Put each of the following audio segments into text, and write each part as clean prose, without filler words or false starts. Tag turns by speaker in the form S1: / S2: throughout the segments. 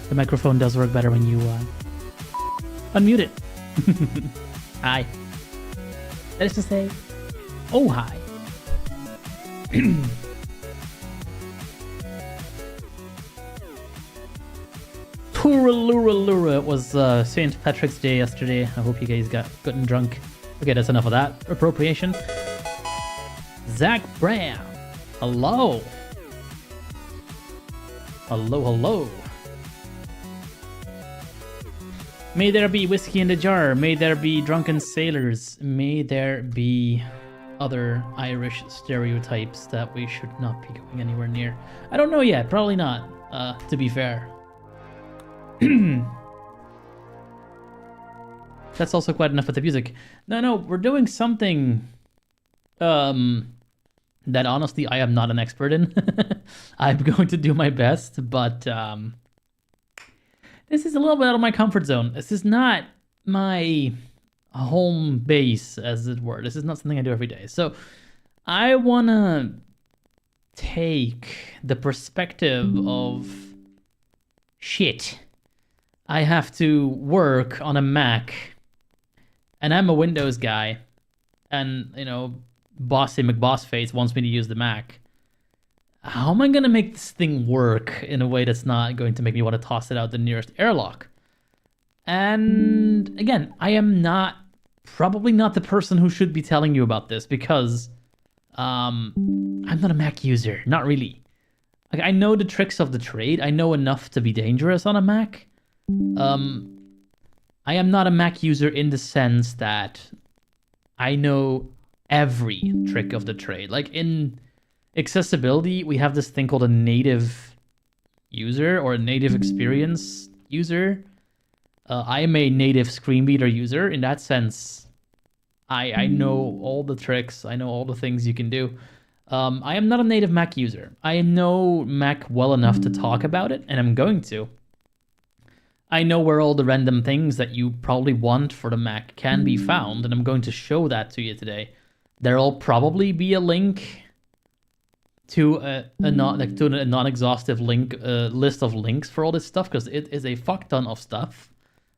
S1: The microphone does work better when you unmute it. Hi. That is to say, oh hi. Tooraluralura. It was St. Patrick's Day yesterday. I hope you guys got good and drunk. Okay, that's enough of that appropriation. Zach Brown. Hello. Hello, hello. May there be whiskey in the jar. May there be drunken sailors. May there be other Irish stereotypes that we should not be going anywhere near. I don't know yet. Probably not, to be fair. That's also quite enough with the music. No, we're doing something that honestly I am not an expert in. I'm going to do my best, but this is a little bit out of my comfort zone. This is not my home base, as it were. This is not something I do every day. So I want to take the perspective of shit. I have to work on a Mac, and I'm a Windows guy, and, you know, Bossy McBossface wants me to use the Mac. How am I going to make this thing work in a way that's not going to make me want to toss it out the nearest airlock? And again, I am probably not the person who should be telling you about this, because I'm not a Mac user. Not really. Like, I know the tricks of the trade. I know enough to be dangerous on a Mac. I am not a Mac user in the sense that I know every trick of the trade. Like, in accessibility, we have this thing called a native user or a native experience user. I am a native screenreader user. In that sense, I know all the tricks. I know all the things you can do. I am not a native Mac user. I know Mac well enough to talk about it, and I'm going to. I know where all the random things that you probably want for the Mac can be found, and I'm going to show that to you today. There'll probably be a link to a non-exhaustive link list of links for all this stuff, because it is a fuck ton of stuff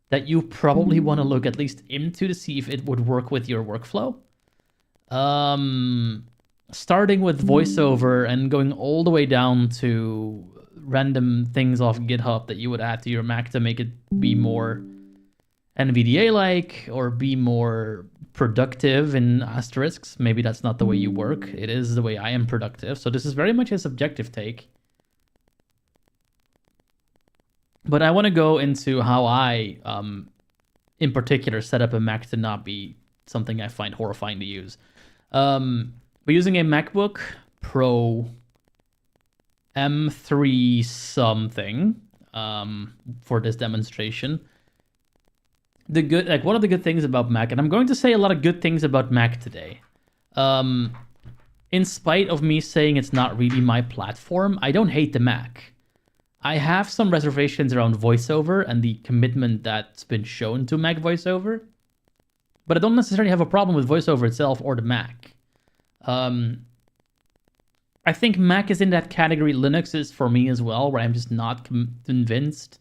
S1: that you probably want to look at least into to see if it would work with your workflow. Starting with voiceover and going all the way down to random things off GitHub that you would add to your Mac to make it be more NVDA-like or be more productive in asterisks. Maybe that's not the way you work. It is the way I am productive. So this is very much a subjective take. But I want to go into how I, in particular, set up a Mac to not be something I find horrifying to use. We're using a MacBook Pro M3 something for this demonstration. One of the good things about Mac, and I'm going to say a lot of good things about Mac today. In spite of me saying it's not really my platform, I don't hate the Mac. I have some reservations around VoiceOver and the commitment that's been shown to Mac VoiceOver, but I don't necessarily have a problem with VoiceOver itself or the Mac. I think Mac is in that category. Linux is for me as well, where I'm just not convinced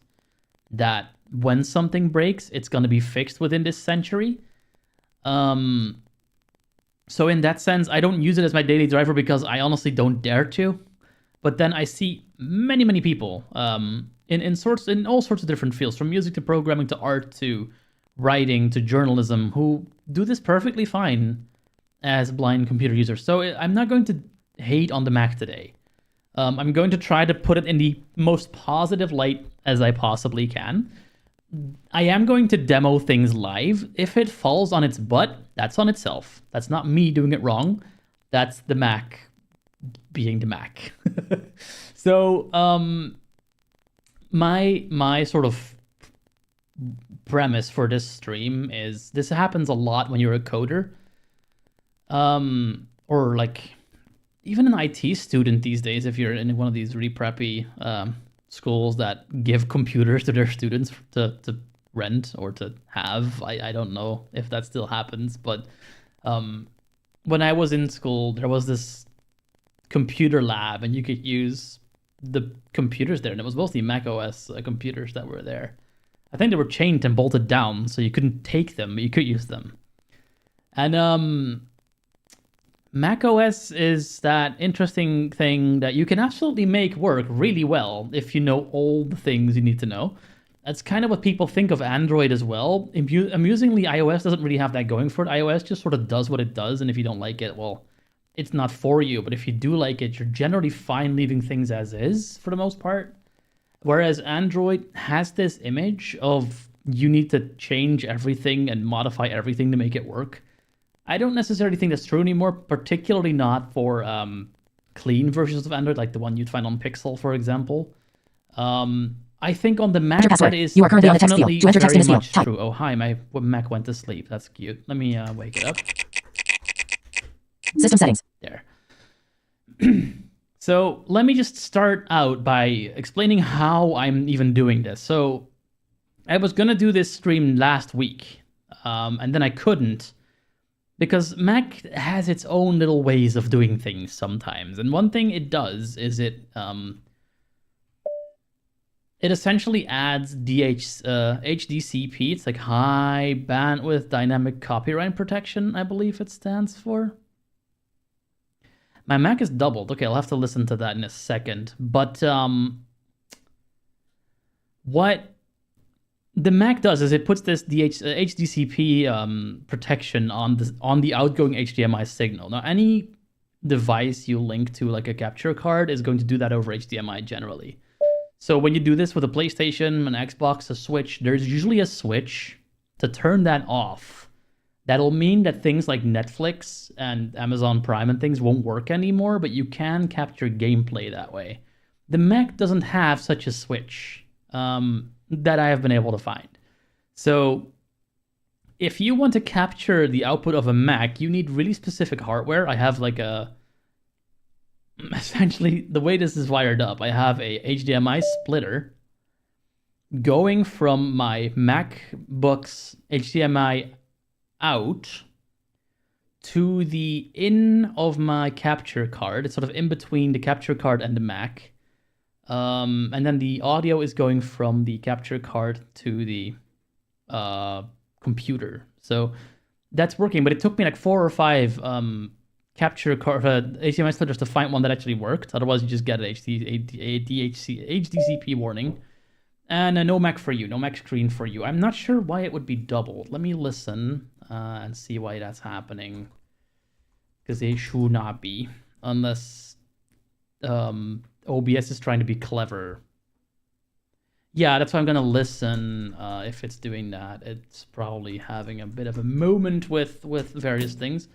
S1: that when something breaks, it's going to be fixed within this century. So in that sense, I don't use it as my daily driver because I honestly don't dare to. But then I see many people in all sorts of different fields, from music to programming to art to writing to journalism, who do this perfectly fine as blind computer users. So I'm not going to hate on the Mac today. I'm going to try to put it in the most positive light as I possibly can. I am going to demo things live. If it falls on its butt, that's on itself. That's not me doing it wrong. That's the Mac being the Mac. So my sort of premise for this stream is this happens a lot when you're a coder, or like even an IT student these days. If you're in one of these really preppy schools that give computers to their students to rent or to have, I don't know if that still happens, but when I was in school, there was this computer lab and you could use the computers there, and it was mostly Mac OS computers that were there. I think they were chained and bolted down, so you couldn't take them, but you could use them. And Mac OS is that interesting thing that you can absolutely make work really well if you know all the things you need to know. That's kind of what people think of Android as well. Amusingly, iOS doesn't really have that going for it. iOS just sort of does what it does, and if you don't like it, well, it's not for you. But if you do like it, you're generally fine leaving things as is for the most part. Whereas Android has this image of you need to change everything and modify everything to make it work. I don't necessarily think that's true anymore, particularly not for clean versions of Android, like the one you'd find on Pixel, for example. I think on the Mac, that is definitely very much true. Oh, hi, my Mac went to sleep. That's cute. Let me wake it up.
S2: System settings.
S1: There. So let me just start out by explaining how I'm even doing this. So I was going to do this stream last week, and then I couldn't because Mac has its own little ways of doing things sometimes. And one thing it does is it essentially adds HDCP. It's like high bandwidth dynamic copyright protection, I believe it stands for. My Mac is doubled. Okay, I'll have to listen to that in a second. But what the Mac does is it puts this HDCP protection on the outgoing HDMI signal. Now, any device you link to, like a capture card, is going to do that over HDMI generally. So when you do this with a PlayStation, an Xbox, a Switch, there's usually a switch to turn that off. That'll mean that things like Netflix and Amazon Prime and things won't work anymore, but you can capture gameplay that way. The Mac doesn't have such a switch that I have been able to find. So if you want to capture the output of a Mac, you need really specific hardware. I have like essentially the way this is wired up, I have a HDMI splitter going from my MacBook's HDMI out to the in of my capture card. It's sort of in between the capture card and the Mac. And then the audio is going from the capture card to the computer. So that's working, but it took me like 4 or 5 capture card HDMI splitters to find one that actually worked. Otherwise, you just get an HDCP warning. And no Mac for you, no Mac screen for you. I'm not sure why it would be doubled. Let me listen and see why that's happening. Because it should not be, unless OBS is trying to be clever. Yeah, that's why I'm gonna listen. If it's doing that, it's probably having a bit of a moment with various things.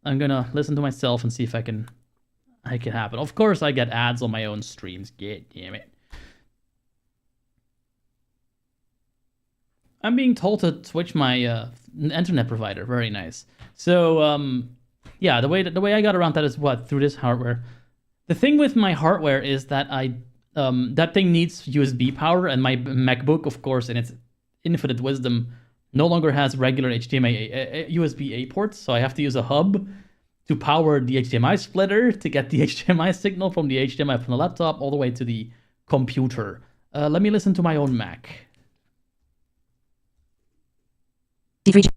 S1: I'm gonna listen to myself and see if I can make it happen. Of course, I get ads on my own streams. Get damn it. I'm being told to switch my internet provider. Very nice. So yeah, the way I got around that is what, through this hardware. The thing with my hardware is that that thing needs USB power, and my MacBook, of course, in its infinite wisdom, no longer has regular HDMI USB-A ports, so I have to use a hub to power the HDMI splitter to get the HDMI signal from the HDMI from the laptop all the way to the computer. Let me listen to my own Mac. D3G.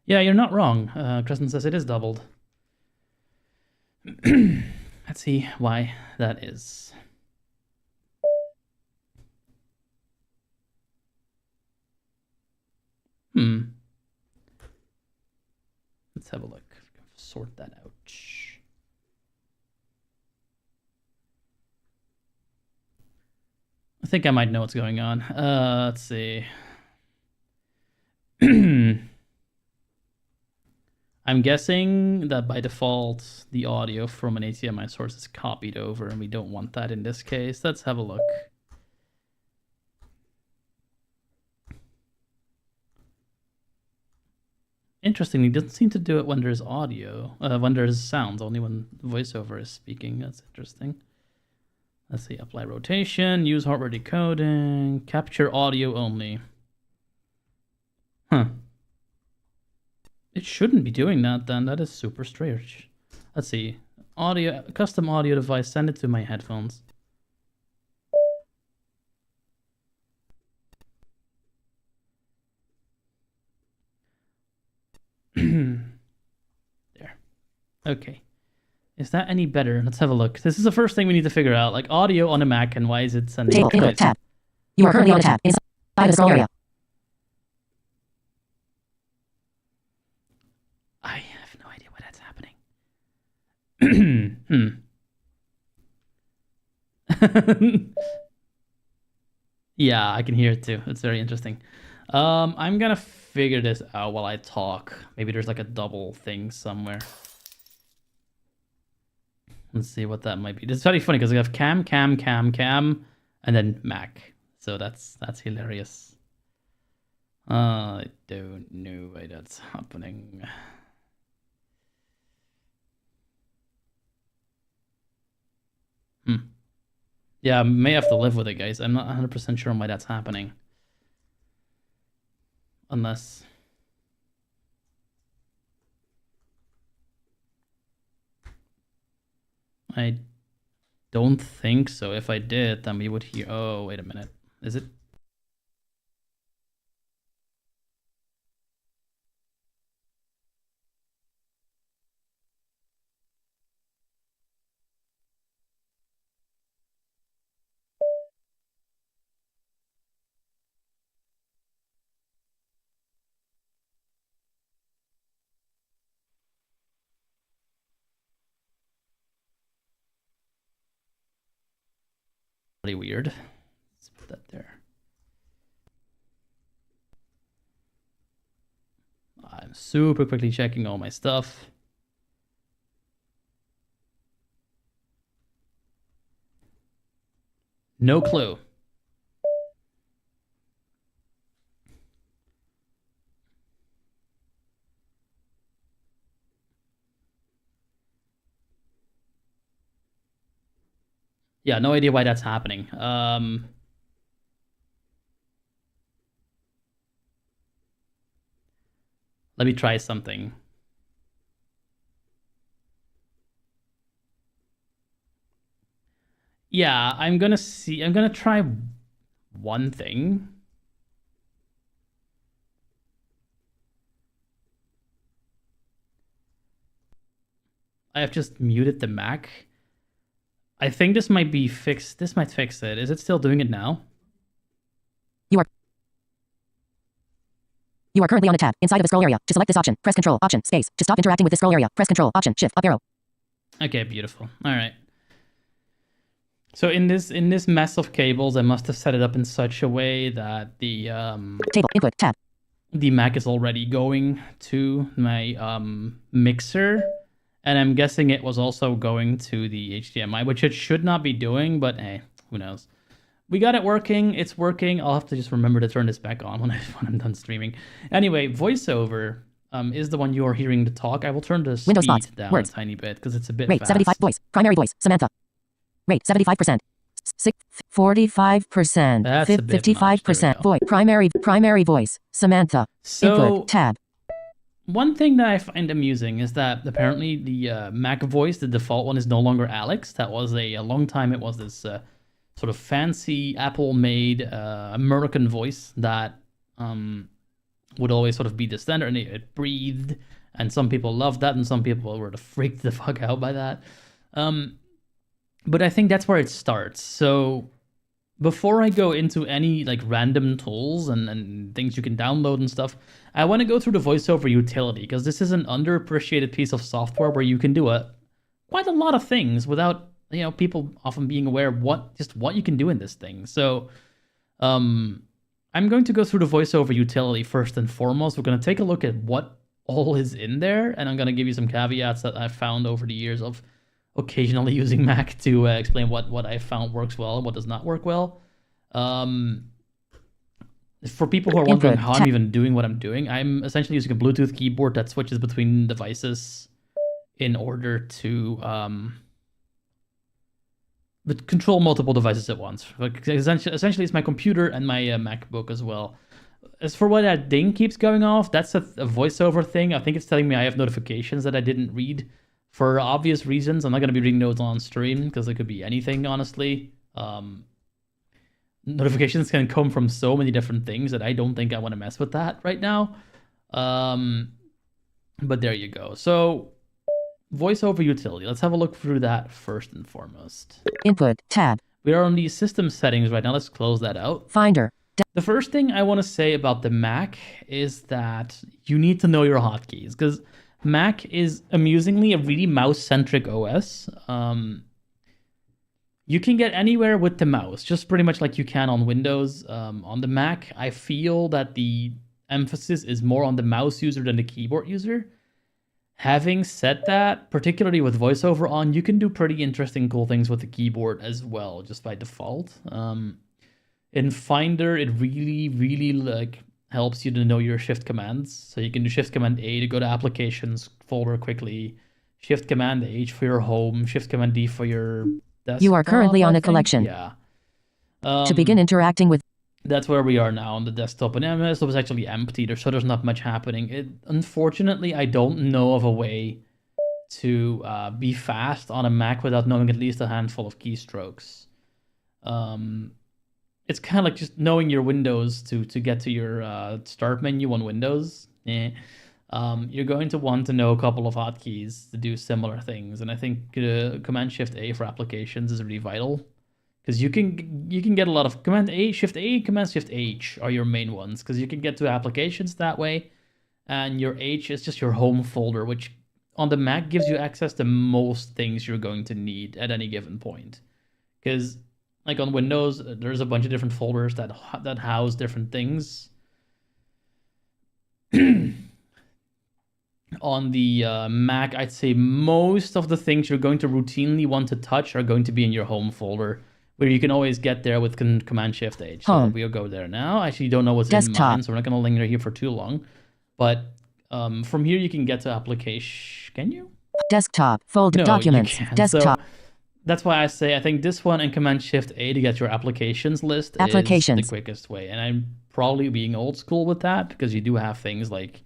S1: Yeah, you're not wrong. Kristen says it is doubled. Let's see why that is. Let's have a look. Sort that out. I think I might know what's going on. Let's see. I'm guessing that by default, the audio from an HDMI source is copied over, and we don't want that in this case. Let's have a look. Interestingly, it doesn't seem to do it when there's audio, when there's sounds, only when voiceover is speaking. That's interesting. Let's see, apply rotation, use hardware decoding, capture audio only. Huh. It shouldn't be doing that then. That is super strange. Let's see. Audio, custom audio device, send it to my headphones. There. Okay. Is that any better? Let's have a look. This is the first thing we need to figure out. Like audio on a Mac, and why is it sending?
S2: Table, tab. You are currently on a tab inside the scroll area.
S1: I have no idea why that's happening. Yeah, I can hear it too. It's very interesting. I'm gonna figure this out while I talk. Maybe there's like a double thing somewhere. Let's see what that might be. It's very funny because we have cam, and then Mac. So that's hilarious. I don't know why that's happening. Yeah, I may have to live with it, guys. I'm not 100% sure why that's happening. Unless... I don't think so. If I did, then we would hear... Oh, wait a minute. Is it? Pretty weird. Let's put that there. I'm super quickly checking all my stuff. No clue. Yeah, no idea why that's happening. Let me try something. Yeah, I'm gonna try one thing. I have just muted the Mac. I think this might be fixed. This might fix it. Is it still doing it now?
S2: You are currently on a tab inside of a scroll area. To select this option, press Control, Option, Space. To stop interacting with this scroll area, press Control, Option, Shift, up arrow.
S1: Okay, beautiful. All right. So in this mess of cables, I must have set it up in such a way that the
S2: Table, Input, tab.
S1: the Mac is already going to my mixer, and I'm guessing it was also going to the HDMI, which it should not be doing, but hey, who knows? We got it working. It's working. I'll have to just remember to turn this back on when I'm done streaming. Anyway, voiceover is the one you are hearing to talk. I will turn the
S2: Windows
S1: speed
S2: spots,
S1: down
S2: words.
S1: a tiny bit because it's a bit
S2: Rate
S1: fast.
S2: 75 voice. Primary voice. Samantha. Rate 75%. 45%.
S1: That's a bit
S2: 55%.
S1: much.
S2: Voice. Primary voice. Samantha.
S1: So
S2: Input, tab.
S1: one thing that I find amusing is that apparently the Mac voice, the default one, is no longer Alex. That was a long time. It was this sort of fancy Apple-made American voice that would always sort of be the standard, and it breathed, and some people loved that, and some people were freaked the fuck out by that. But I think that's where it starts. So before I go into any like random tools and things you can download and stuff, I want to go through the voiceover utility, because this is an underappreciated piece of software where you can do quite a lot of things without people often being aware of what you can do in this thing. So I'm going to go through the voiceover utility first and foremost. We're going to take a look at what all is in there, and I'm going to give you some caveats that I've found over the years of occasionally using Mac to explain what I found works well and what does not work well. For people who are wondering how I'm even doing what I'm doing, I'm essentially using a Bluetooth keyboard that switches between devices in order to control multiple devices at once. Like, essentially, it's my computer and my MacBook as well. As for why that ding keeps going off, that's a voiceover thing. I think it's telling me I have notifications that I didn't read for obvious reasons. I'm not going to be reading those on stream because it could be anything, honestly. Notifications can come from so many different things that I don't think I want to mess with that right now. But there you go. So voiceover utility. Let's have a look through that first and foremost.
S2: Input, tab.
S1: We are on the system settings right now. Let's close that out.
S2: Finder.
S1: The first thing I want to say about the Mac is that you need to know your hotkeys, because Mac is amusingly a really mouse-centric OS. You can get anywhere with the mouse, just pretty much like you can on Windows. On the Mac, I feel that the emphasis is more on the mouse user than the keyboard user. Having said that, particularly with VoiceOver on, you can do pretty interesting, cool things with the keyboard as well, just by default. In Finder, it really, really helps you to know your shift commands. So you can do Shift Command A to go to Applications folder quickly, Shift Command H for your home, Shift Command D for your desktop.
S2: You are currently on a collection.
S1: Yeah.
S2: To begin interacting with.
S1: That's where we are now on the desktop, and the desktop is actually empty, so there's not much happening. Unfortunately, I don't know of a way to be fast on a Mac without knowing at least a handful of keystrokes. It's kind of like just knowing your windows to get to your start menu on Windows. You're going to want to know a couple of hotkeys to do similar things, and I think Command Shift A for applications is really vital. Because you can get a lot of Command Shift H are your main ones, because you can get to applications that way, and your H is just your home folder, which on the Mac gives you access to most things you're going to need at any given point. Because like on Windows, there's a bunch of different folders that house different things. On the Mac, I'd say most of the things you're going to routinely want to touch are going to be in your home folder, where you can always get there with Command Shift H. So we'll go there now. I actually don't know what's in mine, so we're not going to linger here for too long. But from here, you can get to application. Can you?
S2: Desktop, folder, documents, desktop.
S1: So that's why I say I think this one and Command Shift A to get your applications list is the quickest way. And I'm probably being old school with that, because you do have things like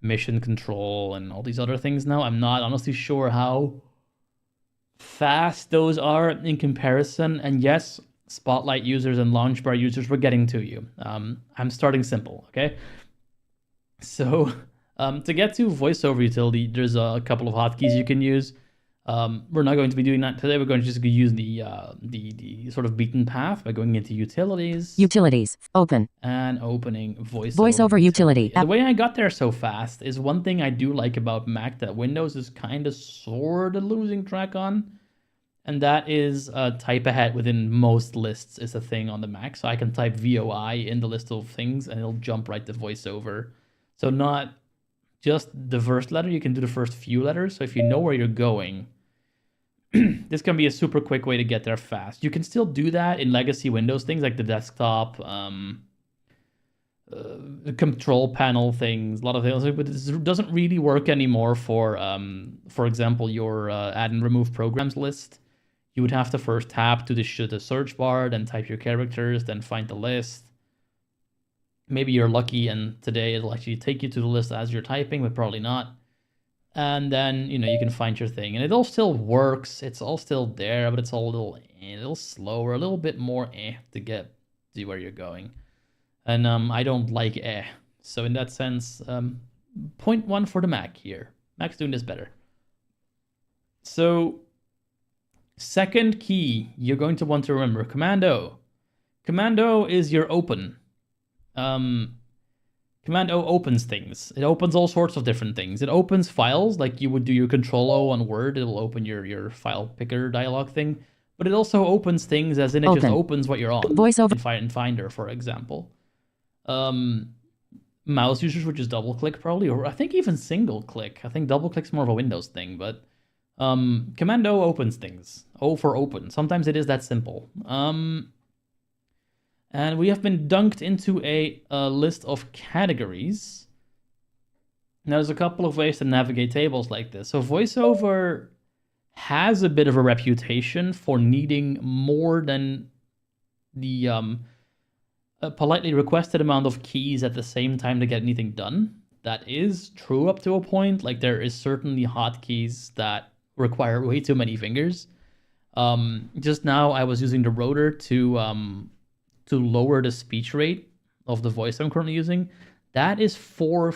S1: mission control and all these other things now. I'm not honestly sure how fast those are in comparison, and yes, Spotlight users and Launchbar users, we're getting to you. I'm starting simple, okay? So to get to VoiceOver utility, there's a couple of hotkeys you can use. We're not going to be doing that today. We're going to just use the sort of beaten path by going into utilities.
S2: Utilities. Open.
S1: And opening voiceover.
S2: Voiceover utility.
S1: The way I got there so fast is one thing I do like about Mac that Windows is kind of sort of losing track on. And that is type ahead within most lists is a thing on the Mac. So I can type VOI in the list of things and it'll jump right to voiceover. So not just the first letter, you can do the first few letters. So if you know where you're going, this can be a super quick way to get there fast. You can still do that in legacy Windows things like the desktop, the control panel things, a lot of things, but this doesn't really work anymore for example, your add and remove programs list. You would have to first tap to the search bar, then type your characters, then find the list. Maybe you're lucky and today it'll actually take you to the list as you're typing, but probably not. And then, you know, you can find your thing. And it all still works. It's all still there, but it's all a little slower, a little bit more to get to where you're going. And I don't like So in that sense, 0.1 for the Mac here. Mac's doing this better. So second key you're going to want to remember, Command-O. Command-O is your open. Command-O opens things. It opens all sorts of different things. It opens files, like you would do your Control-O on Word. It'll open your file picker dialog thing. But it also opens things as in it just opens what you're on.
S2: VoiceOver.
S1: In Finder, for example. Mouse users would just double-click probably, or I think even single-click. I think double-click's more of a Windows thing, but Command-O opens things. O for open. Sometimes it is that simple. And we have been dunked into a list of categories. Now, there's a couple of ways to navigate tables like this. So VoiceOver has a bit of a reputation for needing more than the politely requested amount of keys at the same time to get anything done. That is true up to a point. Like, there is certainly hotkeys that require way too many fingers. Just now, I was using the rotor to lower the speech rate of the voice I'm currently using. That is four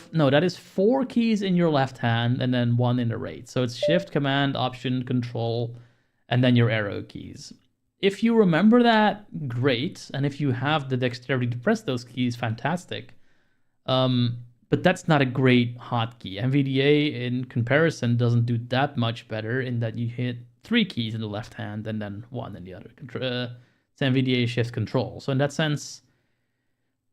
S1: keys in your left hand and then one in the right. So it's Shift, Command, Option, Control, and then your arrow keys. If you remember that, great. And if you have the dexterity to press those keys, fantastic. But that's not a great hotkey. NVDA, in comparison, doesn't do that much better in that you hit 3 keys in the left hand and then 1 in the other. It's NVDA Shift Control. So in that sense,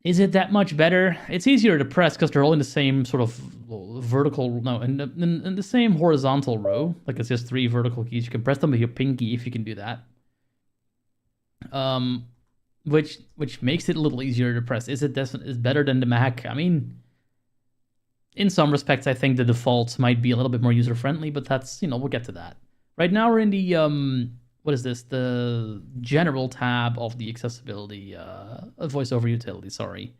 S1: is it that much better? It's easier to press because they're all in the same sort of vertical, in the same horizontal row. Like it's just 3 vertical keys. You can press them with your pinky if you can do that. Which makes it a little easier to press. Is better than the Mac? I mean, in some respects, I think the defaults might be a little bit more user-friendly, but that's, we'll get to that. Right now we're in the, what is this? The general tab of the accessibility, voiceover utility, sorry.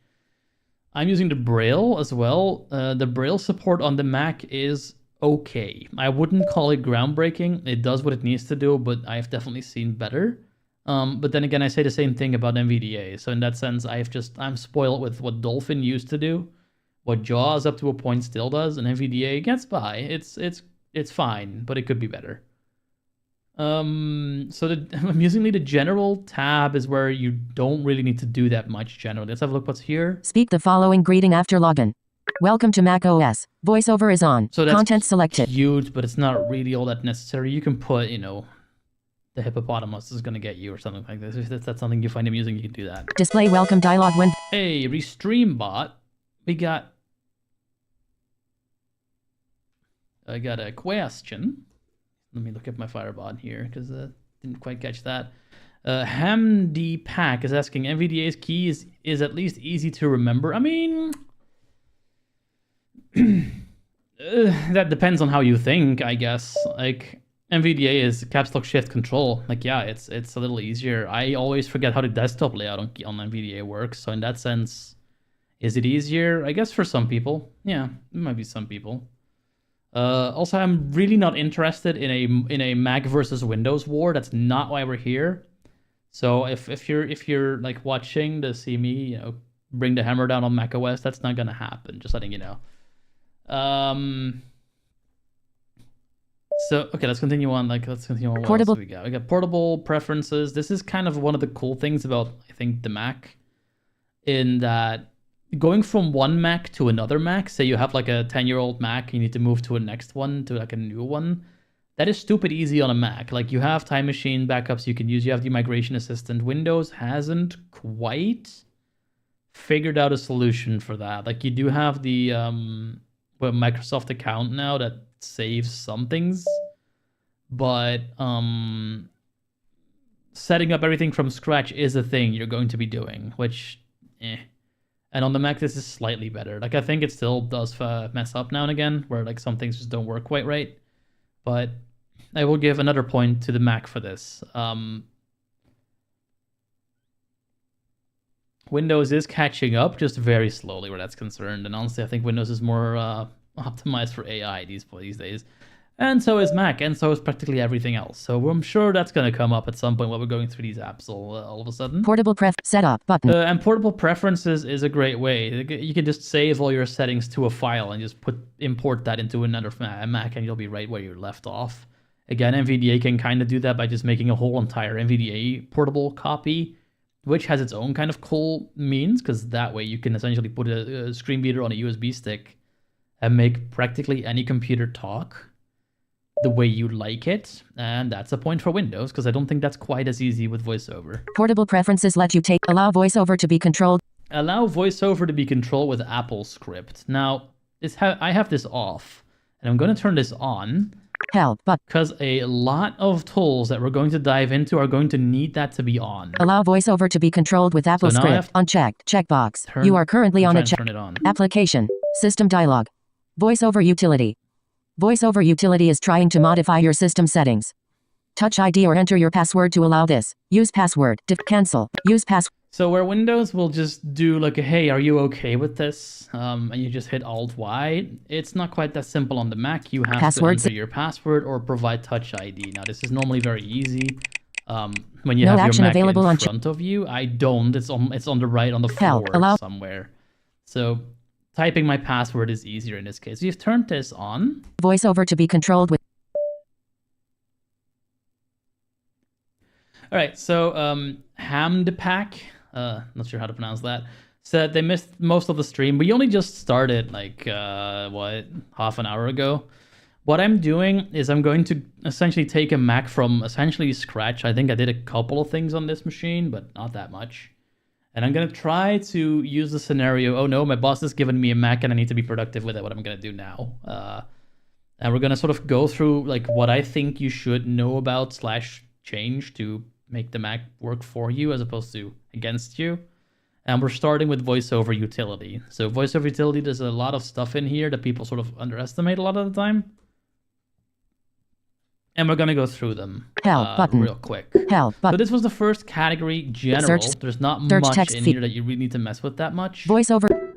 S1: I'm using the Braille as well. The Braille support on the Mac is okay. I wouldn't call it groundbreaking. It does what it needs to do, but I've definitely seen better. But then again, I say the same thing about NVDA. So in that sense, I'm spoiled with what Dolphin used to do, what JAWS up to a point still does, and NVDA gets by. It's fine, but it could be better. So amusingly, the general tab is where you don't really need to do that much generally. Let's have a look what's here.
S2: Speak the following greeting after login. Welcome to Mac OS. Voiceover is on.
S1: So that's
S2: content selected.
S1: Cute, but it's not really all that necessary. You can put, the hippopotamus is going to get you or something like this. If that's something you find amusing, you can do that.
S2: Display welcome dialog when.
S1: Hey, Restream bot. I got a question. Let me look at my Firebot here because I didn't quite catch that. Hamdi Pack is asking, NVDA's key is at least easy to remember. I mean, that depends on how you think, I guess. Like, NVDA is caps lock shift control. Like, yeah, it's a little easier. I always forget how the desktop layout on NVDA works. So in that sense, is it easier? I guess for some people. Yeah, it might be some people. Also, I'm really not interested in a Mac versus Windows war. That's not why we're here. So if you're like watching to see me, bring the hammer down on Mac OS, that's not gonna happen. Just letting you know. So, okay, let's continue on. Let's continue on. What
S2: Portable.
S1: else do we got? We got portable preferences. This is kind of one of the cool things about, I think, the Mac, in that going from one Mac to another Mac, say you have like a 10-year-old Mac, you need to move to a next one, to like a new one. That is stupid easy on a Mac. Like, you have Time Machine backups you can use. You have the migration assistant. Windows hasn't quite figured out a solution for that. Like, you do have the Microsoft account now that saves some things, but setting up everything from scratch is a thing you're going to be doing, which and on the Mac this is slightly better. Like, I think it still does mess up now and again where like some things just don't work quite right, but I will give another point to the Mac for this. Windows is catching up just very slowly where that's concerned, and honestly I think Windows is more optimized for AI these days. And so is Mac, and so is practically everything else. So I'm sure that's going to come up at some point while we're going through these apps all of a sudden.
S2: Portable pref setup button.
S1: And portable preferences is a great way. You can just save all your settings to a file and just import that into another Mac, and you'll be right where you left off. Again, NVDA can kind of do that by just making a whole entire NVDA portable copy, which has its own kind of cool means, because that way you can essentially put a screen reader on a USB stick and make practically any computer talk the way you like it, and that's a point for Windows, because I don't think that's quite as easy with VoiceOver.
S2: Portable preferences let you allow VoiceOver to be controlled.
S1: Allow VoiceOver to be controlled with Apple Script. Now, I have this off, and I'm going to turn this on.
S2: Help, but
S1: because a lot of tools that we're going to dive into are going to need that to be on.
S2: Allow VoiceOver to be controlled with Apple Script. Unchecked. Checkbox. You are currently on a check.
S1: Turn it on.
S2: Application. System dialog. VoiceOver utility. VoiceOver utility is trying to modify your system settings. Touch ID or enter your password to allow this. Use password. Cancel. Use password.
S1: So where Windows will just do like a, hey, are you okay with this? And you just hit Alt-Y. It's not quite that simple on the Mac. You have to enter your password or provide Touch ID. Now, this is normally very easy. When you have your Mac in front of you, I don't. It's on the right on the floor somewhere. So typing my password is easier in this case. We've turned this on.
S2: VoiceOver to be controlled with.
S1: All right, so Hamdpack, not sure how to pronounce that, said they missed most of the stream. We only just started like, half an hour ago. What I'm doing is I'm going to essentially take a Mac from essentially scratch. I think I did a couple of things on this machine, but not that much. And I'm going to try to use the scenario, oh no, my boss has given me a Mac and I need to be productive with it, what I'm going to do now. And we're going to sort of go through like what I think you should know about / change to make the Mac work for you as opposed to against you. And we're starting with VoiceOver utility. So VoiceOver utility, there's a lot of stuff in here that people sort of underestimate a lot of the time. And we're going to go through them real quick. So this was the first category, general. There's not much in here that you really need to mess with that much.
S2: VoiceOver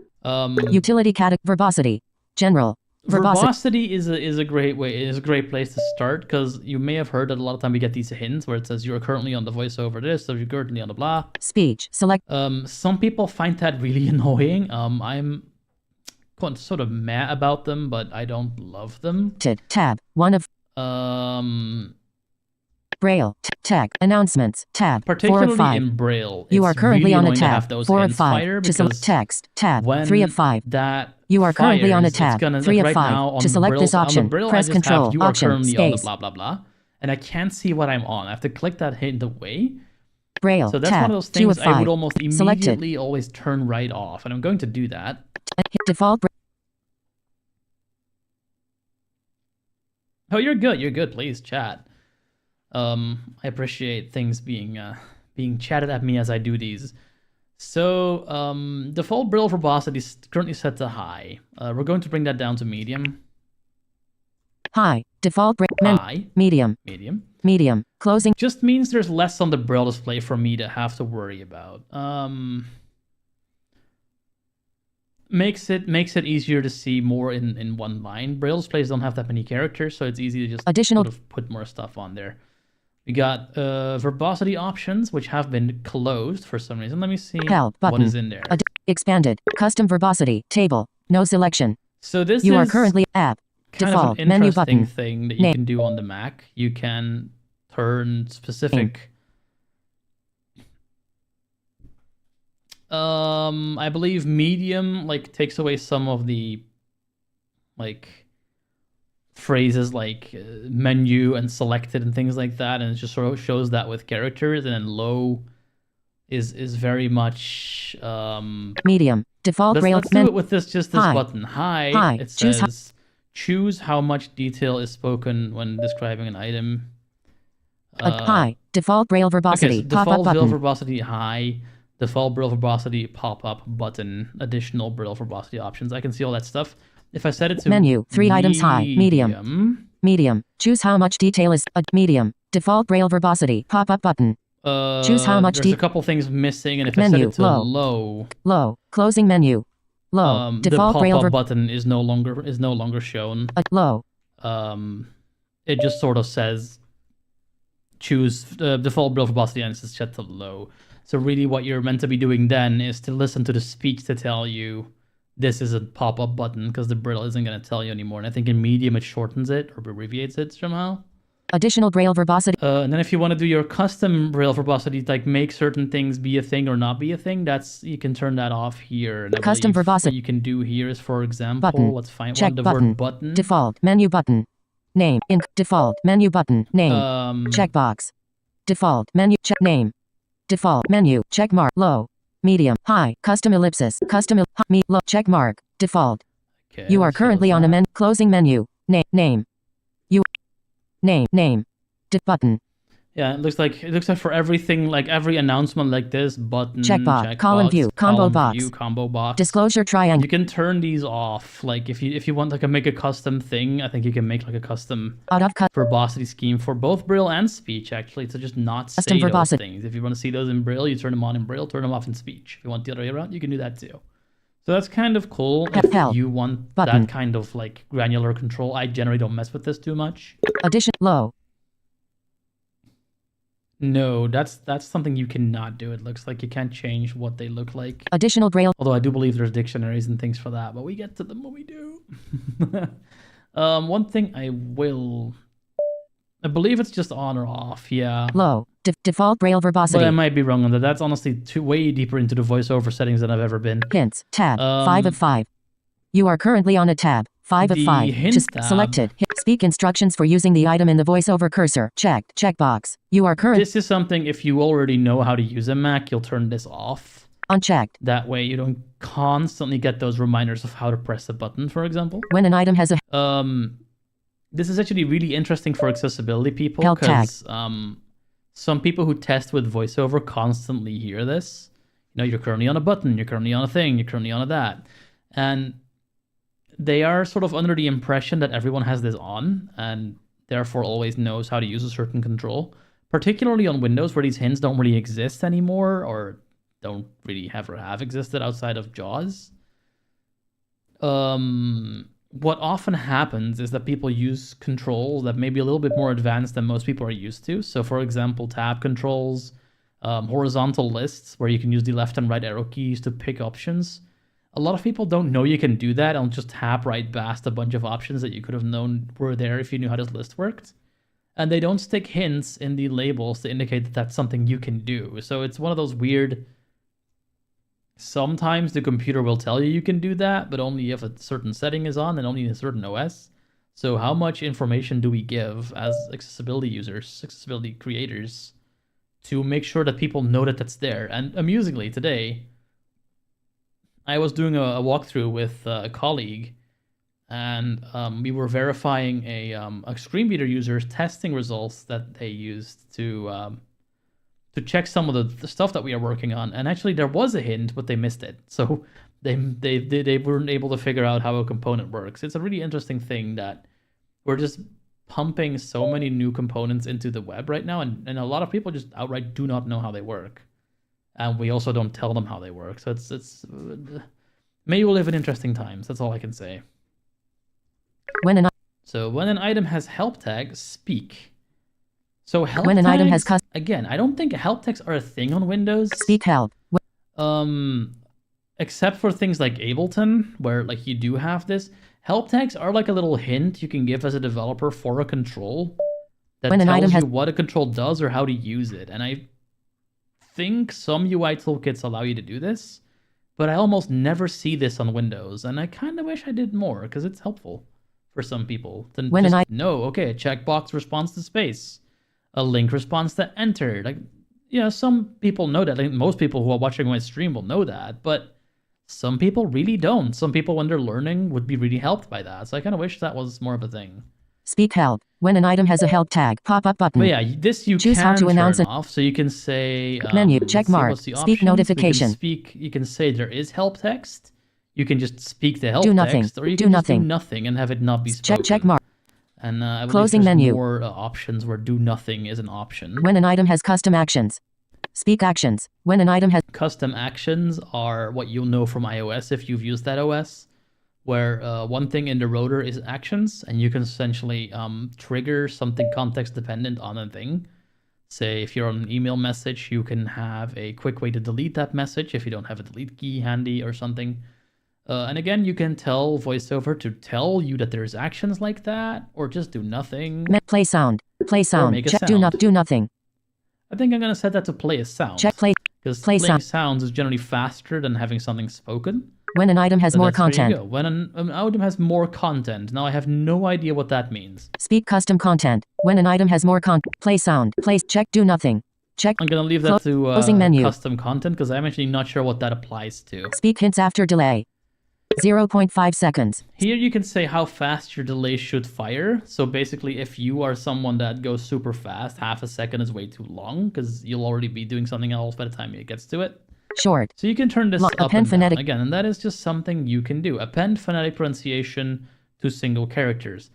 S2: utility category, verbosity, general.
S1: Verbosity is a great way. It is a great place to start, because you may have heard that a lot of time we get these hints where it says you're currently on the VoiceOver this, or you're currently on the blah.
S2: Speech select.
S1: Some people find that really annoying. I'm sort of mad about them, but I don't love them.
S2: Tab 1 of. Braille tag announcements tab
S1: particularly
S2: 4 of 5.
S1: In Braille.
S2: You are currently
S1: really
S2: on a tab 4 of 5 to select text tab 3 of 5. You are currently on a tab 3 of 5 to select this option. Press Control Option space.
S1: Blah blah blah, and I can't see what I'm on. I have to click that hint away.
S2: Braille
S1: so that's
S2: tab
S1: one of those things
S2: 2 of 5.
S1: I would almost immediately always turn right off, and I'm going to do that.
S2: Default.
S1: Oh, you're good. You're good. Please chat. I appreciate things being chatted at me as I do these. So, default Braille verbosity is currently set to high. We're going to bring that down to medium.
S2: High. Default
S1: high.
S2: Medium.
S1: Medium.
S2: Medium. Closing.
S1: Just means there's less on the Braille display for me to have to worry about. Makes it easier to see more in one line. Braille displays don't have that many characters, so it's easy to just sort of put more stuff on there. We got verbosity options, which have been closed for some reason. Let me see what is in there.
S2: Expanded. Custom verbosity. Table. No selection.
S1: So this
S2: You are currently app.
S1: kind of
S2: Default.
S1: an
S2: Menu
S1: interesting
S2: button.
S1: thing that you
S2: Name.
S1: can do on the Mac. You can turn specific I believe medium like takes away some of the like phrases like menu and selected and things like that, and it just sort of shows that with characters. And then low is very much
S2: Medium. Default rail.
S1: let's do it with this
S2: High.
S1: button. High.
S2: High.
S1: It
S2: Choose
S1: says choose how much detail is spoken when describing an item.
S2: High. Default braille verbosity.
S1: Okay, so
S2: Pop-up
S1: default braille
S2: button.
S1: verbosity high, default braille verbosity pop-up button, additional braille verbosity options. I can see all that stuff. If I set it to
S2: Menu. 3 items high. Medium. Medium. Choose how much detail is medium. Default braille verbosity. Pop-up button. Choose how much
S1: there's a couple things missing, and if I set
S2: menu.
S1: it to low,
S2: Low. Closing menu. Low.
S1: the
S2: Default braille
S1: pop-up button is no longer shown.
S2: low.
S1: It just sort of says choose default braille verbosity, and it's set to low. So really what you're meant to be doing then is to listen to the speech to tell you this is a pop-up button, because the braille isn't going to tell you anymore. And I think in medium it shortens it or abbreviates it somehow.
S2: Additional braille verbosity.
S1: And then if you want to do your custom braille verbosity, like make certain things be a thing or not be a thing, you can turn that off here. And
S2: Custom verbosity.
S1: What you can do here is, for example,
S2: button.
S1: Let's find
S2: Check
S1: one, the
S2: button.
S1: word button.
S2: Default menu button. Name. In default menu button. Name. Checkbox. Default menu. Check name. Default menu. Check mark. Low. Medium. High. Custom ellipsis. Custom low. Check mark. Default.
S1: Okay,
S2: You are currently on a closing menu. Name. You. Name. Button.
S1: Yeah, it looks like for everything, like every announcement like this, button,
S2: Checkbox, column view, combo box,
S1: combo box,
S2: disclosure triangle.
S1: You can turn these off. Like if you want like make a custom thing, I think you can make like a custom verbosity scheme for both Braille and speech actually, to just not say those things. If you want to see those in Braille, you turn them on in Braille, turn them off in speech. If you want the other way around, you can do that too. So that's kind of cool. If you want that kind of like granular control, I generally don't mess with this too much.
S2: Addition low.
S1: No, that's something you cannot do. It looks like you can't change what they look like.
S2: Additional braille.
S1: Although I do believe there's dictionaries and things for that, but we get to them when we do. One thing I believe it's just on or off. Yeah.
S2: Low. Default braille verbosity.
S1: But I might be wrong on that. That's honestly way deeper into the voiceover settings than I've ever been.
S2: Hints. Tab. 5 of 5. You are currently on a tab. 5 of 5. Selected. Speak instructions for using the item in the voiceover cursor. Checked. Checkbox. You are current.
S1: This is something, if you already know how to use a Mac, you'll turn this off.
S2: Unchecked.
S1: That way you don't constantly get those reminders of how to press a button, for example.
S2: When an item has a...
S1: This is actually really interesting for accessibility people, because some people who test with voiceover constantly hear this. You know, you're currently on a button, you're currently on a thing, you're currently on a that. And they are sort of under the impression that everyone has this on and therefore always knows how to use a certain control, particularly on Windows where these hints don't really exist anymore or don't really ever have existed outside of JAWS. What often happens is that people use controls that may be a little bit more advanced than most people are used to. So for example, tab controls, horizontal lists where you can use the left and right arrow keys to pick options. A lot of people don't know you can do that and just tap right past a bunch of options that you could have known were there if you knew how this list worked. And they don't stick hints in the labels to indicate that that's something you can do. So it's one of those weird... Sometimes the computer will tell you can do that, but only if a certain setting is on and only in a certain OS. So how much information do we give as accessibility users, accessibility creators, to make sure that people know that that's there? And amusingly, today, I was doing a walkthrough with a colleague, and we were verifying a screenreader user's testing results that they used to check some of the stuff that we are working on. And actually, there was a hint, but they missed it. So they weren't able to figure out how a component works. It's a really interesting thing that we're just pumping so many new components into the web right now, and a lot of people just outright do not know how they work. And we also don't tell them how they work. So it's maybe we'll live in interesting times. That's all I can say. When an item has help tags, speak. So help tags,
S2: item has
S1: again, I don't think help tags are a thing on Windows.
S2: Speak help.
S1: Except for things like Ableton, where like you do have this. Help tags are like a little hint you can give as a developer for a control that
S2: When an
S1: tells
S2: item
S1: you
S2: has-
S1: what a control does or how to use it. And I think some UI toolkits allow you to do this, but I almost never see this on Windows, and I kind of wish I did more because it's helpful for some people to
S2: When
S1: just
S2: an
S1: know, okay, a checkbox responds to space, a link responds to enter. Like, yeah, some people know that. I think most people who are watching my stream will know that, but some people really don't. Some people, when they're learning, would be really helped by that. So I kind of wish that was more of a thing.
S2: Speak help. When an item has a help tag, pop-up button.
S1: But yeah, this you
S2: Choose
S1: can
S2: how to announce
S1: turn
S2: it.
S1: off. So you can say
S2: Menu,
S1: let's
S2: check
S1: see,
S2: mark,
S1: what's the
S2: speak
S1: options?
S2: notification.
S1: You can say there is help text. You can just speak the help
S2: Do nothing.
S1: text, or you
S2: Do
S1: can just
S2: nothing.
S1: do nothing and have it not be spoken.
S2: Check mark.
S1: And I believe
S2: Closing
S1: there's
S2: menu.
S1: more options where do nothing is an option.
S2: When an item has custom actions. Speak actions. When an item has
S1: Custom actions are what you'll know from iOS if you've used that OS, where one thing in the rotor is actions, and you can essentially trigger something context dependent on a thing. Say if you're on an email message, you can have a quick way to delete that message if you don't have a delete key handy or something. And again, you can tell VoiceOver to tell you that there's actions like that, or just do nothing.
S2: play sound. Play sound.
S1: make a
S2: Check.
S1: sound.
S2: Do nothing.
S1: I think I'm gonna set that to play a sound.
S2: Check play.
S1: Because
S2: play
S1: playing
S2: sound.
S1: sounds is generally faster than having something spoken.
S2: When an item has
S1: So
S2: more
S1: that's where you
S2: content.
S1: go. When an item has more content. Now I have no idea what that means.
S2: Speak custom content. When an item has more play sound. Play check. Do nothing. Check.
S1: I'm gonna leave that to
S2: Closing menu.
S1: custom content because I'm actually not sure what that applies to.
S2: Speak hints after delay. 0.5 seconds.
S1: Here you can say how fast your delay should fire. So basically, if you are someone that goes super fast, half a second is way too long because you'll already be doing something else by the time it gets to it.
S2: Short.
S1: So you can turn this up
S2: append
S1: and down
S2: phonetic.
S1: again, and that is just something you can do. Append phonetic pronunciation to single characters.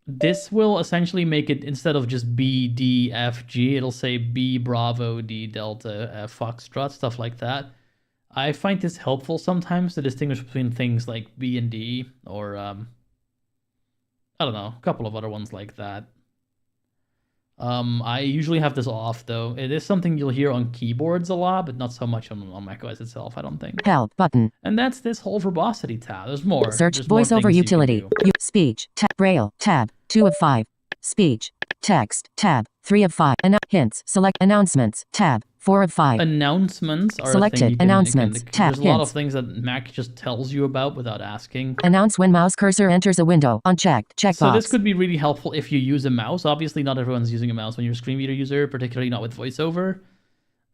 S1: This will essentially make it, instead of just B, D, F, G, it'll say B, Bravo, D, Delta, F, Foxtrot, stuff like that. I find this helpful sometimes to distinguish between things like B and D, or I don't know, a couple of other ones like that. I usually have this off though. It is something you'll hear on keyboards a lot, but not so much on macOS itself, I don't think.
S2: Help button.
S1: And that's this whole verbosity tab. There's more.
S2: Search
S1: There's more
S2: voiceover
S1: things you can
S2: utility.
S1: do.
S2: Speech. Braille. Tab. 2 of 5. Speech. Text. Tab. 3 of 5. Hints. Select announcements. Tab. 4 of 5.
S1: Announcements are
S2: Selected.
S1: a thing you can,
S2: Announcements. Tab.
S1: There's a lot
S2: Hints.
S1: of things that Mac just tells you about without asking.
S2: Announce when mouse cursor enters a window. Unchecked. Checkbox.
S1: So this could be really helpful if you use a mouse. Obviously, not everyone's using a mouse when you're a screen reader user, particularly not with VoiceOver.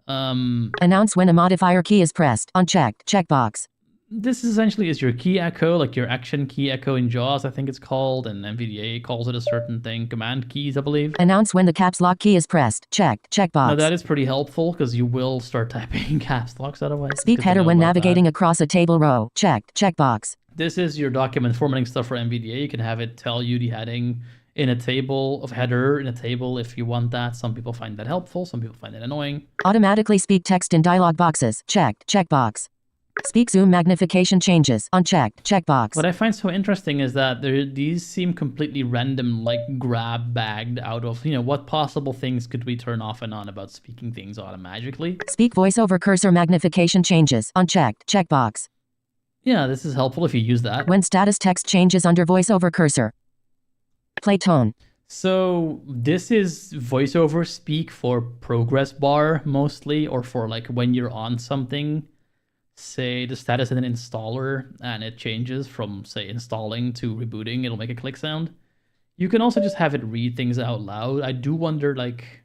S2: Announce when a modifier key is pressed. Unchecked. Checkbox.
S1: This essentially is your key echo, like your action key echo in JAWS, I think it's called, and NVDA calls it a certain thing. Command keys, I believe.
S2: Announce when the caps lock key is pressed. Checked. Checkbox.
S1: Now that is pretty helpful because you will start typing caps locks otherwise. It's
S2: Speak
S1: good to
S2: header
S1: know
S2: when
S1: about
S2: navigating
S1: that.
S2: across a table row. Checked. Checkbox.
S1: This is your document formatting stuff for NVDA. You can have it tell you the heading in a table of header in a table if you want that. Some people find that helpful. Some people find it annoying.
S2: Automatically speak text in dialog boxes. Checked. Checkbox. Speak zoom magnification changes. Unchecked. Checkbox.
S1: What I find so interesting is that these seem completely random, like bagged out of, what possible things could we turn off and on about speaking things automatically.
S2: Speak voiceover cursor magnification changes. Unchecked. Checkbox.
S1: Yeah, this is helpful if you use that.
S2: When status text changes under voiceover cursor. Play tone.
S1: So this is voiceover speak for progress bar mostly, or for like when you're on something. Say the status in an installer and it changes from, say, installing to rebooting, it'll make a click sound. You can also just have it read things out loud. I do wonder, like...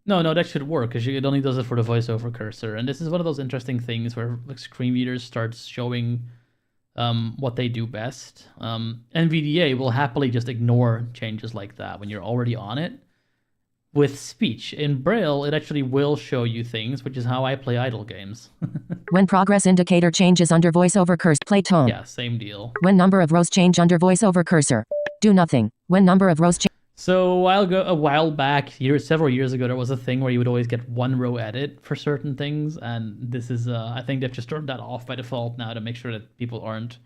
S1: No, that should work, because it only does it for the voiceover cursor. And this is one of those interesting things where like screen readers start showing what they do best. NVDA will happily just ignore changes like that when you're already on it. With speech. In Braille, it actually will show you things, which is how I play idle games.
S2: When progress indicator changes under voiceover cursor. Play tone.
S1: Yeah, same deal.
S2: When number of rows change under voiceover cursor. Do nothing. When number of rows change.
S1: So a while back, several years ago, there was a thing where you would always get one row edit for certain things, and this is, I think they've just turned that off by default now to make sure that people aren't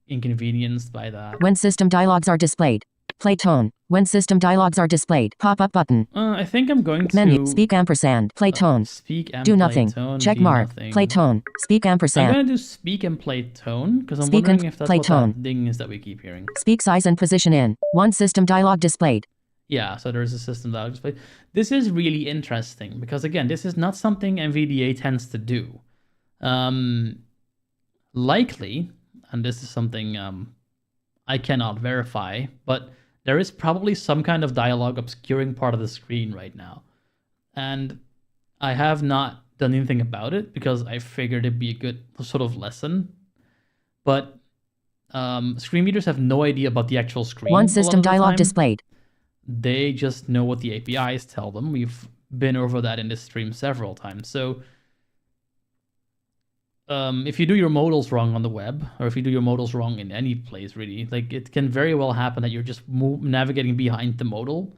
S1: inconvenienced by that.
S2: When system dialogues are displayed. Play tone. When system dialogues are displayed. Pop-up button.
S1: I think I'm going to...
S2: Menu. Speak ampersand. Play tone.
S1: Speak and
S2: Do
S1: play
S2: nothing.
S1: tone.
S2: Check
S1: do
S2: mark.
S1: nothing.
S2: Play tone. Speak
S1: I'm
S2: ampersand.
S1: going to do speak and play tone, because I'm
S2: Speak and
S1: wondering if that's
S2: play
S1: what
S2: tone.
S1: that ding is that we keep hearing.
S2: Speak size and position in. One system dialog displayed.
S1: Yeah, so there's a system dialog display. This is really interesting, because again, this is not something NVDA tends to do. Likely, and this is something I cannot verify, but there is probably some kind of dialogue obscuring part of the screen right now. And I have not done anything about it because I figured it'd be a good sort of lesson. But screen readers have no idea about the actual screen.
S2: One system dialog displayed.
S1: They just know what the APIs tell them. We've been over that in this stream several times. So if you do your modals wrong on the web, or if you do your modals wrong in any place, really, like it can very well happen that you're just navigating behind the modal.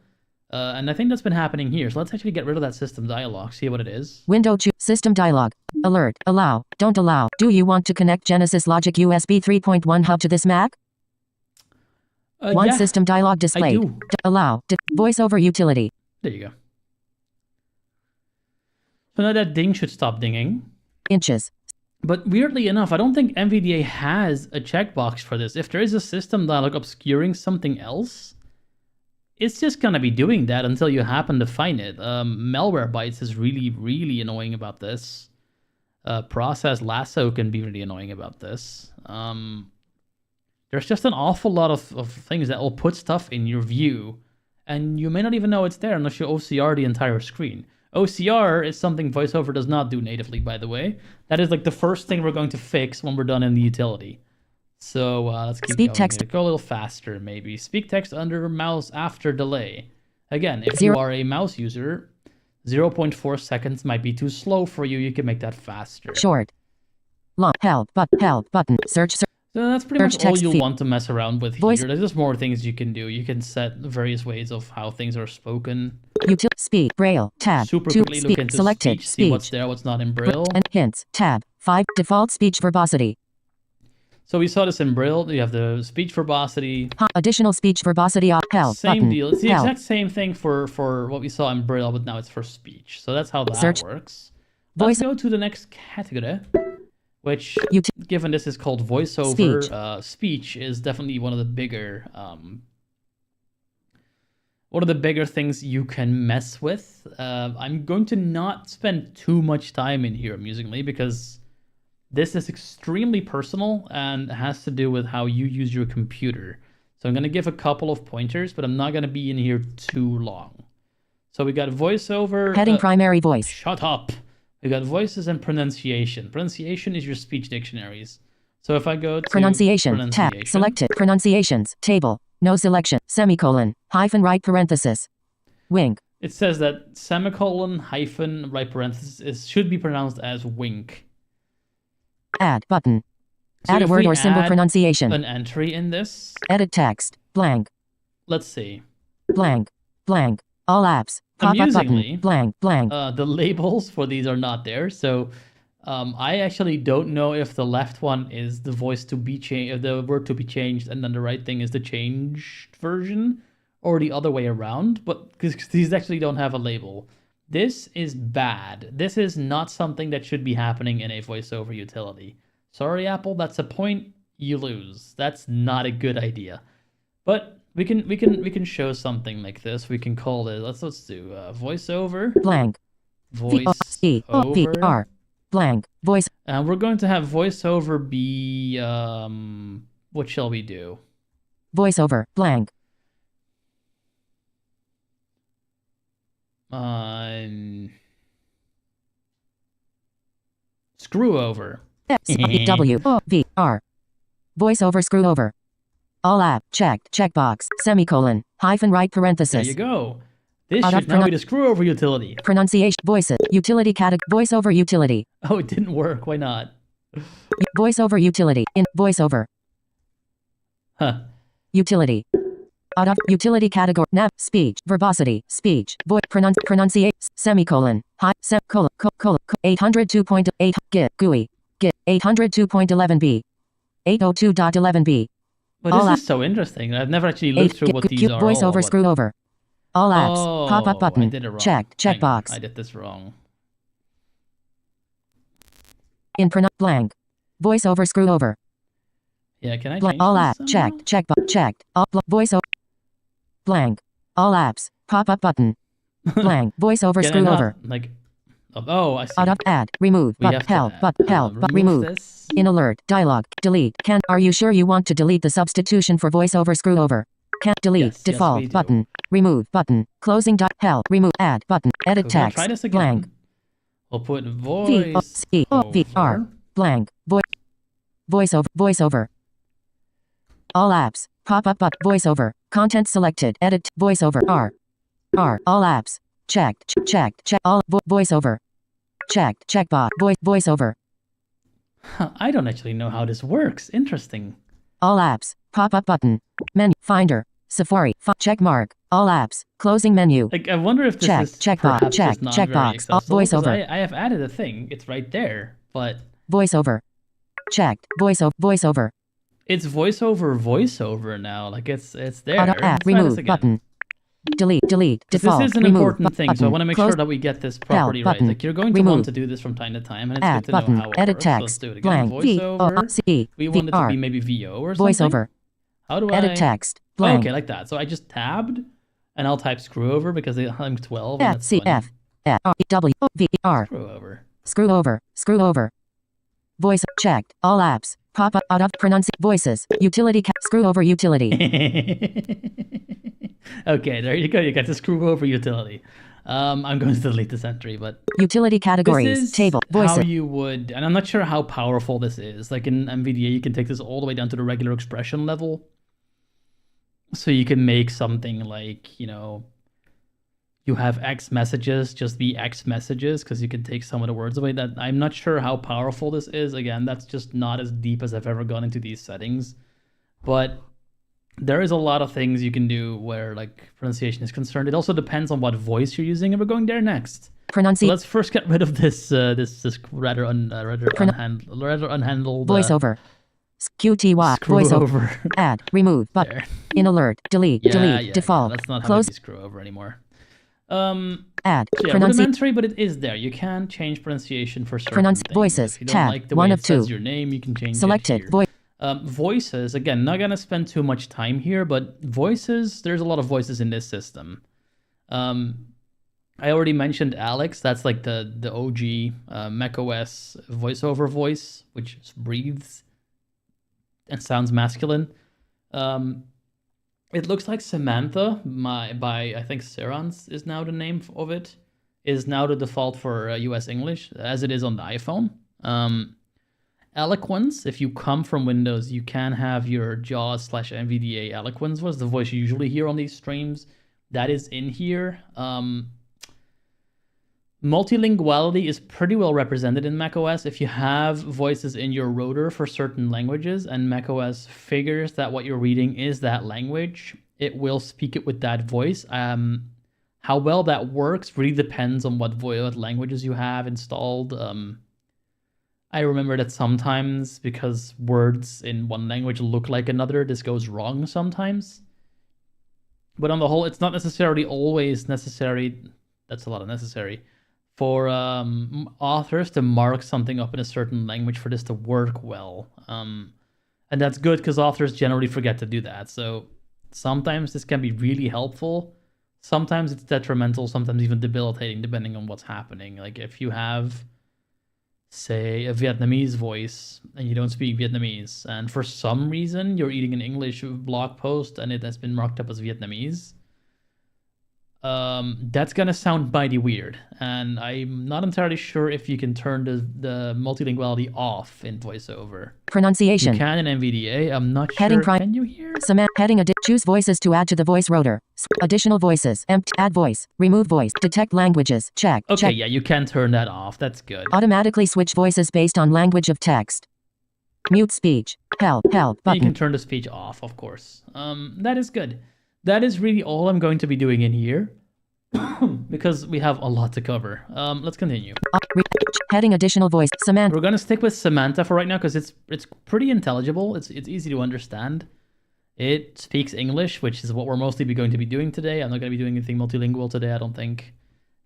S1: And I think that's been happening here. So let's actually get rid of that system dialog, see what it is.
S2: Window choose system dialog. Alert. Allow. Don't allow. Do you want to connect Genesis Logic USB 3.1 hub to this Mac? One system dialog displayed.
S1: I do.
S2: Allow. Voiceover utility.
S1: There you go. So now that ding should stop dinging.
S2: Inches.
S1: But weirdly enough, I don't think NVDA has a checkbox for this. If there is a system dialog obscuring something else, it's just going to be doing that until you happen to find it. Malwarebytes is really, really annoying about this. Process Lasso can be really annoying about this. There's just an awful lot of things that will put stuff in your view, and you may not even know it's there unless you OCR the entire screen. OCR is something VoiceOver does not do natively, by the way. That is like the first thing we're going to fix when we're done in the utility. So let's keep
S2: Speak
S1: going
S2: text.
S1: here. Go a little faster, maybe. Speak text under mouse after delay. Again, if you are a mouse user, 0.4 seconds might be too slow for you. You can make that faster.
S2: Short. Long. Help button. Search.
S1: So that's pretty much all you'll
S2: feed.
S1: want to mess around with
S2: Voice.
S1: here. There's just more things you can do. You can set various ways of how things are spoken.
S2: Speak. Braille. Tab.
S1: Super
S2: Two.
S1: quickly look
S2: Speak.
S1: into
S2: Selected.
S1: speech, see what's there, what's not in Braille.
S2: And hints. Tab. 5. Default speech verbosity.
S1: So we saw this in Braille. You have the speech verbosity.
S2: Additional speech verbosity. Help.
S1: Same
S2: button.
S1: deal. It's the
S2: Help.
S1: exact same thing for what we saw in Braille, but now it's for speech. So that's how that
S2: Search.
S1: works.
S2: Voice.
S1: Let's go to the next category, which,
S2: Uti-
S1: given this is called voiceover, speech is definitely one of the bigger things you can mess with. I'm going to not spend too much time in here, amusingly, because this is extremely personal and has to do with how you use your computer. So I'm going to give a couple of pointers, but I'm not going to be in here too long. So we got voiceover.
S2: Heading primary voice.
S1: Shut up. We got voices and pronunciation. Pronunciation is your speech dictionaries. So if I go to
S2: Pronunciation. Tab. Selected. Pronunciations. Table. No selection. Semicolon. Hyphen right parenthesis. Wink.
S1: It says that semicolon hyphen right parenthesis should be pronounced as wink.
S2: Add button.
S1: So
S2: Add a
S1: if
S2: word
S1: we
S2: or symbol
S1: add
S2: pronunciation.
S1: an entry in this,
S2: Edit text. Blank.
S1: let's see.
S2: Blank. Blank. All apps. Pop-up
S1: Amusingly,
S2: button. Blank. Blank.
S1: The labels for these are not there. So I actually don't know if the left one is the voice to be changed, the word to be changed, and then the right thing is the changed version, or the other way around. But because these actually don't have a label. This is bad. This is not something that should be happening in a voiceover utility. Sorry, Apple, that's a point you lose. That's not a good idea. But we can show something like this. We can call it. Let's do voiceover.
S2: Blank.
S1: Voiceover.
S2: Blank. Voice.
S1: And we're going to have voiceover be what shall we do?
S2: Voiceover. Blank.
S1: Screw over.
S2: W-O-V-R. Voiceover screw over. All app. Checked. Checkbox. Semicolon. Hyphen right parenthesis.
S1: There you go. This should now be the screw over utility.
S2: Pronunciation. Voices. Utility category. Voiceover utility.
S1: Oh, it didn't work. Why not?
S2: Voiceover utility. In voiceover.
S1: Huh.
S2: Utility. Utility category. Nav. Speech. Verbosity. Speech. Voice. Pronunciation. Semicolon. High. Colon. 802.8. Git. GUI. Git. 802.11b. 802.11b.
S1: But
S2: All
S1: this is so interesting. I've never actually looked through what these are.
S2: Voice
S1: all
S2: over
S1: or what...
S2: screw over. All apps. Pop-up
S1: Oh,
S2: button.
S1: I did it wrong.
S2: Checked.
S1: Hang on,
S2: Checkbox.
S1: I did this wrong.
S2: In blank. Voice over screw over.
S1: Yeah, can I change
S2: all
S1: this
S2: apps.
S1: somehow?
S2: Checked. Checkbox. Checked. All voice over. Blank. All apps. Pop-up button. Blank. Voice over
S1: Can I
S2: screw
S1: not,
S2: over.
S1: like... Oh, I see.
S2: Add. Remove.
S1: We have to
S2: Help.
S1: add.
S2: Help.
S1: Remove
S2: Remove.
S1: this.
S2: In alert. Dialog. Delete. Are you sure you want to delete the substitution for voice over screw over? Can't delete.
S1: Yes,
S2: Default.
S1: yes, we do.
S2: Button. Remove. Button. Closing. Help. Remove. Add. Button. Edit
S1: We're gonna
S2: text.
S1: try this again.
S2: Blank.
S1: We'll put voice
S2: VR.
S1: over.
S2: Blank. Voice over. Voice over. All apps. Pop-up but voice over. Content selected. Edit. Voice over. R. All apps. Checked. Checked. Check. All. Voice over. Checked. Checkbox. Voice over.
S1: I don't actually know how this works. Interesting.
S2: All apps. Pop-up button. Menu. Finder. Safari. Check mark. All apps. Closing menu.
S1: Like, I wonder if this is
S2: checkbox.
S1: perhaps
S2: Check.
S1: just not very
S2: Checkbox.
S1: accessible,
S2: Voice
S1: 'cause
S2: over.
S1: I have added a thing. It's right there, but
S2: Voice over. Checked. Voice over.
S1: it's voiceover now. Like it's there.
S2: Auto
S1: Let's
S2: add.
S1: try this
S2: Remove.
S1: again.
S2: Button. Delete.
S1: 'Cause
S2: Default.
S1: this is an
S2: remove,
S1: important thing, so I want to make
S2: close,
S1: sure that we get this properly right.
S2: button,
S1: Like you're going to
S2: remove,
S1: want to do this from time to time, and it's
S2: add
S1: good to
S2: button,
S1: know how it
S2: edit
S1: works. So let's
S2: text,
S1: do it again.
S2: blank,
S1: Voiceover. We want it to
S2: VR,
S1: be maybe VO or something.
S2: voiceover,
S1: How do
S2: edit
S1: I?
S2: text,
S1: Oh,
S2: blank,
S1: okay, like that. So I just tabbed, and I'll type screw over because I'm 12. And that's 20. Screw over.
S2: Screw over. Voice checked. All apps. Pop up out of voices. Utility screw over utility.
S1: Okay, there you go. You got the screw over utility. I'm going to delete this entry, but
S2: utility categories.
S1: this is
S2: Table. Voices.
S1: how you would, and I'm not sure how powerful this is. Like in NVDA, you can take this all the way down to the regular expression level. So you can make something like, you have X messages, just be X messages, because you can take some of the words away. That I'm not sure how powerful this is. Again, that's just not as deep as I've ever gone into these settings. But there is a lot of things you can do where like pronunciation is concerned. It also depends on what voice you're using, and we're going there next. So let's first get rid of this rather unhandled
S2: voiceover. QTY. Voiceover. Add. Remove. But in alert. Delete. Default.
S1: That's not
S2: close.
S1: How screw over anymore.
S2: Add.
S1: So yeah, rudimentary, but it is there. You can change pronunciation for certain things.
S2: Voices.
S1: If you don't
S2: Tab.
S1: like the
S2: One
S1: way
S2: of
S1: it says
S2: two.
S1: your name, you can change
S2: Selected.
S1: it here. Voices, again, not going to spend too much time here, but voices, there's a lot of voices in this system. I already mentioned Alex. That's like the OG macOS voiceover voice, which breathes and sounds masculine. It looks like Samantha by I think Serans is now the name of it, is now the default for US English, as it is on the iPhone. Eloquence, if you come from Windows, you can have your JAWS/NVDA Eloquence voice, the voice you usually hear on these streams. That is in here. Multilinguality is pretty well represented in macOS. If you have voices in your rotor for certain languages and macOS figures that what you're reading is that language, it will speak it with that voice. How well that works really depends on what languages you have installed. I remember that sometimes, because words in one language look like another, this goes wrong sometimes. But on the whole, it's not necessarily always necessary. That's a lot of necessary. For authors to mark something up in a certain language for this to work well. And that's good because authors generally forget to do that. So sometimes this can be really helpful. Sometimes it's detrimental, sometimes even debilitating, depending on what's happening. Like if you have, say, a Vietnamese voice and you don't speak Vietnamese, and for some reason you're reading an English blog post and it has been marked up as Vietnamese, that's gonna sound mighty weird, and I'm not entirely sure if you can turn the multilinguality off in VoiceOver.
S2: Pronunciation.
S1: You can in NVDA. I'm not
S2: Heading
S1: sure. Can you hear?
S2: Heading choose voices to add to the voice rotor. Additional voices. Add voice. Remove voice. Detect languages. Check.
S1: Okay,
S2: check.
S1: yeah, you can turn that off. That's good.
S2: Automatically switch voices based on language of text. Mute speech. Help button.
S1: You can turn the speech off, of course. That is good. That is really all I'm going to be doing in here because we have a lot to cover. Let's continue.
S2: Heading additional voice. Samantha.
S1: We're gonna stick with Samantha for right now because it's pretty intelligible. It's easy to understand. It speaks English, which is what we're mostly going to be doing today. I'm not going to be doing anything multilingual today, I don't think.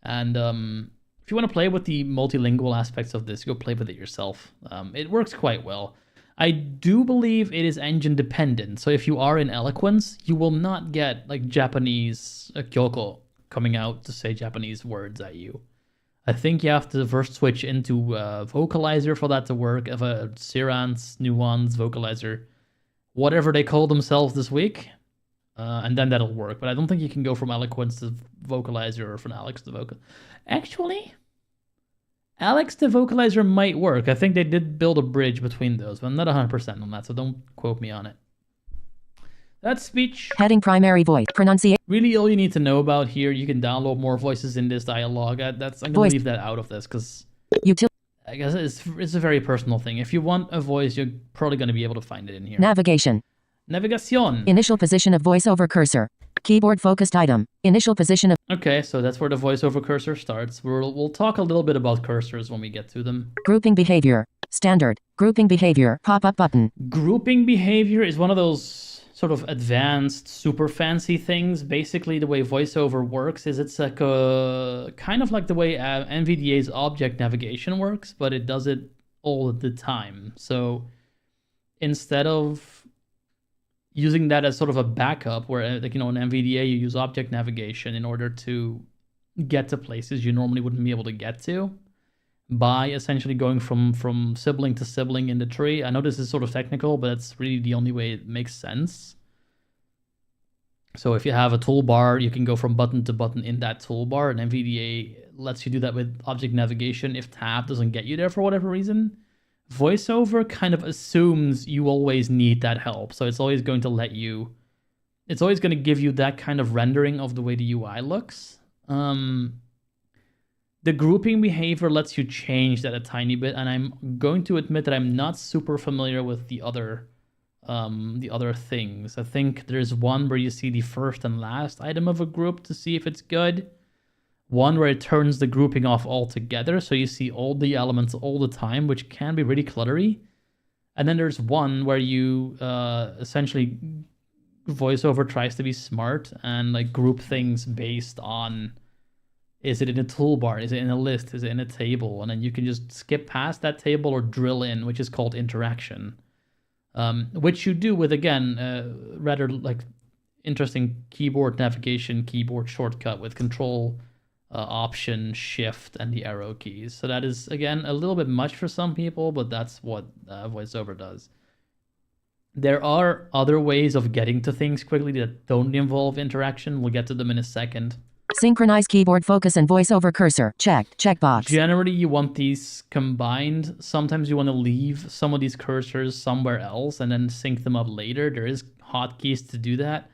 S1: And if you want to play with the multilingual aspects of this, go play with it yourself. It works quite well. I do believe it is engine dependent. So if you are in Eloquence, you will not get like Japanese Kyoko coming out to say Japanese words at you. I think you have to first switch into Vocalizer for that to work. If a Sirance, Nuance, Vocalizer, whatever they call themselves this week, and then that'll work. But I don't think you can go from Eloquence to Vocalizer or from Alex to Vocal. Actually, Alex to Vocalizer might work. I think they did build a bridge between those, but I'm not 100% on that, so don't quote me on it. That's speech.
S2: Heading primary voice. Pronunciation.
S1: Really all you need to know about here. You can download more voices in this dialogue. I'm going to leave that out of this because I guess it's a very personal thing. If you want a voice, you're probably going to be able to find it in here.
S2: Navigation.
S1: Navigación.
S2: Initial position of voiceover cursor. Keyboard focused item. Initial position of...
S1: Okay, so that's where the voiceover cursor starts. We'll talk a little bit about cursors when we get to them.
S2: Grouping behavior. Standard. Grouping behavior. Pop-up button.
S1: Grouping behavior is one of those sort of advanced, super fancy things. Basically, the way voiceover works is it's like a kind of like the way NVDA's object navigation works, but it does it all the time. So instead of using that as sort of a backup where, like, in NVDA, you use object navigation in order to get to places you normally wouldn't be able to get to by essentially going from sibling to sibling in the tree. I know this is sort of technical, but that's really the only way it makes sense. So if you have a toolbar, you can go from button to button in that toolbar, and NVDA lets you do that with object navigation if tab doesn't get you there for whatever reason. VoiceOver kind of assumes you always need that help, so it's always going to it's always going to give you that kind of rendering of the way the UI looks. The grouping behavior lets you change that a tiny bit, and I'm going to admit that I'm not super familiar with the other things. I think there's one where you see the first and last item of a group to see if it's good. One where it turns the grouping off altogether, so you see all the elements all the time, which can be really cluttery. And then there's one where you essentially VoiceOver tries to be smart and like group things based on, is it in a toolbar, is it in a list, is it in a table, and then you can just skip past that table or drill in, which is called interaction, which you do with, again, rather like interesting keyboard navigation, keyboard shortcut with Control, Option, Shift, and the arrow keys. So that is, again, a little bit much for some people, but that's what VoiceOver does. There are other ways of getting to things quickly that don't involve interaction. We'll get to them in a second.
S2: Synchronize keyboard focus and voiceover cursor. Checked. Checkbox.
S1: Generally, you want these combined. Sometimes you want to leave some of these cursors somewhere else and then sync them up later. There is hotkeys to do that.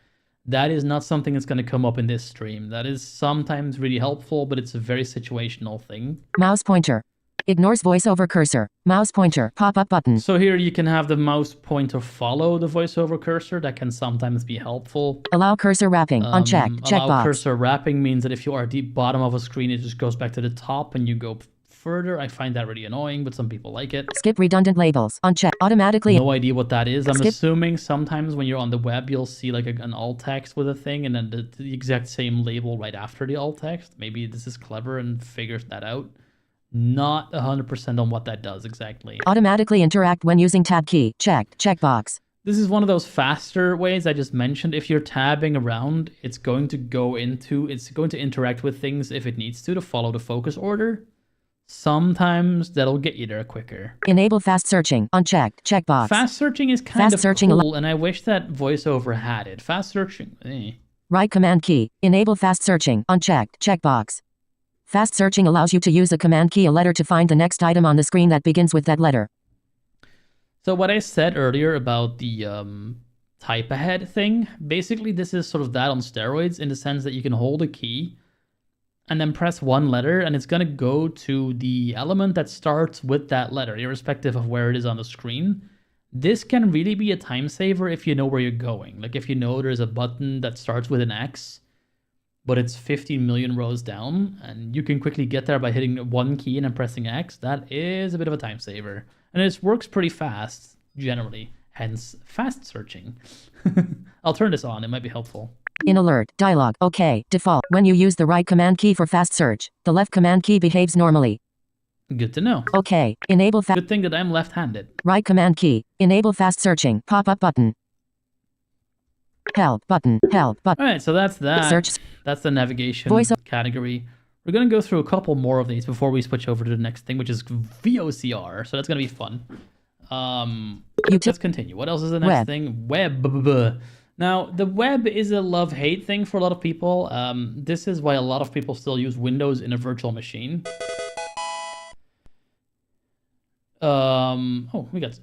S1: That is not something that's going to come up in this stream. That is sometimes really helpful, but it's a very situational thing.
S2: Mouse pointer. Ignores voiceover cursor. Mouse pointer. Pop-up button.
S1: So here you can have the mouse pointer follow the voiceover cursor. That can sometimes be helpful.
S2: Allow cursor wrapping. Unchecked. Checkbox.
S1: Allow cursor wrapping means that if you are at the bottom of a screen, it just goes back to the top and you go further. I find that really annoying, but some people like it.
S2: Skip redundant labels. Uncheck. Automatically.
S1: No idea what that is. I'm assuming sometimes when you're on the web, you'll see like an alt text with a thing and then the exact same label right after the alt text. Maybe this is clever and figures that out. Not 100% on what that does exactly.
S2: Automatically interact when using tab key. Checked. Checkbox.
S1: This is one of those faster ways I just mentioned. If you're tabbing around, it's going to interact with things if it needs to follow the focus order. Sometimes that'll get you there quicker.
S2: Enable fast searching. Unchecked. Checkbox.
S1: Fast searching is kind of cool, and I wish that VoiceOver had it. Fast searching.
S2: Right command key. Enable fast searching. Unchecked. Checkbox. Fast searching allows you to use a command key, a letter, to find the next item on the screen that begins with that letter.
S1: So what I said earlier about the type ahead thing, basically this is sort of that on steroids, in the sense that you can hold a key and then press one letter and it's going to go to the element that starts with that letter, irrespective of where it is on the screen. This can really be a time saver if you know where you're going. Like if you know there's a button that starts with an X, but it's 15 million rows down, and you can quickly get there by hitting one key and then pressing X, that is a bit of a time saver. And it works pretty fast, generally. hence fast searching. I'll turn this on, it might be helpful.
S2: In alert, dialog, OK, default. When you use the right command key for fast search, the left command key behaves normally.
S1: Good to know.
S2: OK, enable fast.
S1: Good thing that I'm left-handed.
S2: Right command key, enable fast searching, pop-up button. Help button, help button.
S1: All right, so that's that.
S2: Search.
S1: That's the navigation
S2: Voice
S1: category. We're going to go through a couple more of these before we switch over to the next thing, which is VOCR. So that's going to be fun. Let's continue. What else is the next thing? Web. Now, the web is a love-hate thing for a lot of people. This is why a lot of people still use Windows in a virtual machine. Oh, we got...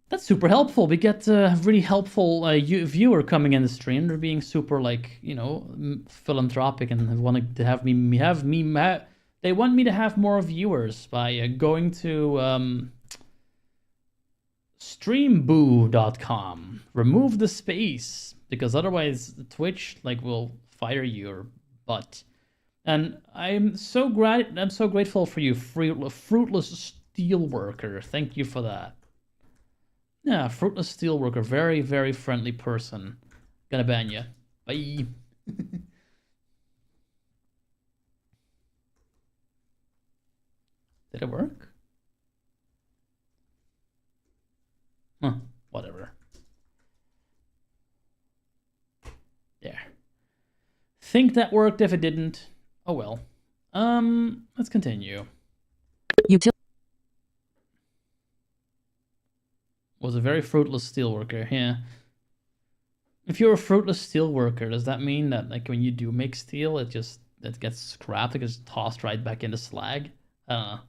S1: That's super helpful. We get a really helpful viewer coming in the stream. They're being super, like, you know, philanthropic and want to have me they want me to have more viewers by going to streamboo.com. Remove the space, because otherwise Twitch will fire your butt. And I'm so grateful for you, fruitless steelworker. Thank you for that. Yeah, fruitless steelworker, very, very friendly person. Gonna ban you. Bye. Did it work? Huh, whatever. There. Think that worked. If it didn't, oh well. Let's continue. Was a very fruitless steelworker, yeah. If you're a fruitless steelworker, does that mean that when you do make steel, it gets scrapped, it gets tossed right back into slag? Web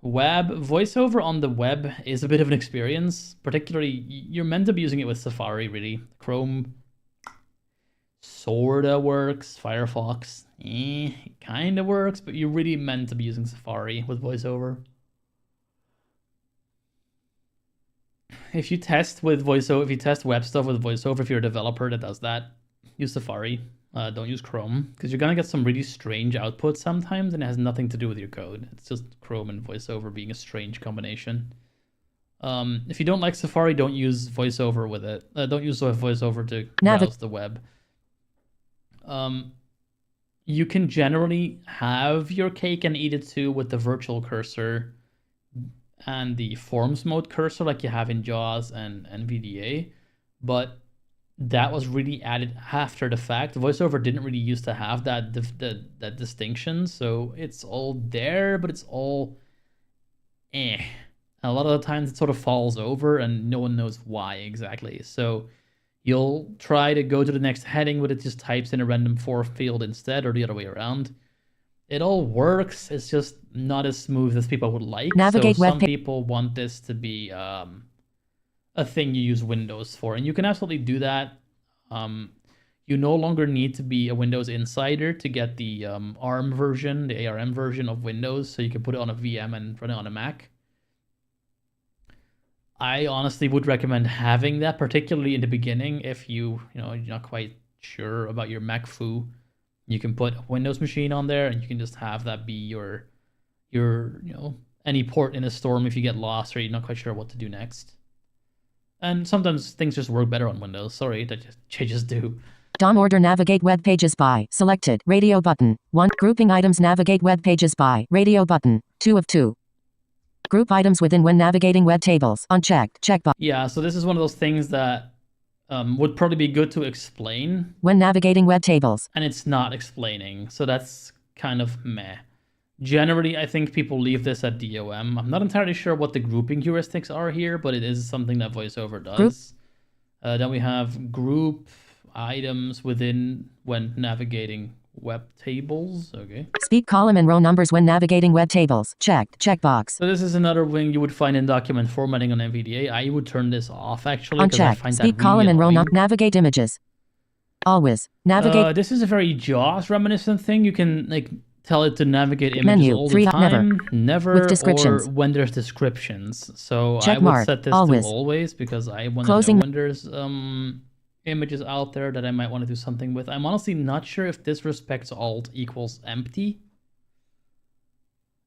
S1: voiceover on the web is a bit of an experience. Particularly, you're meant to be using it with Safari, really. Chrome sorta works. Firefox, it kinda works, but you're really meant to be using Safari with voiceover. If you test with voiceover, if you test web stuff with voiceover, if you're a developer that does that, use Safari. Don't use Chrome, because you're gonna get some really strange outputs sometimes, and it has nothing to do with your code. It's just Chrome and voiceover being a strange combination. If you don't like Safari, don't use voiceover with it. Don't use voiceover to browse the web. You can generally have your cake and eat it too with the virtual cursor and the forms mode cursor like you have in JAWS and NVDA, but that was really added after the fact. VoiceOver didn't really used to have that distinction, so it's all there, but it's all A lot of the times it sort of falls over and no one knows why exactly. So you'll try to go to the next heading, but it just types in a random form field instead, or the other way around. It all works. It's just not as smooth as people would like.
S2: Navigate
S1: so some people want this to be a thing you use Windows for, and you can absolutely do that. You no longer need to be a Windows insider to get the ARM version, the ARM version of Windows, so you can put it on a VM and run it on a Mac. I honestly would recommend having that, particularly in the beginning, if you're not quite sure about your Mac foo. You can put a Windows machine on there, and you can just have that be your any port in a storm if you get lost or you're not quite sure what to do next. And sometimes things just work better on Windows. Sorry, they just do.
S2: DOM order navigate web pages by selected radio button 1. Grouping items navigate web pages by radio button 2 of 2. Group items within when navigating web tables unchecked checkbox.
S1: Yeah, so this is one of those things that would probably be good to explain
S2: when navigating web tables,
S1: and it's not explaining, so that's kind of meh. Generally, I think people leave this at DOM. I'm not entirely sure what the grouping heuristics are here, but it is something that VoiceOver does. Then we have group items within when navigating web tables. Okay.
S2: Speak column and row numbers when navigating web tables. Checked. Checkbox.
S1: So this is another thing you would find in document formatting on NVDA. I would turn this off actually.
S2: Unchecked.
S1: I find
S2: Speak
S1: that
S2: column
S1: really
S2: and row
S1: annoying.
S2: navigate images. Always navigate.
S1: This is a very JAWS reminiscent thing. You can tell it to navigate images
S2: Menu,
S1: all the
S2: 3
S1: time, never
S2: with descriptions.
S1: or when there's descriptions. So
S2: Check
S1: I would
S2: mark,
S1: set this
S2: always.
S1: to always, because I want to know when there's images out there that I might want to do something with. I'm honestly not sure if this respects alt equals empty.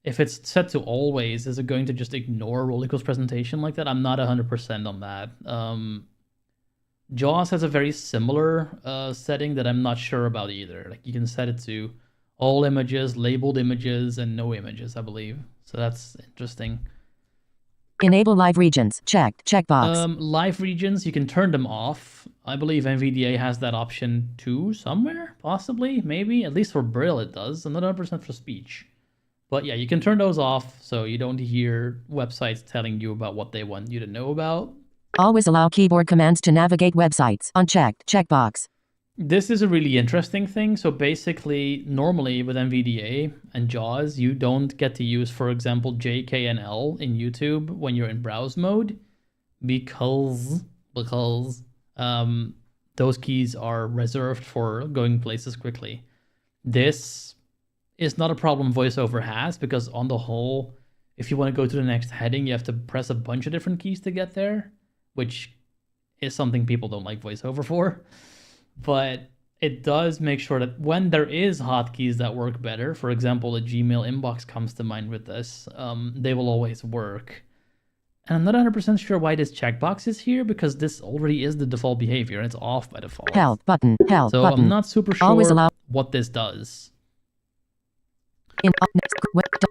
S1: if it's set to always, is it going to just ignore roll equals presentation like that? I'm not 100% on that. JAWS has a very similar setting that I'm not sure about either. Like you can set it to all images, labeled images, and no images, I believe. So that's interesting.
S2: Enable live regions. Checked. Checkbox.
S1: Live regions, you can turn them off. I believe NVDA has that option too, somewhere, possibly, maybe. At least for Braille it does. I'm not 100% for speech. But yeah, you can turn those off so you don't hear websites telling you about what they want you to know about.
S2: Always allow keyboard commands to navigate websites. Unchecked. Checkbox.
S1: This is a really interesting thing. So basically, normally with NVDA and JAWS, you don't get to use, for example, J, K, and L in YouTube when you're in browse mode because those keys are reserved for going places quickly. This is not a problem VoiceOver has because on the whole, if you want to go to the next heading, you have to press a bunch of different keys to get there, which is something people don't like VoiceOver for. But it does make sure that when there is hotkeys that work better, for example, the Gmail inbox comes to mind with this, they will always work. And I'm not 100% sure why this checkbox is here because this already is the default behavior and it's off by default.
S2: Help button. Help
S1: so
S2: button.
S1: I'm not super sure
S2: Always allow
S1: what this does.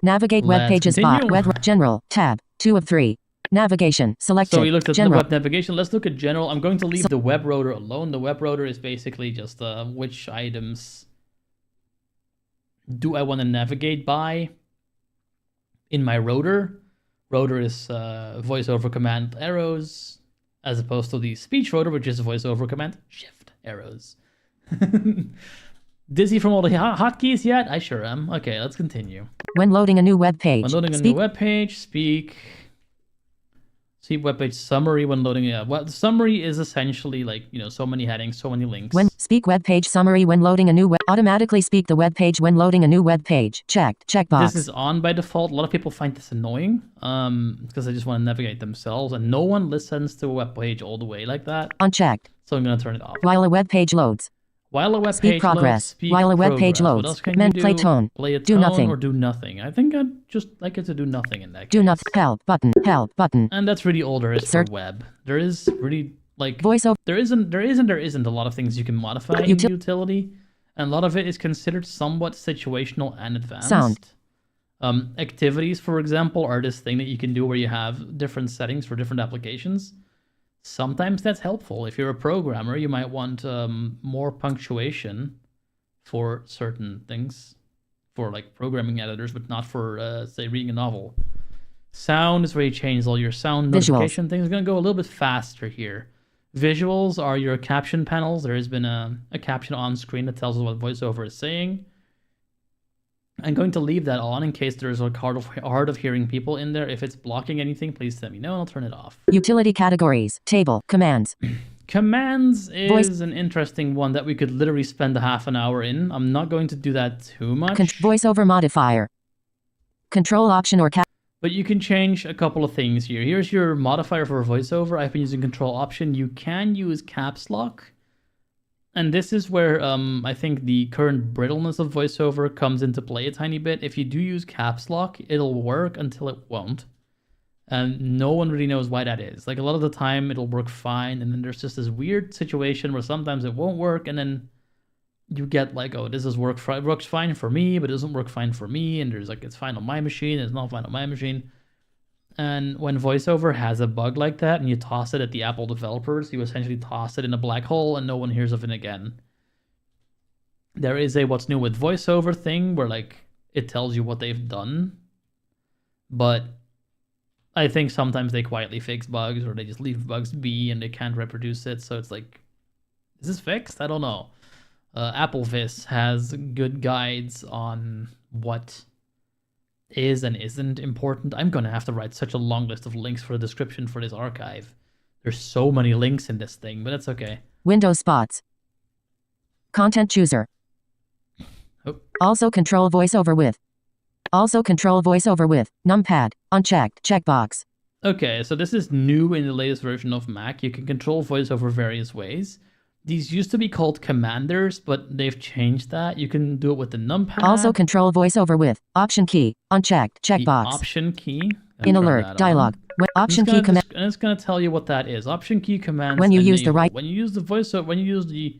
S2: Navigate web pages by web general tab 2 of 3. Navigation selected.
S1: So we looked at
S2: general.
S1: the web navigation. Let's look at general. I'm going to leave the web rotor alone. The web rotor is basically just which items do I want to navigate by in my rotor. Rotor is voiceover command arrows as opposed to the speech rotor, which is voiceover command shift arrows. Dizzy from all the hotkeys yet? I sure am. Okay, let's continue.
S2: When loading a new web page.
S1: When loading a new web page, speak. See web page summary when loading it. Well, the summary is essentially like, so many headings, so many links.
S2: When speak web page summary when loading a new web. Automatically speak the web page when loading a new web page. Checked. Checkbox.
S1: This is on by default. A lot of people find this annoying because they just want to navigate themselves, and no one listens to a web page all the way like that.
S2: Unchecked.
S1: So I'm gonna turn it off.
S2: While a web page loads.
S1: While a web
S2: speak
S1: page
S2: progress.
S1: loads, speak
S2: While a web page
S1: progress.
S2: loads.
S1: What else can
S2: Command
S1: you
S2: play
S1: do?
S2: tone.
S1: Play a tone
S2: do nothing.
S1: or do nothing. I think I'd just like it to do nothing in that case.
S2: Do nothing. Help button. Help button.
S1: And that's really all there is
S2: Search.
S1: for web. There is really like
S2: VoiceOver.
S1: there isn't a lot of things you can modify in utility, and a lot of it is considered somewhat situational and advanced.
S2: Sound.
S1: Activities, for example, are this thing that you can do where you have different settings for different applications. Sometimes that's helpful. If you're a programmer, you might want more punctuation for certain things, for like programming editors, but not for, say, reading a novel. Sound is where you change all your sound notification things. It's going to go a little bit faster here. Visuals are your caption panels. There has been a caption on screen that tells us what VoiceOver is saying. I'm going to leave that on in case there's like hard of hearing people in there. If it's blocking anything, please let me know and I'll turn it off.
S2: Utility categories, table, commands.
S1: Commands is an interesting one that we could literally spend a half an hour in. I'm not going to do that too much.
S2: VoiceOver modifier. Control option or cap.
S1: But you can change a couple of things here. Here's your modifier for VoiceOver. I've been using Control Option. You can use Caps Lock. And this is where I think the current brittleness of VoiceOver comes into play a tiny bit. If you do use Caps Lock, it'll work until it won't. And no one really knows why that is. Like a lot of the time it'll work fine, and then there's just this weird situation where sometimes it won't work, and then you get like, oh, this works fine for me, but it doesn't work fine for me, and there's like, it's fine on my machine, it's not fine on my machine. And when VoiceOver has a bug like that, and you toss it at the Apple developers, you essentially toss it in a black hole, and no one hears of it again. There is a what's new with VoiceOver thing, where like, it tells you what they've done, but I think sometimes they quietly fix bugs, or they just leave bugs be and they can't reproduce it. So it's like, is this fixed? I don't know. AppleVis has good guides on what is and isn't important. I'm going to have to write such a long list of links for a description for this archive. There's so many links in this thing, but that's okay.
S2: Window spots. Content chooser.
S1: Oh.
S2: Also control VoiceOver with. Also control VoiceOver with numpad, unchecked, checkbox.
S1: Okay, so this is new in the latest version of Mac. You can control VoiceOver various ways. These used to be called commanders, but they've changed that. You can do it with the numpad.
S2: Also control voiceover with Option key unchecked
S1: the
S2: checkbox.
S1: Option key.
S2: In alert dialog. When Option key command.
S1: And it's gonna tell you what that is. Option key commands.
S2: When you use the right.
S1: When you use the voiceover. When you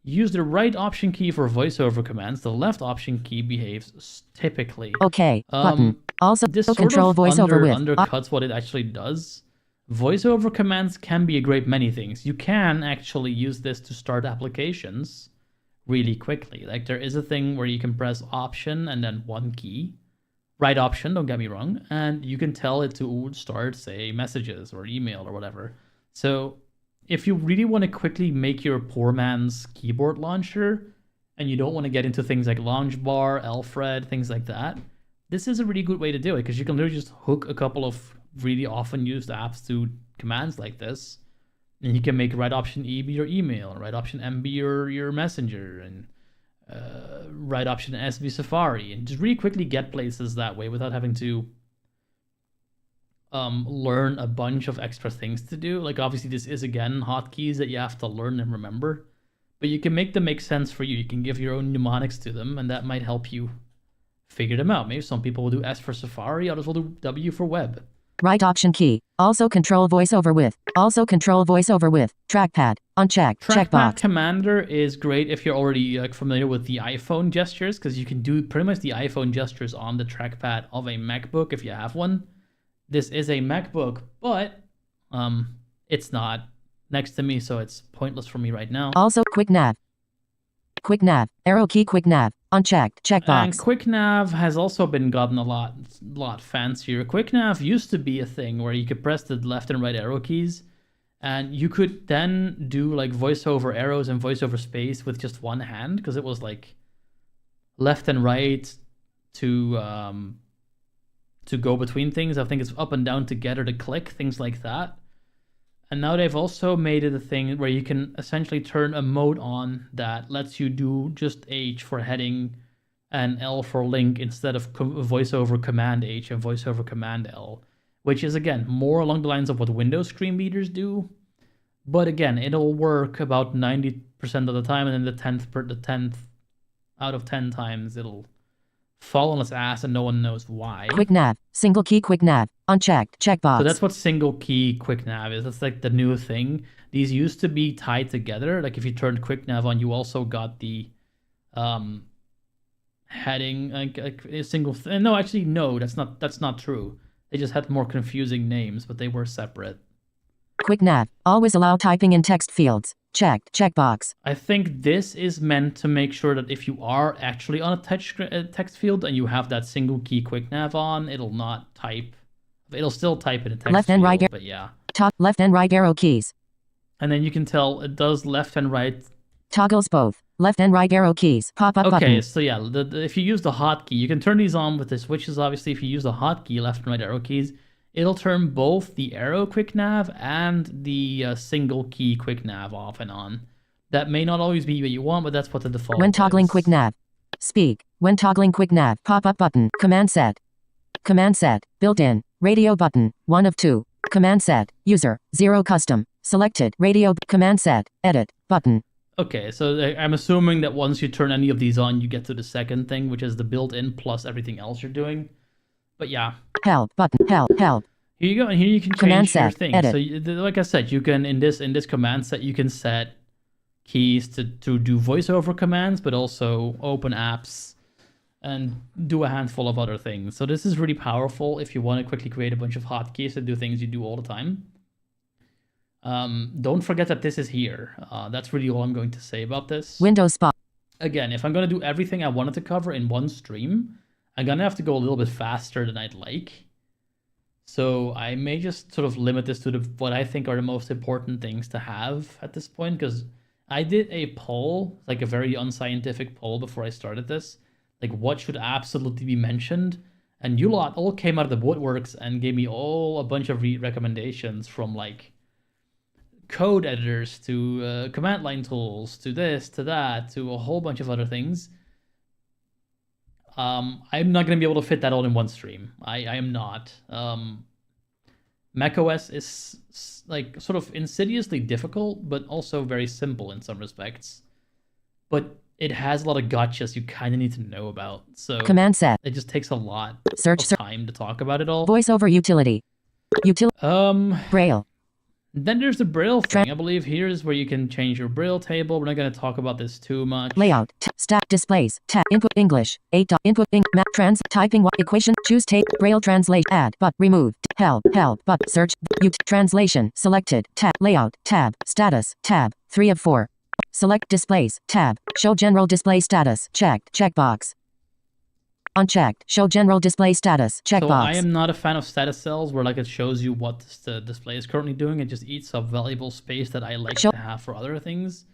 S1: use the right option key for voiceover commands, the left option key behaves typically.
S2: Okay. Button. Also
S1: this
S2: control voiceover with
S1: undercuts what it actually does. Voiceover commands can be a great many things. You can actually use this to start applications really quickly. Like there is a thing where you can press option and then one key. Right option, don't get me wrong, and you can tell it to start, say, messages or email or whatever. So if you really want to quickly make your poor man's keyboard launcher, and you don't want to get into things like LaunchBar, Alfred, things like that, this is a really good way to do it, because you can literally just hook a couple of really often used apps to commands like this, and you can make right option E be your email, right option M be your messenger, and right option S be Safari, and just really quickly get places that way without having to learn a bunch of extra things to do. Like obviously this is again hotkeys that you have to learn and remember, but you can make them make sense for you. You can give your own mnemonics to them, and that might help you figure them out. Maybe some people will do S for Safari, others will do W for web.
S2: Right option key. Also control voiceover with. Also control voiceover with. Trackpad. Unchecked.
S1: Trackpad
S2: Checkbox.
S1: Commander is great if you're already familiar with the iPhone gestures, because you can do pretty much the iPhone gestures on the trackpad of a MacBook if you have one. This is a MacBook, but it's not next to me, so it's pointless for me right now.
S2: Also quick nav. Quick nav. Arrow key quick nav. Unchecked. Checkbox.
S1: And quick nav has also been gotten a lot fancier. Quick nav used to be a thing where you could press the left and right arrow keys, and you could then do like voiceover arrows and voiceover space with just one hand, because it was like left and right to go between things. I think it's up and down together to click, things like that. And now they've also made it a thing where you can essentially turn a mode on that lets you do just H for heading and L for link instead of voiceover command H and voiceover command L, which is again more along the lines of what Windows screen readers do. But again, it'll work about 90% of the time, and then the 10th out of 10 times it'll fall on its ass and no one knows why.
S2: Quick nav. Single key quick nav. Unchecked. Checkbox.
S1: So that's what single key quick nav is. That's like the new thing. These used to be tied together. Like if you turned quick nav on, you also got the heading like a single no, actually no, that's not true. They just had more confusing names, but they were separate.
S2: Quick nav. Always allow typing in text fields. Checked. Checkbox.
S1: I think this is meant to make sure that if you are actually on a text field and you have that single key quick nav on, it'll not type. It'll still type in a text
S2: left and right.
S1: but yeah.
S2: Top left and right arrow keys.
S1: And then you can tell it does left and right.
S2: Toggles both. Left and right arrow keys. Pop-up button.
S1: Okay, so yeah, if you use the hotkey, you can turn these on with the switches. Obviously, if you use the hotkey, left and right arrow keys, it'll turn both the arrow quick nav and the single key quick nav off and on. That may not always be what you want, but that's what the default
S2: When toggling
S1: is.
S2: quick nav. Speak. When toggling quick nav. Pop-up button. Command set. Command set. Built-in. Radio button. 1 of 2. Command set. User. 0 custom. Selected. Radio. Command set. Edit. Button.
S1: Okay, so I'm assuming that once you turn any of these on, you get to the second thing, which is the built-in plus everything else you're doing. But yeah.
S2: Help button. Help.
S1: Here you go, and here you can change
S2: Command
S1: your
S2: set,
S1: thing.
S2: edit.
S1: So like I said, you can in this command set you can set keys to do voiceover commands, but also open apps and do a handful of other things. So this is really powerful if you want to quickly create a bunch of hotkeys to do things you do all the time. Don't forget that this is here. That's really all I'm going to say about this.
S2: Windows spot.
S1: Again, if I'm going to do everything I wanted to cover in one stream, I'm going to have to go a little bit faster than I'd like. So I may just sort of limit this to what I think are the most important things to have at this point, because I did a poll, like a very unscientific poll before I started this, like what should absolutely be mentioned, and you lot all came out of the woodworks and gave me all a bunch of recommendations, from like code editors to command line tools to this to that to a whole bunch of other things. I'm not going to be able to fit that all in one stream. I am not. macOS is like sort of insidiously difficult, but also very simple in some respects. But it has a lot of gotchas you kind of need to know about. So
S2: Command set.
S1: it just takes a lot
S2: Search.
S1: of time to talk about it all.
S2: Voice over utility. Braille.
S1: Then there's the Braille thing. I believe here's where you can change your Braille table. We're not going to talk about this too much.
S2: Layout. Stat displays. Tab. Input English. 8. Input map trans. Typing equation. Choose tape. Braille translate. Add. But remove. Help. But search. Translation. Selected. Tab. Layout. Tab. Status. Tab. 3 of 4. Select displays. Tab. Show general display status. Checked. Checkbox. Unchecked. Show general display status. Checkbox.
S1: So I am not a fan of status cells where like it shows you what the display is currently doing. It just eats up valuable space that I like to have for other things.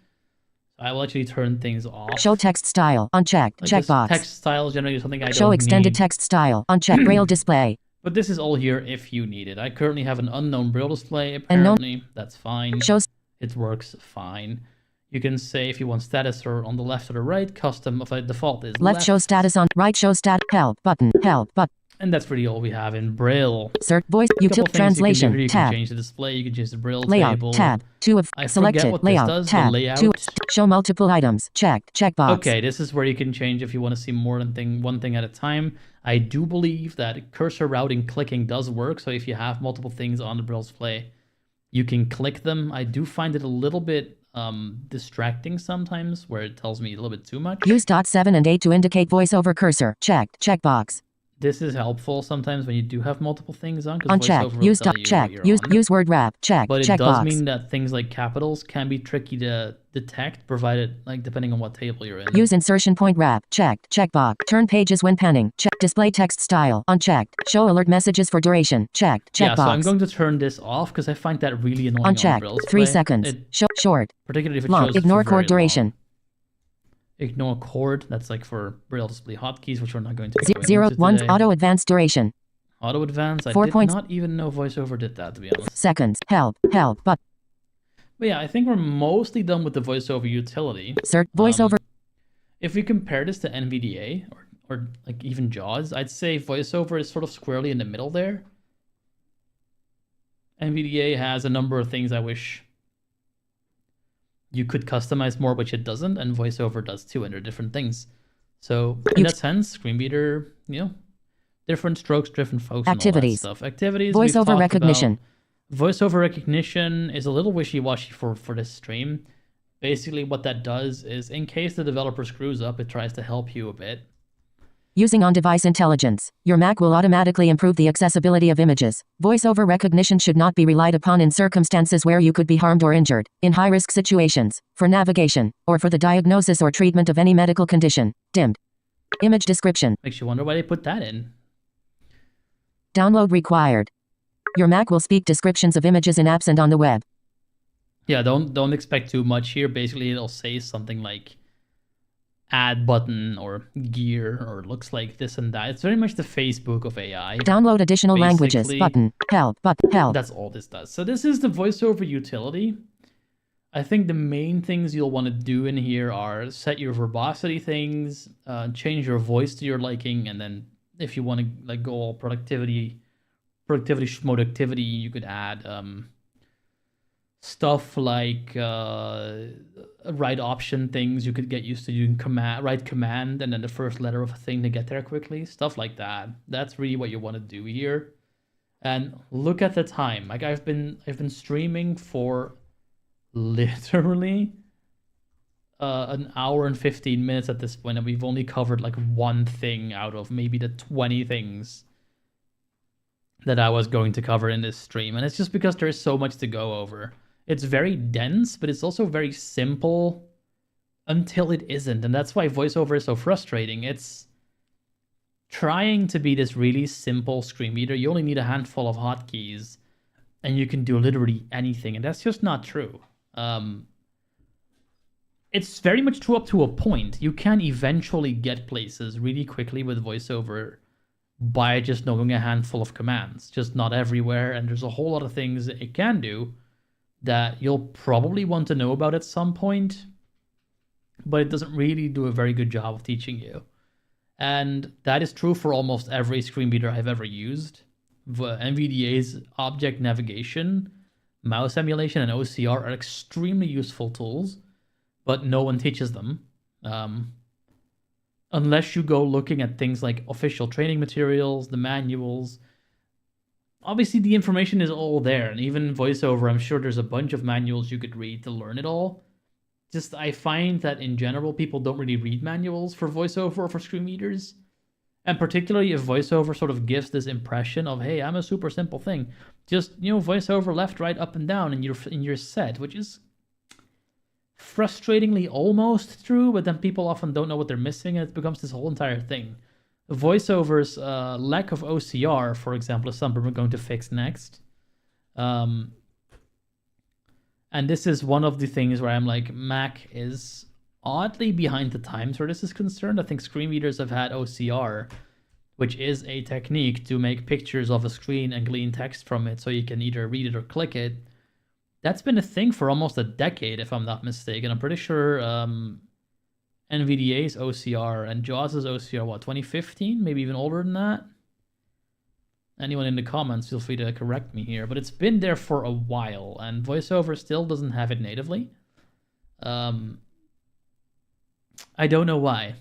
S1: I will actually turn things off.
S2: Show text style. Unchecked.
S1: Like
S2: Checkbox.
S1: Text style is generally something I don't
S2: Show extended
S1: need.
S2: Text style. Unchecked. Braille display.
S1: But this is all here if you need it. I currently have an unknown Braille display. Apparently, that's fine.
S2: Shows.
S1: It works fine. You can say if you want status or on the left or the right. Custom of default is
S2: left. Show status on right. Show stat help button.
S1: And that's really all we have in Braille.
S2: Search voice util translation
S1: you
S2: tab.
S1: Can change the display. You can change the Braille
S2: layout
S1: table.
S2: tab. 2 of selected layout
S1: does,
S2: tab. 2 show multiple items. Checked. Checkbox.
S1: Okay, this is where you can change if you want to see more than one thing at a time. I do believe that cursor routing clicking does work. So if you have multiple things on the Braille display, you can click them. I do find it a little bit distracting sometimes where it tells me a little bit too much.
S2: Use dot 7 and 8 to indicate voice over cursor. Checked. Checkbox.
S1: This is helpful sometimes when you do have multiple things on.
S2: Unchecked. Use dot check. Use word wrap. Check.
S1: But it
S2: check
S1: does
S2: box.
S1: mean that things like capitals can be tricky to detect, provided like depending on what table you're in.
S2: Use insertion point wrap. Checked. Checkbox. Turn pages when panning. Check. Display text style. Unchecked. Show alert messages for duration. Checked. Checkbox.
S1: Yeah, so I'm going to turn this off because I find that really annoying.
S2: Unchecked.
S1: On
S2: 3 seconds. Show short.
S1: Particularly if it
S2: long.
S1: shows
S2: Ignore chord duration.
S1: Ignore chord. That's like for Braille display hotkeys, which we're not going to be going
S2: 0
S1: into
S2: 1
S1: today.
S2: auto advanced duration.
S1: Auto advance. I
S2: 4
S1: did
S2: points.
S1: not even know VoiceOver did that, to be honest.
S2: Seconds. Help. But
S1: yeah, I think we're mostly done with the VoiceOver utility.
S2: Search VoiceOver.
S1: If we compare this to NVDA or like even JAWS, I'd say VoiceOver is sort of squarely in the middle there. NVDA has a number of things I wish you could customize more, which it doesn't, and VoiceOver does too, and they're different things. So in that sense, screenreader, different strokes, different folks,
S2: activities,
S1: and all that stuff. Activities,
S2: voiceover recognition.
S1: Voiceover recognition is a little wishy-washy for this stream. Basically, what that does is, in case the developer screws up, it tries to help you a bit.
S2: Using on-device intelligence, your Mac will automatically improve the accessibility of images. Voice-over recognition should not be relied upon in circumstances where you could be harmed or injured, in high-risk situations, for navigation, or for the diagnosis or treatment of any medical condition. Dimmed. Image description.
S1: Makes you wonder why they put that in.
S2: Download required. Your Mac will speak descriptions of images in apps and on the web.
S1: Yeah, don't expect too much here. Basically, it'll say something like add button or gear or looks like this and that. It's very much the Facebook of AI.
S2: Download additional languages button. Help.
S1: That's all this does. So this is the VoiceOver utility. I think the main things you'll want to do in here are set your verbosity things, change your voice to your liking, and then if you want to like go all productivity schmoductivity, you could add stuff like write option things you could get used to. You can write command and then the first letter of a thing to get there quickly. Stuff like that. That's really what you want to do here. And look at the time. Like I've been streaming for literally an hour and 15 minutes at this point, and we've only covered like one thing out of maybe the 20 things that I was going to cover in this stream. And it's just because there's so much to go over. It's very dense, but it's also very simple until it isn't. And that's why VoiceOver is so frustrating. It's trying to be this really simple screen reader. You only need a handful of hotkeys and you can do literally anything. And that's just not true. It's very much true up to a point. You can eventually get places really quickly with VoiceOver by just knowing a handful of commands, just not everywhere. And there's a whole lot of things that it can do that you'll probably want to know about at some point, but it doesn't really do a very good job of teaching you. And that is true for almost every screen reader I've ever used. NVDA's object navigation, mouse emulation, and OCR are extremely useful tools, but no one teaches them. Unless you go looking at things like official training materials, the manuals. Obviously, the information is all there, and even VoiceOver, I'm sure there's a bunch of manuals you could read to learn it all. Just, I find that in general, people don't really read manuals for VoiceOver or for screen readers. And particularly if VoiceOver sort of gives this impression of, hey, I'm a super simple thing. Just, VoiceOver left, right, up, and down, and you're set, which is frustratingly almost true, but then people often don't know what they're missing, and it becomes this whole entire thing. VoiceOver's lack of OCR, for example, is something we're going to fix next. And this is one of the things where I'm like, Mac is oddly behind the times where this is concerned. I think screen readers have had OCR, which is a technique to make pictures of a screen and glean text from it so you can either read it or click it. That's been a thing for almost a decade, if I'm not mistaken. I'm pretty sure NVDA's OCR and JAWS's OCR, 2015? Maybe even older than that? Anyone in the comments, feel free to correct me here. But it's been there for a while, and VoiceOver still doesn't have it natively. I don't know why.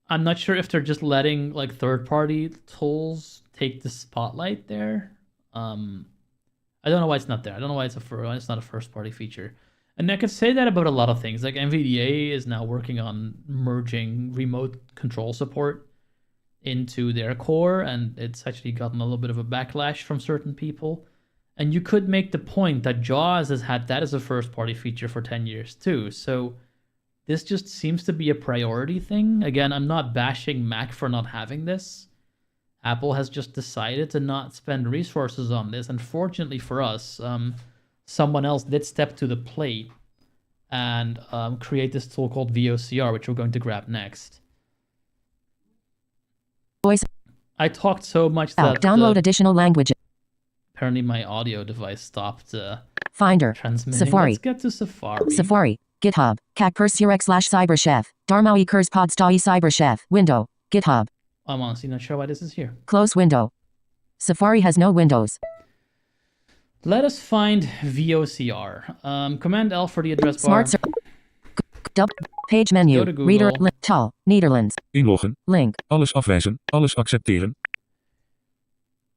S1: I'm not sure if they're just letting like third-party tools take the spotlight there. I don't know why it's not there. I don't know why it's not a first-party feature. And I could say that about a lot of things. Like NVDA is now working on merging remote control support into their core, and it's actually gotten a little bit of a backlash from certain people. And you could make the point that JAWS has had that as a first-party feature for 10 years too. So this just seems to be a priority thing. Again, I'm not bashing Mac for not having this. Apple has just decided to not spend resources on this. And fortunately for us, someone else did step to the plate and create this tool called VOCR, which we're going to grab next.
S2: Voice.
S1: I talked so much that
S2: download additional languages.
S1: Apparently my audio device stopped
S2: Finder.
S1: transmitting.
S2: Safari.
S1: Let's get to Safari.
S2: Safari. GitHub. Cat /cyberchef. Darmaui Kurzpodstai cyberchef. Window. GitHub.
S1: I'm honestly not sure why this is here.
S2: Close window. Safari has no windows.
S1: Let us find VOCR. Command L for the address bar.
S2: Page menu.
S1: Go to Google.
S2: Reader. Tal. Netherlands.
S3: Inloggen.
S2: Link.
S3: Alles afwijzen. Alles accepteren.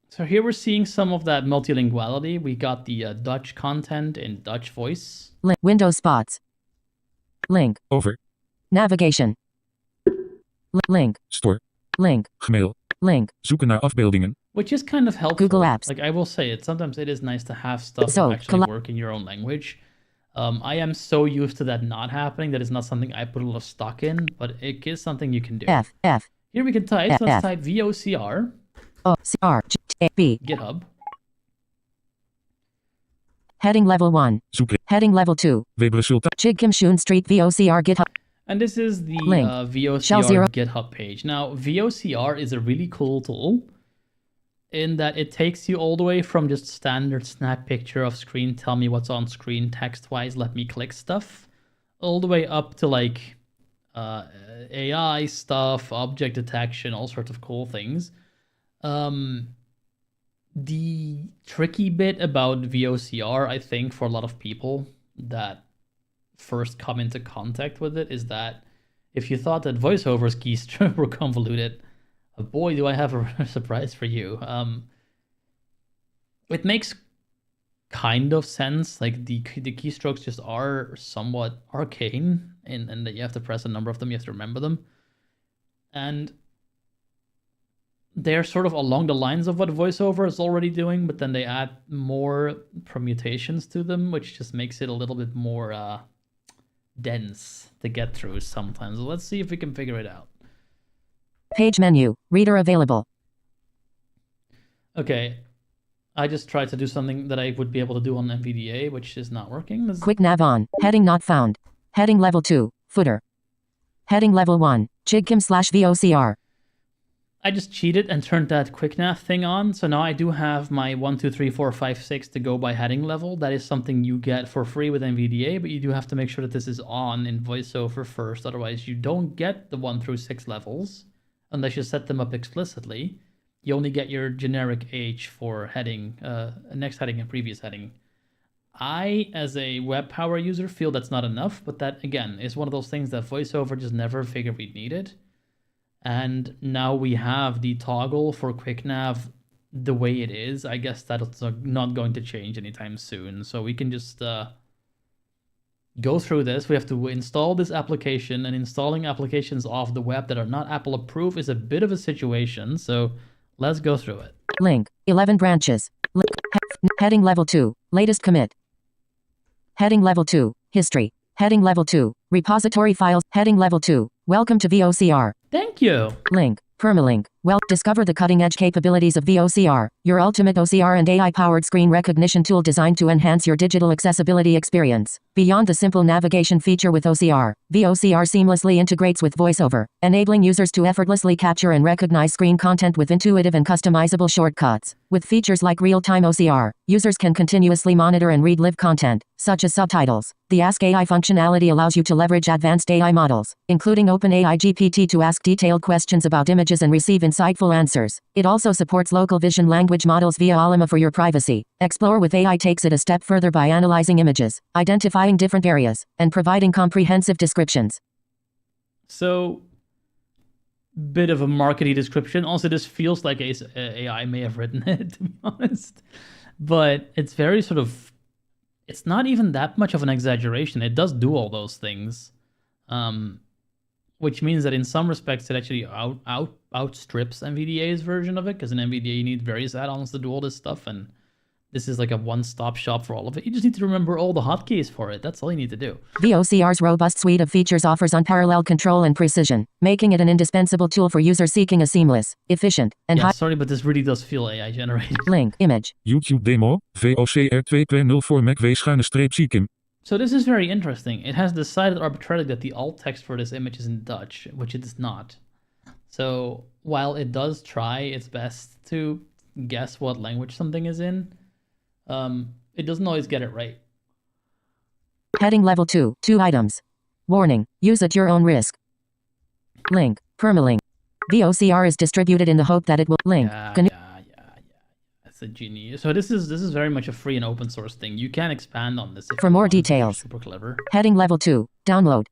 S1: So here we're seeing some of that multilinguality. We got the Dutch content in Dutch voice.
S2: Link. Windows spots. Link.
S3: Over.
S2: Navigation. Link.
S3: Store.
S2: Link.
S3: Gmail.
S2: Link.
S3: Zoeken naar afbeeldingen.
S1: Which is kind of helpful.
S2: Google Apps.
S1: Like I will say it, sometimes it is nice to have stuff
S2: So,
S1: actually work in your own language. I am so used to that not happening that is not something I put a lot of stock in, but it is something you can do.
S2: F.
S1: Here we can type. So let's
S2: F.
S1: type VOCR.
S2: O. C. R. G. B.
S1: GitHub.
S2: Heading level 1.
S3: Zoek.
S2: Heading level 2.
S3: Webresultaat.
S2: Chig Kim Shoon Street VOCR GitHub.
S1: And this is the
S2: Link. Shell
S1: VOCR
S2: zero.
S1: GitHub page. Now, VOCR is a really cool tool in that it takes you all the way from just standard snap picture of screen, tell me what's on screen text-wise, let me click stuff, all the way up to like AI stuff, object detection, all sorts of cool things. The tricky bit about VOCR, I think, for a lot of people that first come into contact with it is that if you thought that VoiceOver's keys were convoluted, boy, do I have a surprise for you. It makes kind of sense. Like the keystrokes just are somewhat arcane, and that you have to press a number of them, you have to remember them. And they're sort of along the lines of what VoiceOver is already doing, but then they add more permutations to them, which just makes it a little bit more dense to get through sometimes. So let's see if we can figure it out.
S2: Page menu. Reader available.
S1: Okay. I just tried to do something that I would be able to do on NVDA, which is not working.
S2: Quick nav on. Heading not found. Heading level 2. Footer. Heading level 1. Chigkim /VOCR.
S1: I just cheated and turned that quick nav thing on. So now I do have my 1, 2, 3, 4, 5, 6 to go by heading level. That is something you get for free with NVDA, but you do have to make sure that this is on in VoiceOver first. Otherwise, you don't get the 1 through 6 levels unless you set them up explicitly. you only get your generic H for heading, next heading and previous heading. I, as a web power user, feel that's not enough, but that, again, is one of those things that VoiceOver just never figured we needed. And now we have the toggle for QuickNav the way it is. I guess that's not going to change anytime soon. So we can just go through this. We have to install this application, and installing applications off the web that are not Apple approved is a bit of a situation. So let's go through it.
S2: Link. 11 branches. Heading level 2. Latest commit. Heading level 2. History. Heading level 2. Repository files. Heading level 2. Welcome to VOCR.
S1: Thank you.
S2: Link. Permalink. Well, discover the cutting-edge capabilities of VOCR, your ultimate OCR and AI-powered screen recognition tool designed to enhance your digital accessibility experience. Beyond the simple navigation feature with OCR, VOCR seamlessly integrates with VoiceOver, enabling users to effortlessly capture and recognize screen content with intuitive and customizable shortcuts. With features like real-time OCR, users can continuously monitor and read live content, such as subtitles. The Ask AI functionality allows you to leverage advanced AI models, including OpenAI GPT, to ask detailed questions about images and receive insightful answers. It also supports local vision language models via Alima for your privacy. Explore with AI takes it a step further by analyzing images, identifying different areas, and providing comprehensive descriptions.
S1: So, bit of a markety description. Also, this feels like AI may have written it, to be honest. But it's very sort of, it's not even that much of an exaggeration. It does do all those things. Which means that in some respects it actually outstrips NVDA's version of it, because in NVDA you need various add-ons to do all this stuff, and this is like a one-stop shop for all of it. You just need to remember all the hotkeys for it. That's all you need to do.
S2: VOCR's robust suite of features offers unparalleled control and precision, making it an indispensable tool for users seeking a seamless, efficient, and
S1: sorry, but this really does feel AI generated.
S2: Link. Image.
S3: YouTube demo, VOCR 2.0 voor Mac /Hackin.
S1: So this is very interesting. It has decided arbitrarily that the alt text for this image is in Dutch, which it is not. So while it does try its best to guess what language something is in, it doesn't always get it right.
S2: Heading level 2. 2 items. Warning. Use at your own risk. Link. Permalink. VOCR is distributed in the hope that it will link.
S1: Yeah. That's a genius. So this is very much a free and open source thing. You can expand on this.
S2: For more details.
S1: Super clever.
S2: Heading level 2. Download.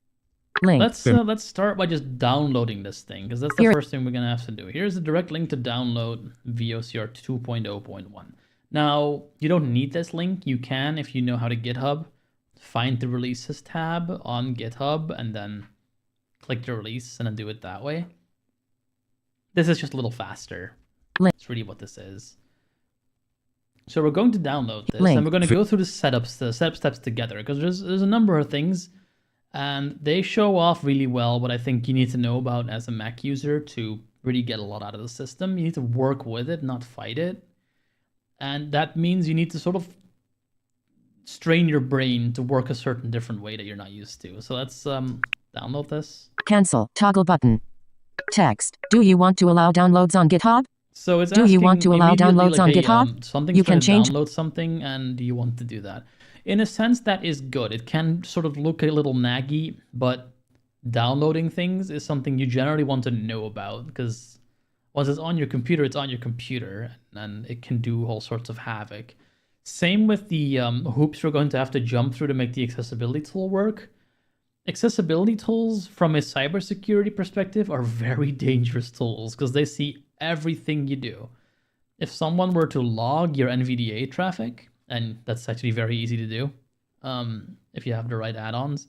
S2: Link.
S1: Let's start by just downloading this thing, because that's the first thing we're gonna have to do. Here's a direct link to download VOCR 2.0.1. Now, you don't need this link. You can, if you know how to GitHub, find the releases tab on GitHub and then click the release and then do it that way. This is just a little faster. That's really what this is. So we're going to download this, and we're going to go through the setup steps together, because there's a number of things, and they show off really well what I think you need to know about as a Mac user to really get a lot out of the system. You need to work with it, not fight it. And that means you need to sort of strain your brain to work a certain different way that you're not used to. So let's download this.
S2: Cancel. Toggle button. Text. Do you want to allow downloads on GitHub?
S1: So it's
S2: do you want to allow downloads on GitHub?
S1: You can change download something, and do you want to do that? In a sense, that is good. It can sort of look a little naggy, but downloading things is something you generally want to know about, because once it's on your computer, it's on your computer, and it can do all sorts of havoc. Same with the hoops we're going to have to jump through to make the accessibility tool work. Accessibility tools, from a cybersecurity perspective, are very dangerous tools, because they see everything you do. If someone were to log your NVDA traffic, and that's actually very easy to do if you have the right add-ons,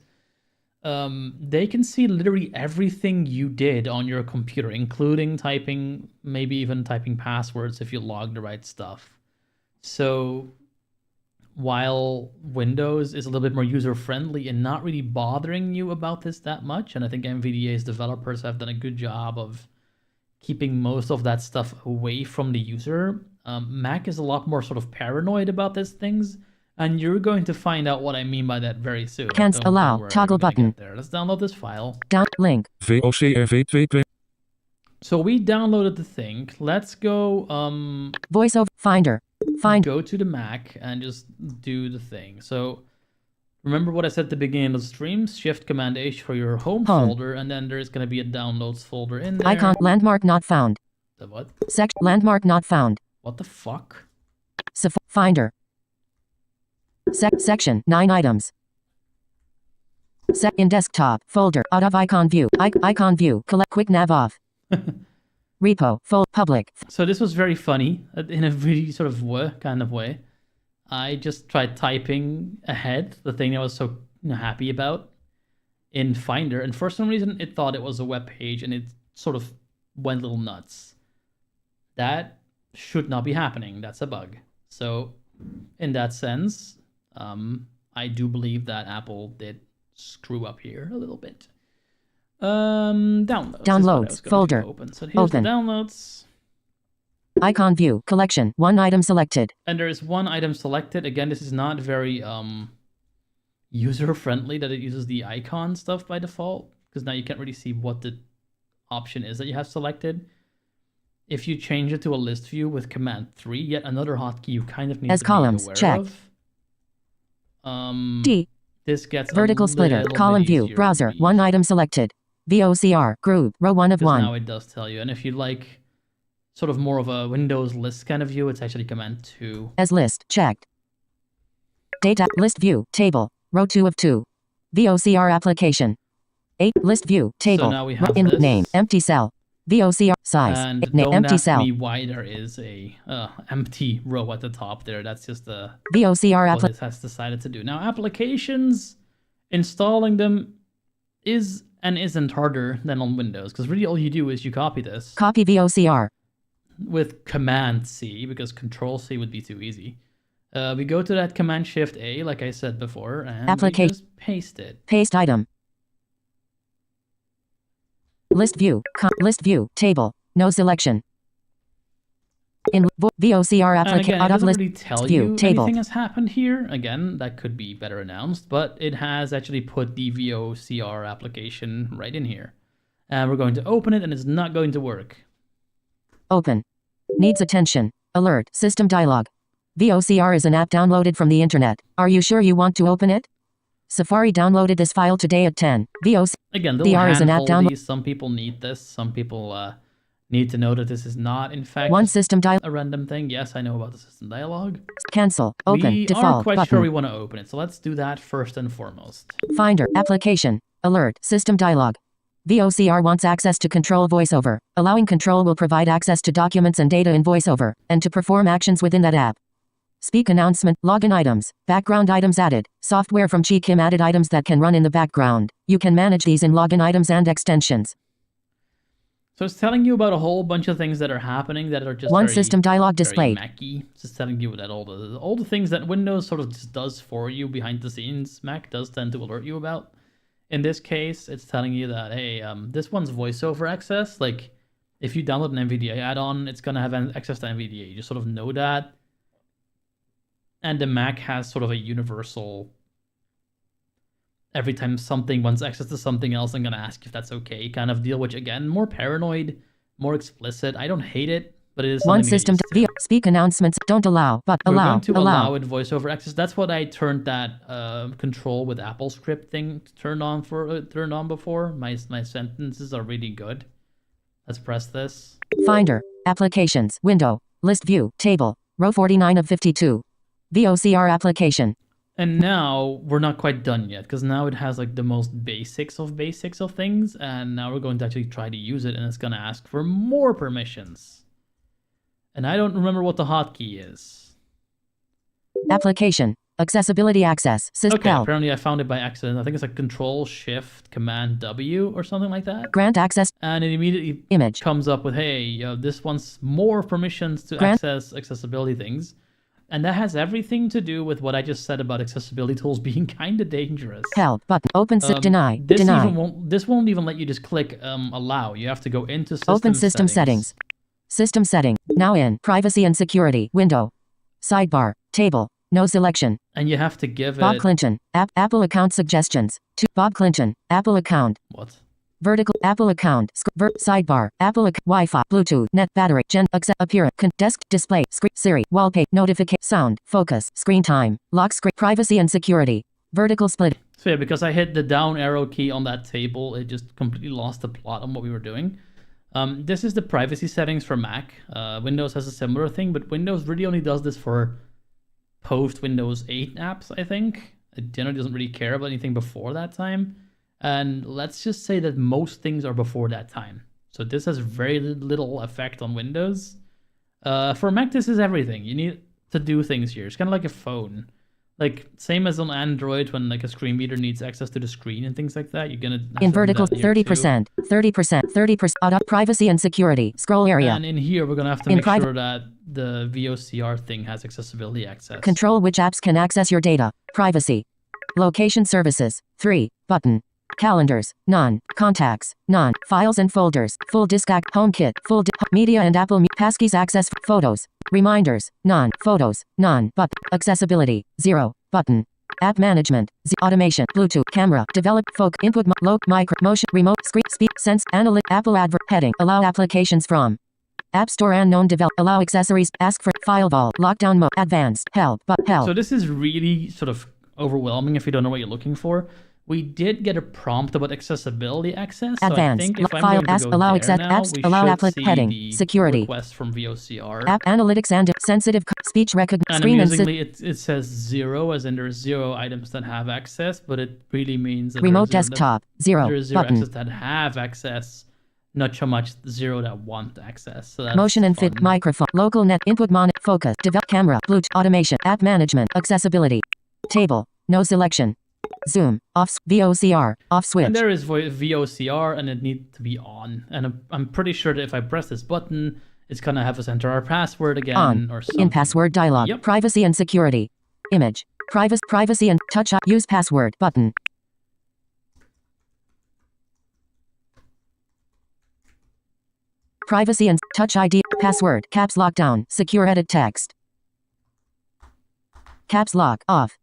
S1: they can see literally everything you did on your computer, including typing, maybe even typing passwords if you log the right stuff. So while Windows is a little bit more user-friendly and not really bothering you about this that much, and I think NVDA's developers have done a good job of keeping most of that stuff away from the user, Mac is a lot more sort of paranoid about these things, and you're going to find out what I mean by that very soon.
S2: Cancel. Allow. Toggle button.
S1: Let's download this file.
S2: Link.
S3: VOCR V2.
S1: So we downloaded the thing. Let's go
S2: VoiceOver Finder.
S1: Go to the Mac and just do the thing. So remember what I said at the beginning of the stream? Shift Command H for your home folder, and then there's going to be a downloads folder in there.
S2: Icon landmark not found.
S1: The what?
S2: Landmark not found.
S1: What the fuck?
S2: Finder. Section 9 items. In desktop folder out of icon view. Icon view. Collect quick nav off. Repo public.
S1: So this was very funny in a really sort of kind of way. I just tried typing ahead the thing I was so happy about in Finder, and for some reason it thought it was a web page, and it sort of went a little nuts. That should not be happening. That's a bug. So in that sense, I do believe that Apple did screw up here a little bit.
S2: Downloads folder.
S1: So here's the downloads.
S2: Icon view collection. One item selected.
S1: And there is one item selected. Again, this is not very user friendly that it uses the icon stuff by default, because now you can't really see what the option is that you have selected. If you change it to a list view with Command 3, yet another hotkey you kind of need to
S2: columns,
S1: be aware
S2: check.
S1: of.
S2: D.
S1: This gets
S2: vertical splitter, column view, browser, one item selected. VOCR, group, row 1 of 1.
S1: Now it does tell you. And if you like sort of more of a Windows list kind of view, it's actually Command 2.
S2: As list, checked. Data, list view, table, row 2 of 2. VOCR application. 8, list view, table,
S1: so now we have
S2: in
S1: this.
S2: Name, empty cell. VOCR, size,
S1: and
S2: name, empty cell.
S1: Don't ask me why there is a empty row at the top there. That's just a
S2: VOCR
S1: what this has decided to do. Now applications, installing them is and isn't harder than on Windows, because really all you do is you copy this.
S2: Copy VOCR.
S1: With Command C, because Control C would be too easy. We go to that Command Shift A, like I said before, and we just paste it.
S2: Paste item. List view, table, no selection. In VOCR application, out of list
S1: really tell
S2: view,
S1: you
S2: table.
S1: Anything has happened here. Again, that could be better announced, but it has actually put the VOCR application right in here. And we're going to open it, and it's not going to work.
S2: Open. Needs attention. Alert. System dialog. VOCR is an app downloaded from the internet. Are you sure you want to open it? Safari downloaded this file today at 10.
S1: Again,
S2: VR is an app download.
S1: Some people need this. Some people need to know that this is not, in fact, a random thing. Yes, I know about the system dialog.
S2: Cancel. Open.
S1: We
S2: Default.
S1: aren't quite
S2: button.
S1: sure we want to open it, so let's do that first and foremost.
S2: Finder. Application. Alert. System dialog. VOCR wants access to Control VoiceOver. Allowing Control will provide access to documents and data in VoiceOver, and to perform actions within that app. Speak announcement. Login items. Background items added. Software from Hackin added items that can run in the background. You can manage these in login items and extensions.
S1: So it's telling you about a whole bunch of things that are happening that are just
S2: one system dialog displayed.
S1: Macy. It's just telling you that all the things that Windows sort of just does for you behind the scenes, Mac does tend to alert you about. In this case, it's telling you that, hey, this one's voiceover access. Like, if you download an NVDA add-on, it's going to have access to NVDA. You just sort of know that. And the Mac has sort of a universal, every time something wants access to something else, I'm going to ask if that's okay kind of deal, which, again, more paranoid, more explicit. I don't hate it, but it is something
S2: one system speak announcements don't allow, but
S1: We're
S2: allow.
S1: going to allow it voiceover access. That's what I turned that control with Apple script thing turned on before. My sentences are really good. Let's press this.
S2: Finder, applications, window, list view, table, row 49 of 52. VOCR application.
S1: And now we're not quite done yet, because now it has like the most basics of things, and now we're going to actually try to use it, and it's going to ask for more permissions. And I don't remember what the hotkey is.
S2: Application. Accessibility access.
S1: Okay, apparently I found it by accident. I think it's like Control Shift Command W or something like that.
S2: Grant access.
S1: And it immediately comes up with, hey, this wants more permissions to access accessibility things. And that has everything to do with what I just said about accessibility tools being kind of dangerous.
S2: Help button. Open deny.
S1: This won't even let you just click allow. You have to go into
S2: system settings. System setting. Now in privacy and security window. Sidebar. Table. No selection.
S1: And you have to give
S2: Bob Clinton. Apple account suggestions. To Bob Clinton. Apple account.
S1: What?
S2: Vertical Apple account. Sidebar. Apple Wi-Fi. Bluetooth. Net battery. Appearance. Desk display. Siri. Wallpaper. Notification. Sound. Focus. Screen time. Lock screen. Privacy and security. Vertical split.
S1: So yeah, because I hit the down arrow key on that table, it just completely lost the plot on what we were doing. This is the privacy settings for Mac. Windows has a similar thing, but Windows really only does this for post Windows 8 apps, I think. It generally doesn't really care about anything before that time. And let's just say that most things are before that time. So this has very little effect on Windows. For Mac, this is everything. You need to do things here. It's kind of like a phone. Like, same as on Android, when like a screen reader needs access to the screen and things like that, you're gonna have
S2: In
S1: to do
S2: vertical,
S1: that here
S2: 30%, 30%, 30%. Auto privacy and security. Scroll area.
S1: And in here, we're gonna have to make sure that the VOCR thing has accessibility access.
S2: Control which apps can access your data. Privacy. Location services. 3. Button. Calendars. None. Contacts. None. Files and folders. Full disk HomeKit. Media and Apple Passkeys access. Photos. Reminders. None. Photos. None. But accessibility. 0. Button. App management. Automation. Bluetooth. Camera. Develop. Input. Micro. Motion. Remote. Screen. Speed. Sense. Analytic. Apple advert. Heading. Allow applications from. App Store unknown develop. Allow accessories. Ask for file vault. Lockdown mode. Advanced. Help. Help.
S1: So this is really sort of overwhelming if you don't know what you're looking for. We did get a prompt about accessibility access. So
S2: Advanced.
S1: I think if I'm
S2: File.
S1: going to
S2: Ask.
S1: go
S2: Allow
S1: there
S2: access.
S1: now,
S2: Apps.
S1: we
S2: Allow
S1: should see
S2: heading.
S1: the
S2: Security.
S1: request from VOCR.
S2: App analytics and sensitive speech recognition.
S1: And
S2: Screen
S1: amusingly, it says 0, as in there's 0 items that have access, but it really means that
S2: remote
S1: there's
S2: desktop. 0.
S1: There's 0
S2: Button.
S1: access that have access, not so much 0 that want access. So that's
S2: Motion and fit
S1: fun.
S2: microphone. Local net input focus. Develop camera. Bluetooth automation. App management. Accessibility. Table. No selection. Zoom. Off. VOCR. Off switch.
S1: And there is VOCR, and it needs to be on. And I'm pretty sure that if I press this button, it's gonna have us enter our password again
S2: On.
S1: or something.
S2: In password dialog.
S1: Yep.
S2: Privacy and security. Image. Privacy and touch. Use password button. Privacy and touch ID. Password. Caps lock down. Secure edit text. Caps lock off.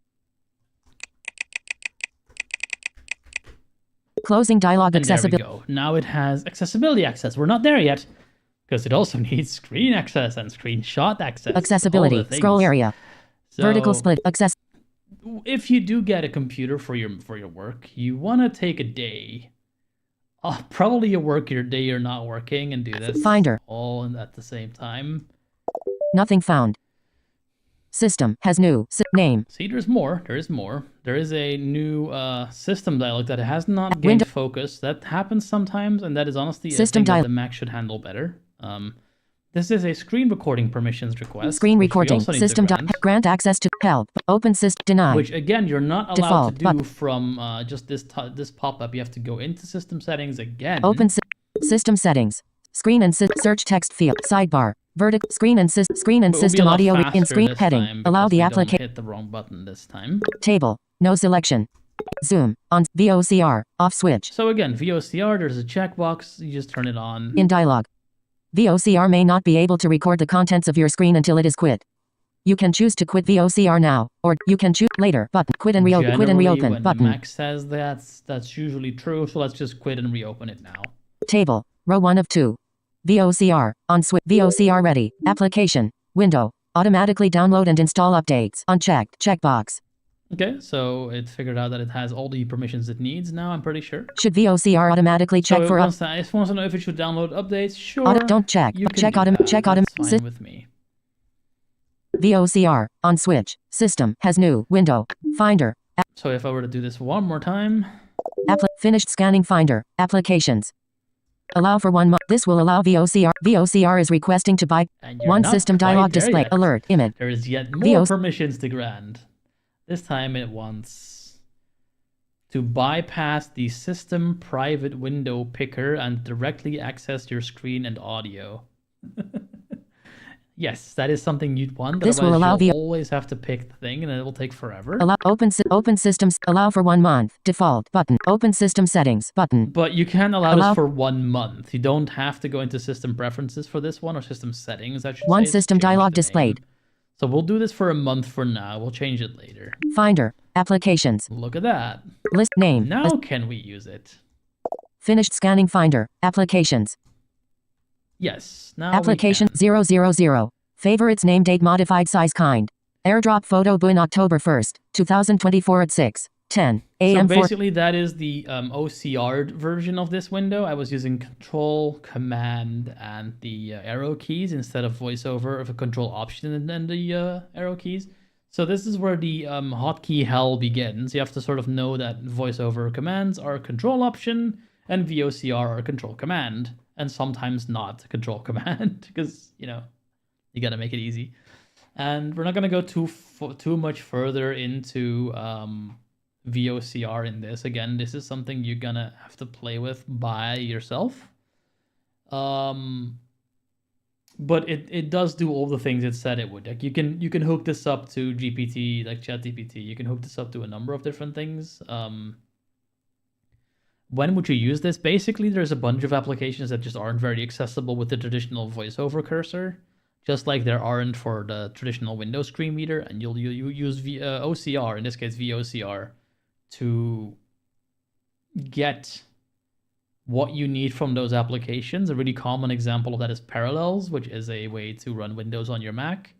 S2: Closing dialog
S1: And there we
S2: accessibility.
S1: go. Now it has accessibility access. We're not there yet because it also needs screen access and screenshot access.
S2: Accessibility.
S1: all the things.
S2: Scroll area.
S1: So
S2: Vertical split. Access.
S1: if you do get a computer for your work, you want to take a day. Probably you work your day you're not working and do this
S2: Finder.
S1: all at the same time.
S2: Nothing found. System has new name.
S1: See, there's more. There is more. There is a new system dialog that has not gained
S2: Window.
S1: focus. That happens sometimes, and that is honestly
S2: System
S1: a thing that
S2: dialog.
S1: the Mac should handle better. This is a screen recording permissions request.
S2: Screen
S1: which we
S2: recording.
S1: also need
S2: System
S1: to
S2: grant access to help. Open system deny.
S1: which again you're not allowed
S2: Default,
S1: to do
S2: button.
S1: from just this pop-up. You have to go into system settings again.
S2: Open system settings. Screen and search text field. Sidebar. Vertical screen and
S1: But we'll be a
S2: system
S1: lot
S2: audio in
S1: faster
S2: screen
S1: this
S2: heading.
S1: time
S2: Allow
S1: because
S2: the
S1: we don't
S2: application.
S1: hit the wrong button this time.
S2: Table. No selection. Zoom. On VOCR. Off switch.
S1: So again, VOCR, there's a checkbox. You just turn it on.
S2: In dialog. VOCR may not be able to record the contents of your screen until it is quit. You can choose to quit VOCR now, or you can choose later button. Quit and reopen. Quit and
S1: Generally,
S2: reopen
S1: when
S2: button.
S1: the Mac says that's usually true. So let's just quit and reopen it now.
S2: Table. Row 1 of 2. VOCR. On switch. VOCR ready. Application. Window. Automatically download and install updates. Unchecked. Checkbox.
S1: Okay, so it figured out that it has all the permissions it needs now. I'm pretty sure.
S2: Should VOCR automatically check
S1: So it
S2: for
S1: wants to know if it should download updates. Sure.
S2: don't check.
S1: You can
S2: Check
S1: do that.
S2: check
S1: That's fine with me.
S2: VOCR. On switch. System. Has new. Window. Finder.
S1: So if I were to do this one more time,
S2: Finished scanning Finder. Applications. Allow for 1 month. This will allow VOCR. VOCR is requesting to buy
S1: and you're
S2: one
S1: not
S2: system
S1: quite
S2: dialog
S1: there
S2: display.
S1: yet.
S2: Alert. Image.
S1: There is yet more
S2: VOC
S1: permissions to grant. This time it wants to bypass the system private window picker and directly access your screen and audio. Yes, that is something you'd want.
S2: This will
S1: otherwise
S2: allow
S1: you'll always have to pick the thing, and it will take forever.
S2: Allow open systems. Allow for 1 month. Default button. Open system settings button.
S1: But you can allow this for 1 month. You don't have to go into system preferences for this one, or system settings, I should
S2: One
S1: say.
S2: system
S1: Change
S2: dialog
S1: the
S2: displayed.
S1: name. So we'll do this for a month for now. We'll change it later.
S2: Finder. Applications.
S1: Look at that.
S2: List name.
S1: Now can we use it?
S2: Finished scanning Finder. Applications.
S1: Yes. Now
S2: Application
S1: we can.
S2: 000. Favorites name date modified size kind. Airdrop photo boon October 1st, 2024 at 6:10 10
S1: So
S2: a.m. 4.
S1: basically, that is the OCR version of this window. I was using Control, Command, and the arrow keys instead of VoiceOver of a Control Option and then the arrow keys. So this is where the hotkey hell begins. You have to sort of know that VoiceOver commands are Control Option and VOCR are Control Command, and sometimes not Control Command because you gotta make it easy. And we're not gonna go too much further into VOCR in this. Again, this is something you're gonna have to play with by yourself. But it does do all the things it said it would. Like you can hook this up to GPT, like ChatGPT. You can hook this up to a number of different things. When would you use this? Basically, there's a bunch of applications that just aren't very accessible with the traditional VoiceOver cursor, just like there aren't for the traditional Windows screen reader, and you use OCR, in this case VOCR, to get what you need from those applications. A really common example of that is Parallels, which is a way to run Windows on your Mac.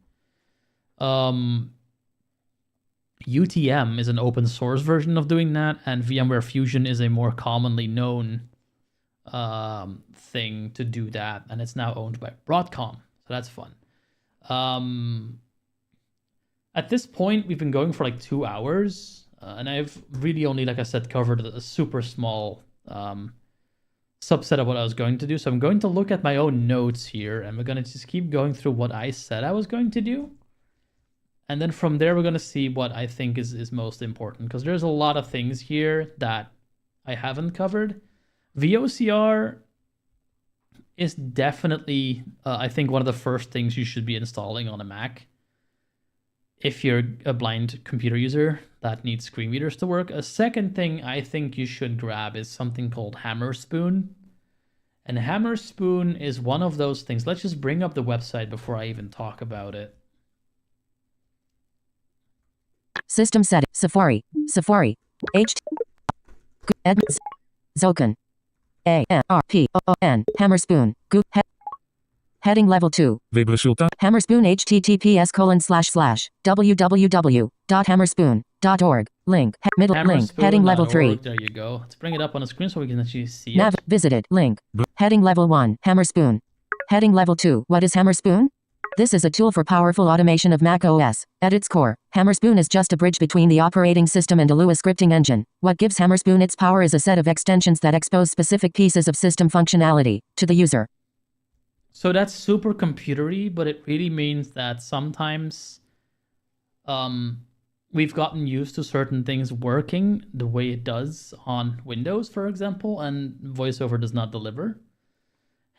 S1: UTM is an open source version of doing that, and VMware Fusion is a more commonly known thing to do that, and it's now owned by Broadcom, so that's fun. At this point, we've been going for like 2 hours, and I've really only, like I said, covered a super small subset of what I was going to do. So I'm going to look at my own notes here, and we're going to just keep going through what I said I was going to do. And then from there, we're going to see what I think is most important, because there's a lot of things here that I haven't covered. VOCR is definitely, I think, one of the first things you should be installing on a Mac. If you're a blind computer user that needs screen readers to work. A second thing I think you should grab is something called Hammerspoon. And Hammerspoon is one of those things. Let's just bring up the website before I even talk about it.
S2: System setting. Safari. Zoken. AMRPON. Hammerspoon. Heading level 2.
S3: Webresultaat.
S2: Hammerspoon https://www.hammerspoon.org. Link. Middle link. Heading level 3.
S1: There you go. Let's bring it up on the screen so we can actually see
S2: Nav
S1: it.
S2: visited. Link. Heading level 1. Hammerspoon. Heading level 2. What is Hammerspoon? This is a tool for powerful automation of Mac OS. At its core, Hammerspoon is just a bridge between the operating system and a Lua scripting engine. What gives Hammerspoon its power is a set of extensions that expose specific pieces of system functionality to the user.
S1: So that's super computery, but it really means that sometimes we've gotten used to certain things working the way it does on Windows, for example, and VoiceOver does not deliver.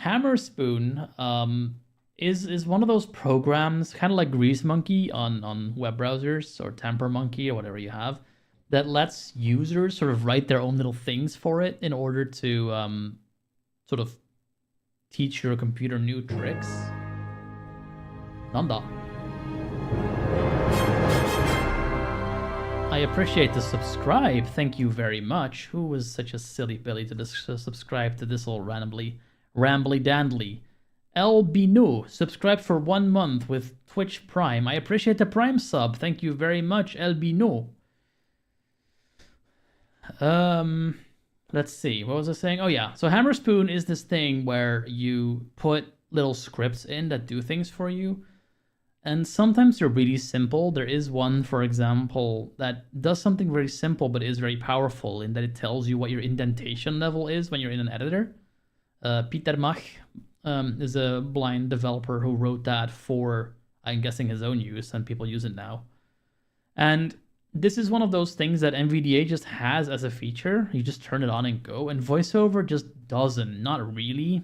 S1: Hammerspoon is one of those programs, kind of like Grease Monkey on web browsers, or Temper Monkey, or whatever you have, that lets users sort of write their own little things for it in order to sort of teach your computer new tricks. Nanda. I appreciate the subscribe. Thank you very much. Who was such a silly Billy to subscribe to this all rambly dandly? El Binu subscribed for 1 month with Twitch Prime. I appreciate the Prime sub. Thank you very much, El Binu. Let's see. What was I saying? Oh yeah. So Hammerspoon is this thing where you put little scripts in that do things for you. And sometimes they're really simple. There is one, for example, that does something very simple but is very powerful in that it tells you what your indentation level is when you're in an editor. Peter Mach is a blind developer who wrote that for, I'm guessing, his own use, and people use it now. And this is one of those things that NVDA just has as a feature. You just turn it on and go, and VoiceOver just doesn't. Not really.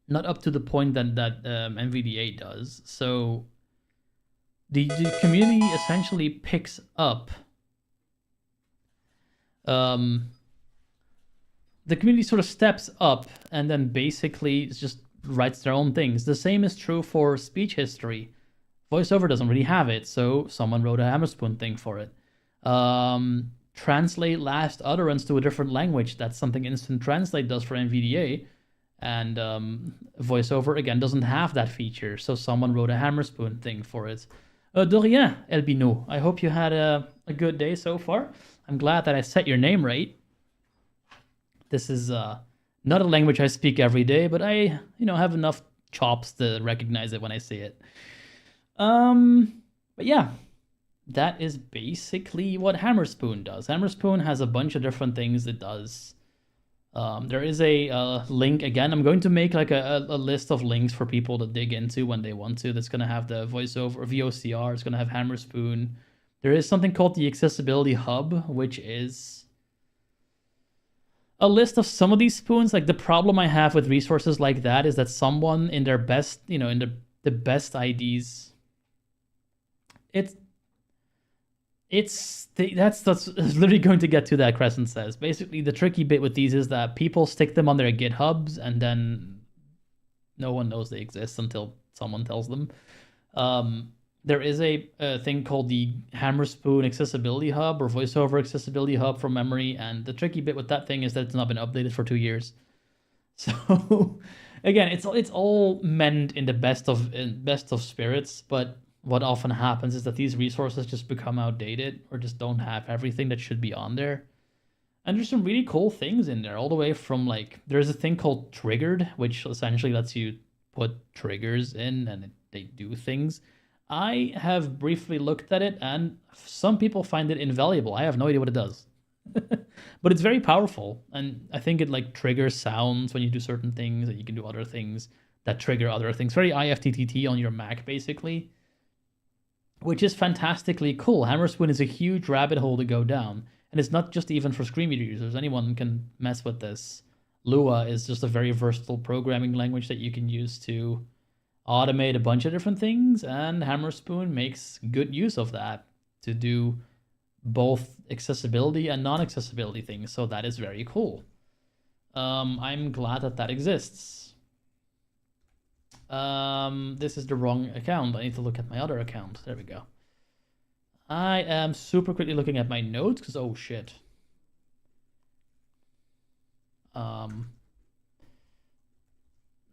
S1: Not up to the point that NVDA does. So the community essentially picks up. The community sort of steps up and then basically just writes their own things. The same is true for speech history. VoiceOver doesn't really have it, so someone wrote a Hammerspoon thing for it. Translate last utterance to a different language. That's something Instant Translate does for NVDA. And VoiceOver, again, doesn't have that feature, so someone wrote a Hammerspoon thing for it. De rien, Elbino. I hope you had a good day so far. I'm glad that I said your name right. This is not a language I speak every day, but I, have enough chops to recognize it when I see it. But yeah, that is basically what Hammerspoon does. Hammerspoon has a bunch of different things it does. There is a link again. I'm going to make like a list of links for people to dig into when they want to. That's going to have the voiceover VOCR. It's going to have Hammerspoon. There is something called the Accessibility Hub, which is a list of some of these spoons. Like the problem I have with resources like that is that someone in their best, in the best IDs, that's literally going to get to that. Crescent says basically the tricky bit with these is that people stick them on their GitHubs and then no one knows they exist until someone tells them. There is a thing called the Hammerspoon Accessibility Hub or VoiceOver Accessibility Hub from memory, and the tricky bit with that thing is that it's not been updated for 2 years. So again, it's all meant in the best of spirits, but what often happens is that these resources just become outdated or just don't have everything that should be on there. And there's some really cool things in there, all the way from like, there's a thing called Triggered, which essentially lets you put triggers in and they do things. I have briefly looked at it and some people find it invaluable. I have no idea what it does. But it's very powerful. And I think it like triggers sounds when you do certain things, and you can do other things that trigger other things. Very IFTTT on your Mac, basically. Which is fantastically cool. Hammerspoon is a huge rabbit hole to go down. And it's not just even for screen reader users. Anyone can mess with this. Lua is just a very versatile programming language that you can use to automate a bunch of different things. And Hammerspoon makes good use of that to do both accessibility and non-accessibility things. So that is very cool. I'm glad that exists. This is the wrong account. I need to look at my other account. There we go. I am super quickly looking at my notes because oh shit.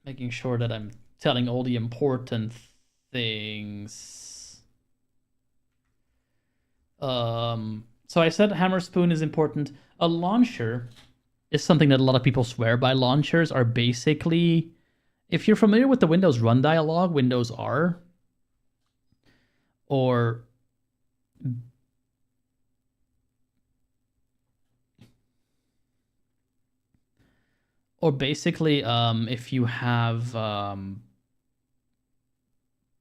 S1: Making sure that I'm telling all the important things. So I said Hammerspoon is important. A launcher is something that a lot of people swear by. Launchers are basically, if you're familiar with the Windows Run dialog, Windows R, or basically if you have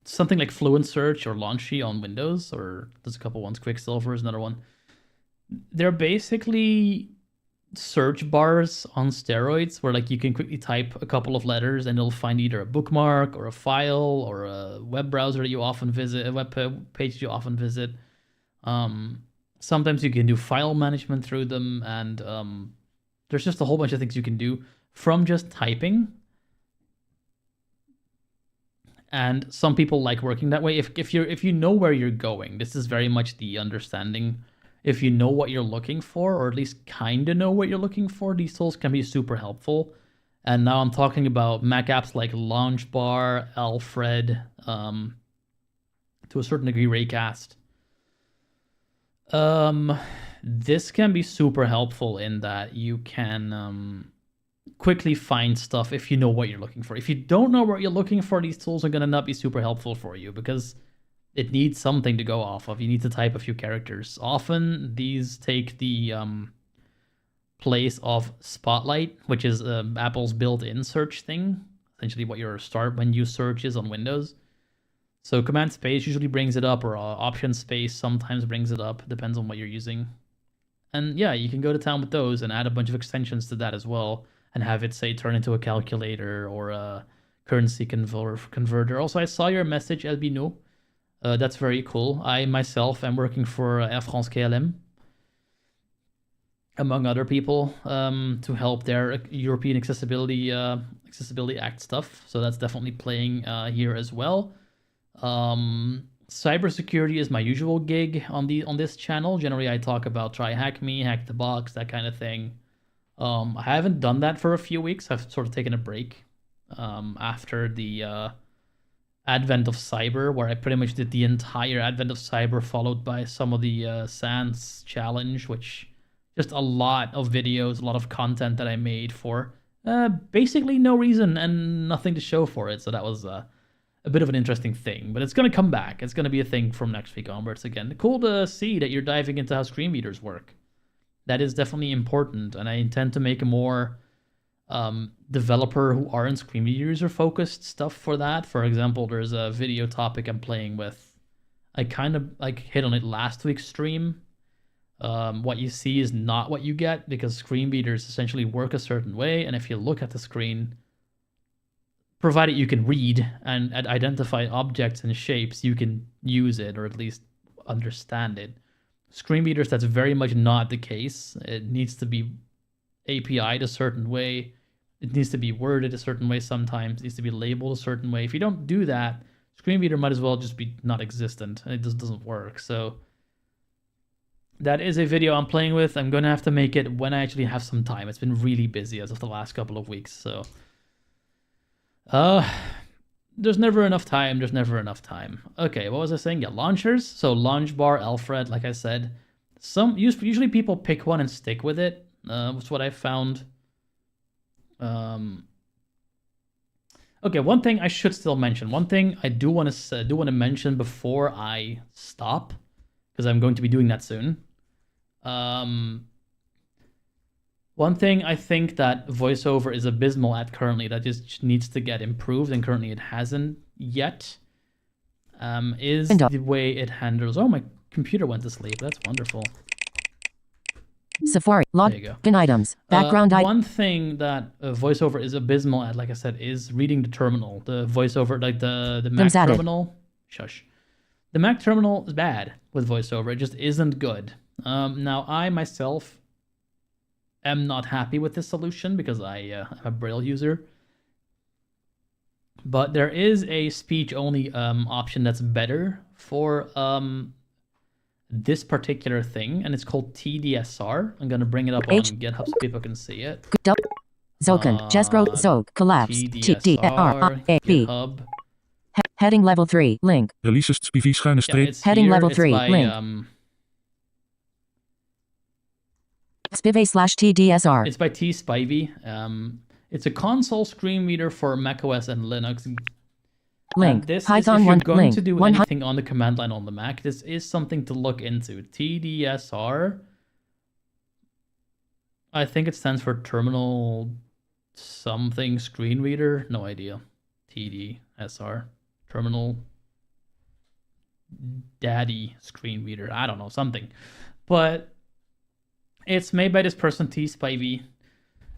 S1: something like Fluent Search or Launchy on Windows, or there's a couple ones, Quicksilver is another one. They're basically search bars on steroids where like you can quickly type a couple of letters and it'll find either a bookmark or a file or a web browser that you often visit, a web page you often visit. Sometimes you can do file management through them, and there's just a whole bunch of things you can do from just typing. And some people like working that way. If you know where you're going, this is very much the understanding. If you know what you're looking for, or at least kind of know what you're looking for, these tools can be super helpful. And now I'm talking about Mac apps like Launchbar, Alfred, to a certain degree Raycast. This can be super helpful in that you can quickly find stuff if you know what you're looking for. If you don't know what you're looking for, these tools are going to not be super helpful for you because it needs something to go off of. You need to type a few characters. Often these take the place of Spotlight, which is Apple's built-in search thing. Essentially what your start menu search is on Windows. So Command Space usually brings it up, or Option Space sometimes brings it up. Depends on what you're using. And yeah, you can go to town with those and add a bunch of extensions to that as well, and have it, say, turn into a calculator or a currency converter. Also, I saw your message, Albino. That's very cool. I myself am working for Air France KLM, among other people, to help their European Accessibility Act stuff. So that's definitely playing here as well. Cybersecurity is my usual gig on this channel. Generally, I talk about try hack me, hack the box, that kind of thing. I haven't done that for a few weeks. I've sort of taken a break after the Advent of Cyber, where I pretty much did the entire Advent of Cyber, followed by some of the Sans challenge, which just a lot of videos, a lot of content that I made for basically no reason and nothing to show for it. So that was a bit of an interesting thing, but it's going to come back. It's going to be a thing from next week onwards again. Cool to see that you're diving into how screen readers work. That is definitely important, and I intend to make a more developer who aren't screen reader focused stuff for that. For example, there's a video topic I'm playing with. I kind of like hit on it last week's stream. What you see is not what you get, because screen readers essentially work a certain way, and if you look at the screen, provided you can read and identify objects and shapes, you can use it, or at least understand it. Screen readers, that's very much not the case. It needs to be API'd a certain way. It needs to be worded a certain way sometimes. It needs to be labeled a certain way. If you don't do that, screen reader might as well just be not existent, and it just doesn't work. So that is a video I'm playing with. I'm going to have to make it when I actually have some time. It's been really busy as of the last couple of weeks, so there's never enough time. There's never enough time. Okay, what was I saying? Yeah, launchers. So launch bar, Alfred, like I said. Usually people pick one and stick with it. That's what I found. Okay, one thing I should still mention. One thing I do want to mention before I stop, because I'm going to be doing that soon. One thing I think that VoiceOver is abysmal at currently, that just needs to get improved, and currently it hasn't yet, is the way it handles... Oh, my computer went to sleep. That's wonderful.
S2: Safari, login items, background
S1: one thing that VoiceOver is abysmal at, like I said, is reading the terminal. The VoiceOver, like the Mac terminal. Shush. The Mac terminal is bad with VoiceOver. It just isn't good. Now, I myself am not happy with this solution because I am a Braille user. But there is a speech-only option that's better for this particular thing, and it's called TDSR. I'm going to bring it up on GitHub so people can see it.
S2: Zoken, Jespro, Zog, Collapse, TDSR, GitHub. Heading level 3, link.
S3: Releases SPV schuine streep.
S2: Heading level 3, link. Spivey/TDSR.
S1: It's by T-Spivey. It's a console screen reader for macOS and Linux.
S2: Link.
S1: This
S2: Python
S1: is, if you're
S2: 1
S1: going
S2: link.
S1: to do anything on the command line on the Mac, this is something to look into. TDSR. I think it stands for Terminal something Screen Reader. No idea. TDSR. Terminal Daddy Screen Reader. I don't know, something. But it's made by this person, T-Spivey.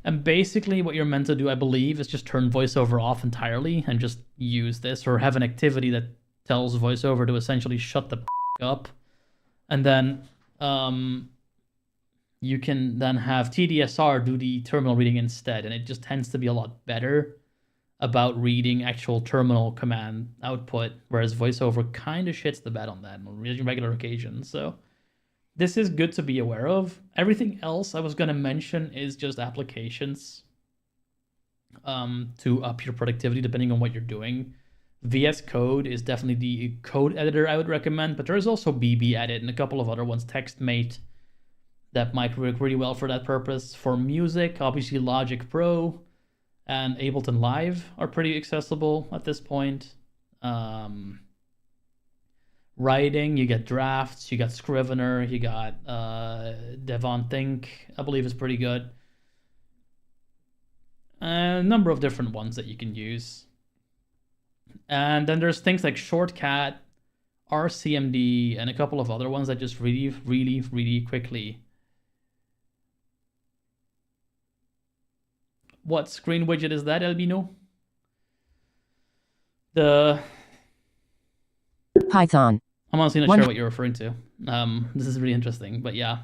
S1: And basically what you're meant to do, I believe, is just turn VoiceOver off entirely and just use this, or have an activity that tells VoiceOver to essentially shut the up. And then you can then have TDSR do the terminal reading instead, and it just tends to be a lot better about reading actual terminal command output, whereas VoiceOver kind of shits the bed on that on regular occasions. So this is good to be aware of. Everything else I was going to mention is just applications to up your productivity depending on what you're doing. VS Code is definitely the code editor I would recommend, but there's also BB Edit and a couple of other ones, TextMate, that might work really well for that purpose. For music, obviously Logic Pro and Ableton Live are pretty accessible at this point. Writing, you get Drafts, you got Scrivener, you got Devon Think, I believe is pretty good. A number of different ones that you can use. And then there's things like Shortcut, RCMD, and a couple of other ones that just really quickly. What screen widget is that, Albino? The
S2: Python.
S1: I'm honestly not sure what you're referring to. This is really interesting, but yeah.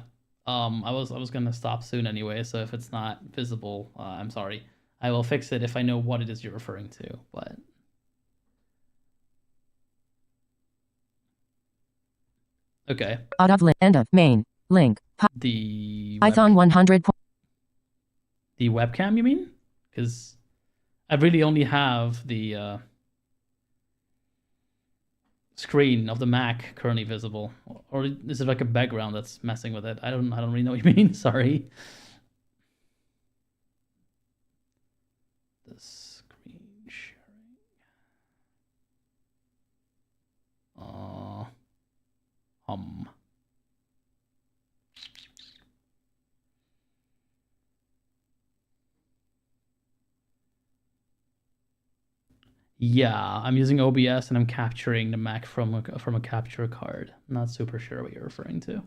S1: I was gonna stop soon anyway, so if it's not visible, I'm sorry. I will fix it if I know what it is you're referring to, but okay.
S2: Out of end of main link.
S1: The
S2: Python 100.
S1: The webcam, you mean? Because I really only have the screen of the Mac currently visible, or is it like a background that's messing with it? I don't really know what you mean. Sorry. The screen sharing. Hum. Yeah, I'm using OBS and I'm capturing the Mac from a capture card. Not super sure what you're referring to.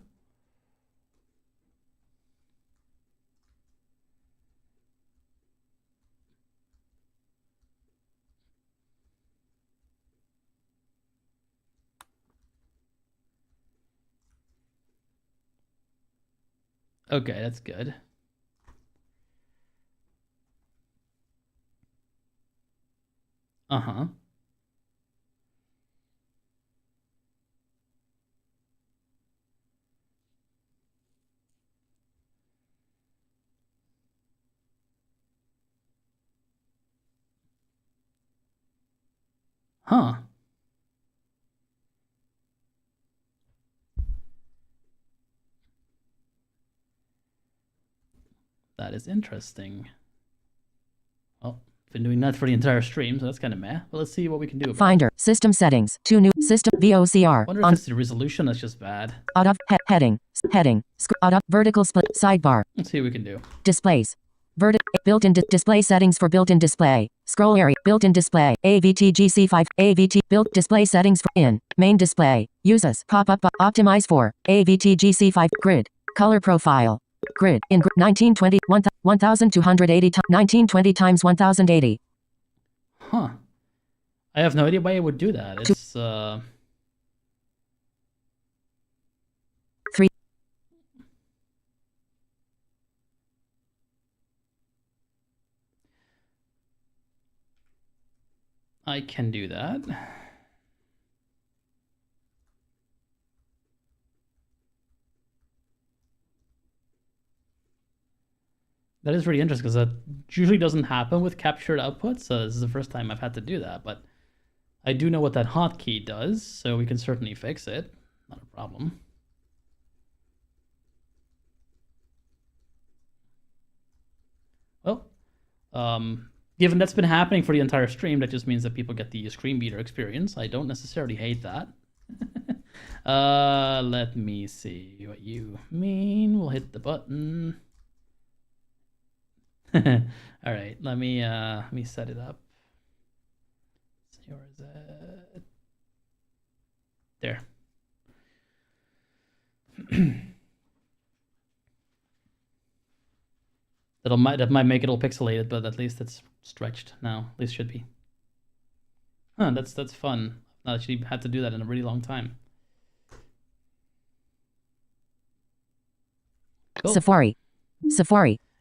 S1: Okay, that's good. Uh-huh. Huh. That is interesting. Well, been doing that for the entire stream, so that's kind of meh. But let's see what we can do about it.
S2: Finder. System settings. 2 new. System VOCR.
S1: I wonder if it's the resolution that's just bad.
S2: Out of heading. Heading. Out of vertical split. Sidebar.
S1: Let's see what we can do.
S2: Displays. Built-in display settings for built-in display. Scroll area. Built-in display. AVTGC5. AVT. Built display settings for in. Main display. Uses. Pop-up. Optimize for. AVTGC5. Grid. Color profile. Grid. In 1920. 1280. 1920 times 1080.
S1: Huh. I have no idea why it would do that. It's
S2: 3.
S1: I can do that. That is really interesting because that usually doesn't happen with captured outputs. So this is the first time I've had to do that, but I do know what that hotkey does, so we can certainly fix it. Not a problem. Well, given that's been happening for the entire stream, that just means that people get the screenreader experience. I don't necessarily hate that. Let me see what you mean. We'll hit the button. All right, let me set it up. Let's see, where is it? There. That might make it all pixelated, but at least it's stretched now. At least should be. Huh, that's fun. I've not actually had to do that in a really long time. Cool.
S2: Safari.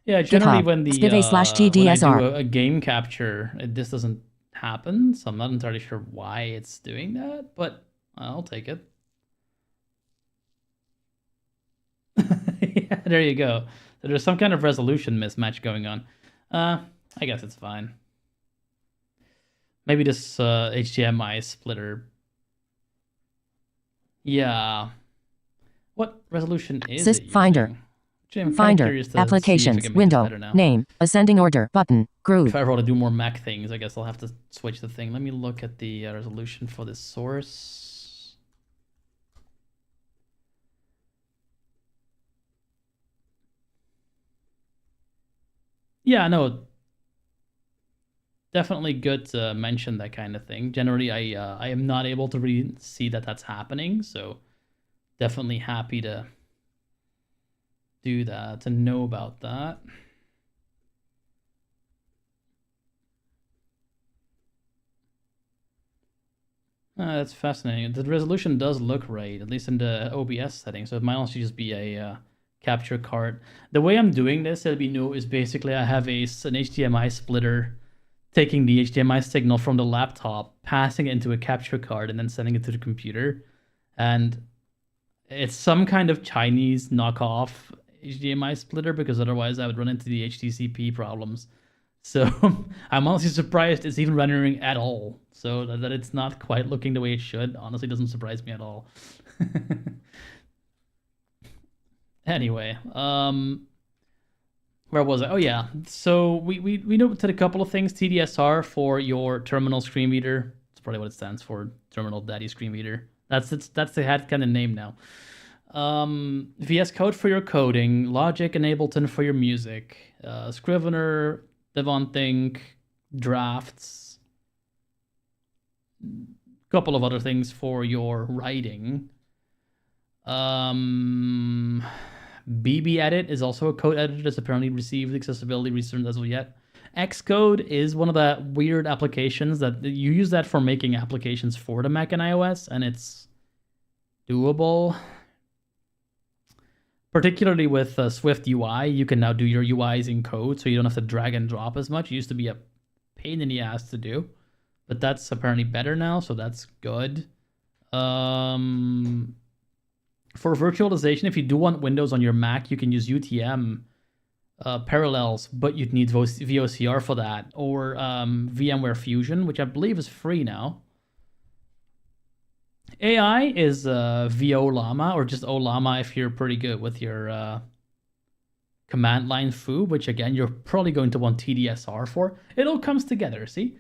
S1: Yeah, generally
S2: GitHub.
S1: when the
S2: /TDSR.
S1: when I do a game capture, this doesn't happen, so I'm not entirely sure why it's doing that, but I'll take it. Yeah, there you go. So there's some kind of resolution mismatch going on. I guess it's fine. Maybe this HDMI splitter. Yeah. What resolution is it
S2: Finder.
S1: using? I'm
S2: Finder.
S1: curious to see if I
S2: Applications.
S1: can make this
S2: Window.
S1: better now.
S2: Name. Ascending order. Button. Groove.
S1: If I want to do more Mac things, I guess I'll have to switch the thing. Let me look at the resolution for this source. Yeah, no. Definitely good to mention that kind of thing. Generally, I am not able to really see that that's happening, so definitely happy to do that, to know about that. That's fascinating. The resolution does look right, at least in the OBS settings, so it might also just be a capture card. The way I'm doing this, LB is basically I have an HDMI splitter taking the HDMI signal from the laptop, passing it into a capture card, and then sending it to the computer. And it's some kind of Chinese knockoff HDMI splitter, because otherwise I would run into the HDCP problems. So I'm honestly surprised it's even rendering at all. So that it's not quite looking the way it should, honestly doesn't surprise me at all. Anyway, where was I? Oh yeah. So we noted a couple of things. TDSR for your terminal screen reader. That's probably what it stands for. Terminal Daddy Screen Reader. That's the Hackin name now. VS Code for your coding. Logic and Ableton for your music. Scrivener, Devon Think, Drafts. Couple of other things for your writing. BB Edit is also a code editor that's apparently received accessibility research as of yet. Xcode is one of the weird applications that you use that for making applications for the Mac and iOS, and it's doable. Particularly with Swift UI, you can now do your UIs in code, so you don't have to drag and drop as much. It used to be a pain in the ass to do, but that's apparently better now, so that's good. For virtualization, if you do want Windows on your Mac, you can use UTM parallels, but you'd need VOCR for that, or VMware Fusion, which I believe is free now. AI is VO Llama, or just Olama if you're pretty good with your command line foo, which again, you're probably going to want TDSR for. It all comes together, see?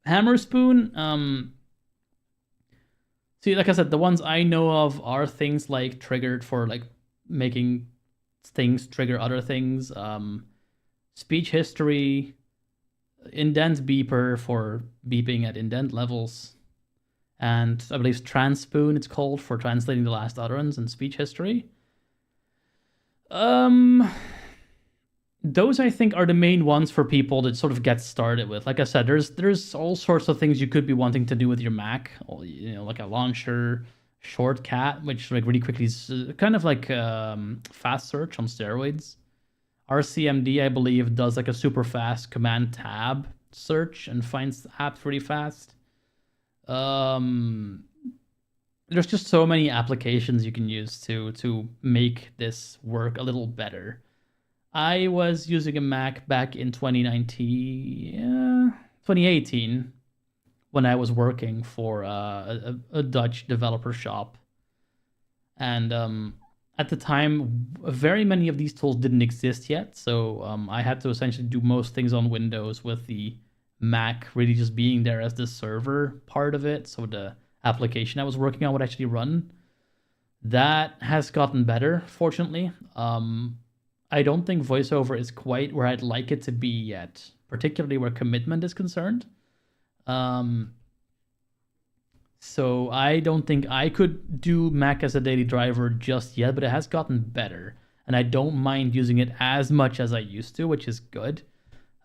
S1: Hammer Spoon, see, like I said, the ones I know of are things like triggered for like making things trigger other things. Speech history, indent beeper for beeping at indent levels, and I believe Transpoon it's called for translating the last utterance in speech history. Those I think are the main ones for people that sort of get started with. Like I said, there's all sorts of things you could be wanting to do with your Mac, like a launcher, shortcut, which like really quickly is kind of like fast search on steroids. RCMD, I believe, does like a super fast command tab search and finds apps really fast. There's just so many applications you can use to make this work a little better. I was using a Mac back in 2018, when I was working for a Dutch developer shop. And at the time, very many of these tools didn't exist yet. So I had to essentially do most things on Windows with the Mac really just being there as the server part of it. So the application I was working on would actually run. That has gotten better, fortunately. I don't think VoiceOver is quite where I'd like it to be yet, particularly where commitment is concerned. So I don't think I could do Mac as a daily driver just yet, but it has gotten better. And I don't mind using it as much as I used to, which is good.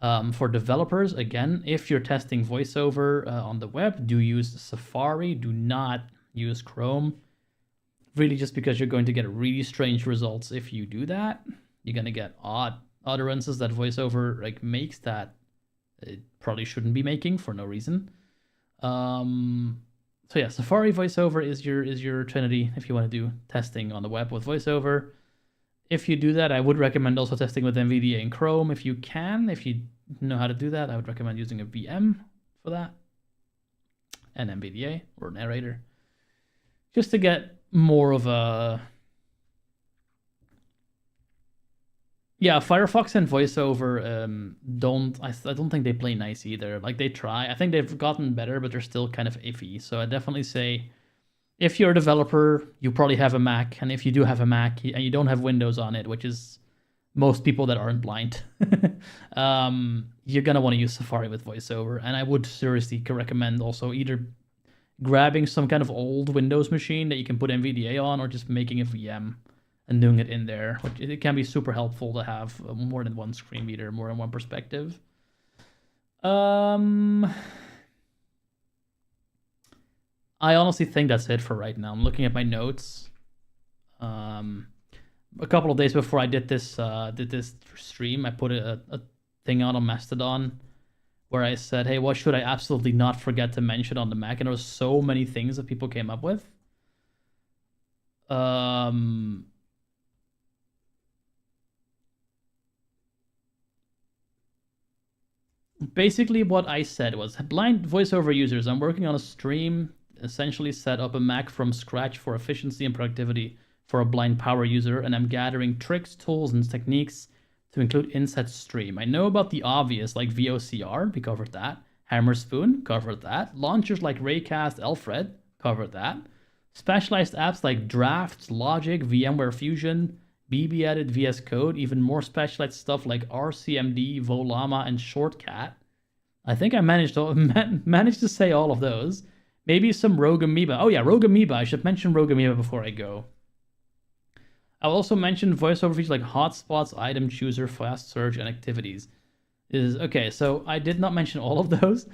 S1: For developers, again, if you're testing VoiceOver on the web, do use Safari. Do not use Chrome. Really just because you're going to get really strange results if you do that. You're going to get odd utterances that VoiceOver like makes that it probably shouldn't be making for no reason. So yeah, Safari VoiceOver is your trinity if you want to do testing on the web with VoiceOver. If you do that, I would recommend also testing with NVDA and Chrome if you can. If you know how to do that, I would recommend using a VM for that, and NVDA or Narrator, just to get more of a... Yeah, Firefox and VoiceOver I don't think they play nice either. Like they try. I think they've gotten better, but they're still kind of iffy. So I definitely say if you're a developer, you probably have a Mac, and if you do have a Mac and you don't have Windows on it, which is most people that aren't blind, you're gonna want to use Safari with VoiceOver. And I would seriously recommend also either grabbing some kind of old Windows machine that you can put NVDA on, or just making a VM and doing it in there. It can be super helpful to have more than one screen reader, more than one perspective. I honestly think that's it for right now. I'm looking at my notes. A couple of days before I did this stream, I put a thing out on Mastodon where I said, hey, what should I absolutely not forget to mention on the Mac? And there was so many things that people came up with. basically what I said was blind voiceover users. I'm working on a stream, essentially set up a Mac from scratch for efficiency and productivity for a blind power user, and I'm gathering tricks, tools, and techniques to include inset stream. I know about the obvious like VOCR, we covered that. Hammer Spoon, covered that. Launchers like Raycast, Alfred, covered that. Specialized apps like Drafts, Logic, VMware Fusion, BB-Edit, VS Code, even more specialized stuff like RCMD, Volama, and Shortcat. I think I managed to say all of those. Maybe some Rogue Amoeba. Oh yeah, Rogue Amoeba. I should mention Rogue Amoeba before I go. I'll also mention voiceover features like hotspots, item chooser, fast search, and activities. Okay, so I did not mention all of those.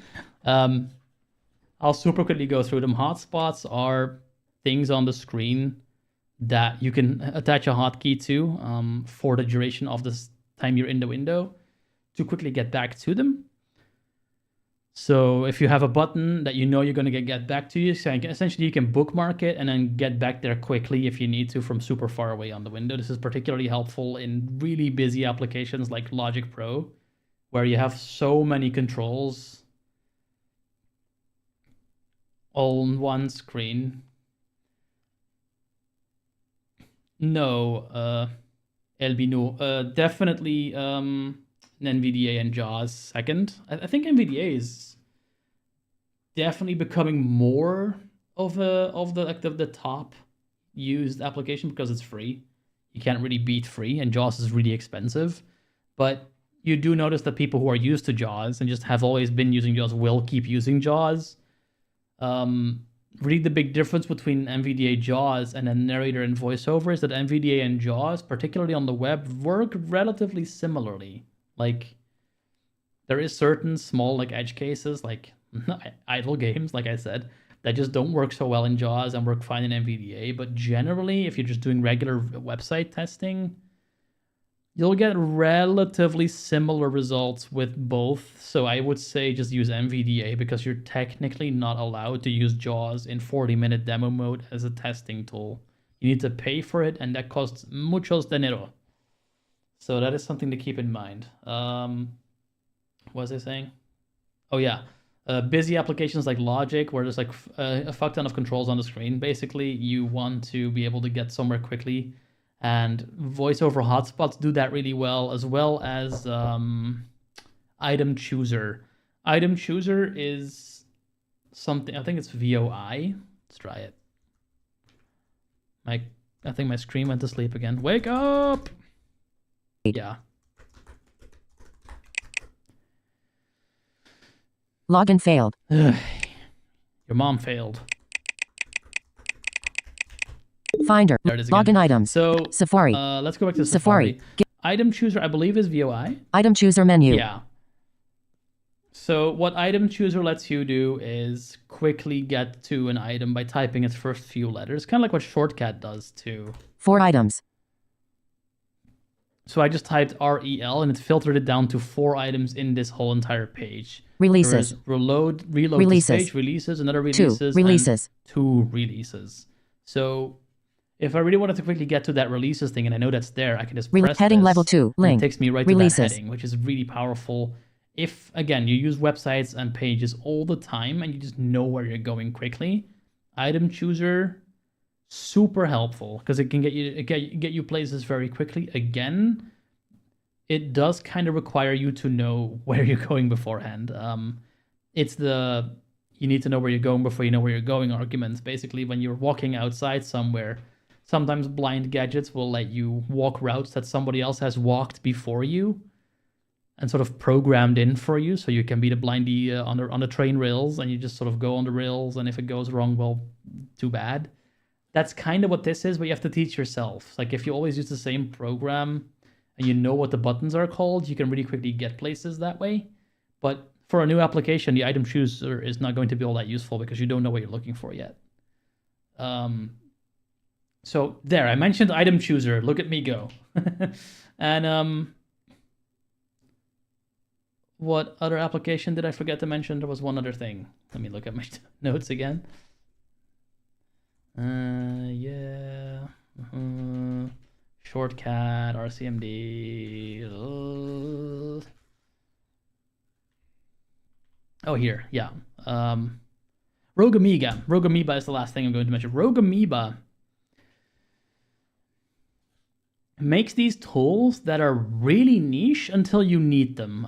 S1: I'll super quickly go through them. Hotspots are things on the screen that you can attach a hotkey to for the duration of the time you're in the window to quickly get back to them. So if you have a button that you know you're going to get back to you, so essentially you can bookmark it and then get back there quickly if you need to from super far away on the window. This is particularly helpful in really busy applications like Logic Pro, where you have so many controls all on one screen. No, Elbino. Definitely NVDA and JAWS second. I think NVDA is definitely becoming more of the top used application because it's free. You can't really beat free, and JAWS is really expensive. But you do notice that people who are used to JAWS and just have always been using JAWS will keep using JAWS. Really the big difference between NVDA JAWS and a narrator and voiceover is that NVDA and JAWS, particularly on the web, work relatively similarly. Like, there is certain small like edge cases, like idle games, like I said, that just don't work so well in JAWS and work fine in NVDA. But generally, if you're just doing regular website testing, you'll get relatively similar results with both. So I would say just use NVDA because you're technically not allowed to use JAWS in 40-minute demo mode as a testing tool. You need to pay for it, and that costs muchos dinero. So that is something to keep in mind. What was I saying? Oh yeah, busy applications like Logic, where there's like a fuck ton of controls on the screen. Basically, you want to be able to get somewhere quickly. And voiceover hotspots do that really well as item chooser. Item chooser is something, I think it's VOI. Let's try it. I think my screen went to sleep again. Wake up! Yeah.
S2: Login failed.
S1: Your mom failed.
S2: Finder.
S1: There it is again.
S2: Login items.
S1: So
S2: Safari.
S1: Let's go back to Safari. Item chooser, I believe, is VOI.
S2: Item chooser menu.
S1: Yeah. So what item chooser lets you do is quickly get to an item by typing its first few letters, kind of like what Shortcat does too.
S2: 4 items.
S1: So I just typed REL and it filtered it down to 4 items in this whole entire page.
S2: Releases.
S1: Reload
S2: releases.
S1: This page, releases, another releases,
S2: 2 releases.
S1: 2 releases. So if I really wanted to quickly get to that releases thing and I know that's there, I can just press
S2: heading
S1: this,
S2: level 2 link.
S1: It takes me right
S2: releases.
S1: To that heading, which is really powerful. If, again, you use websites and pages all the time and you just know where you're going quickly, item chooser, super helpful because it can get you places very quickly. Again, it does kind of require you to know where you're going beforehand. It's the you need to know where you're going before you know where you're going arguments. Basically, when you're walking outside somewhere, sometimes blind gadgets will let you walk routes that somebody else has walked before you and sort of programmed in for you, so you can be the blindy on the train rails, and you just sort of go on the rails, and if it goes wrong, well, too bad. That's kind of what this is, but you have to teach yourself. Like, if you always use the same program and you know what the buttons are called, you can really quickly get places that way. But for a new application, the item chooser is not going to be all that useful because you don't know what you're looking for yet. So there, I mentioned item chooser. Look at me go. And what other application did I forget to mention? There was one other thing. Let me look at my notes again. Yeah. Shortcat, RCMD. Oh, here, yeah. Rogue Amoeba. Rogue Amoeba is the last thing I'm going to mention. Rogue Amoeba makes these tools that are really niche until you need them.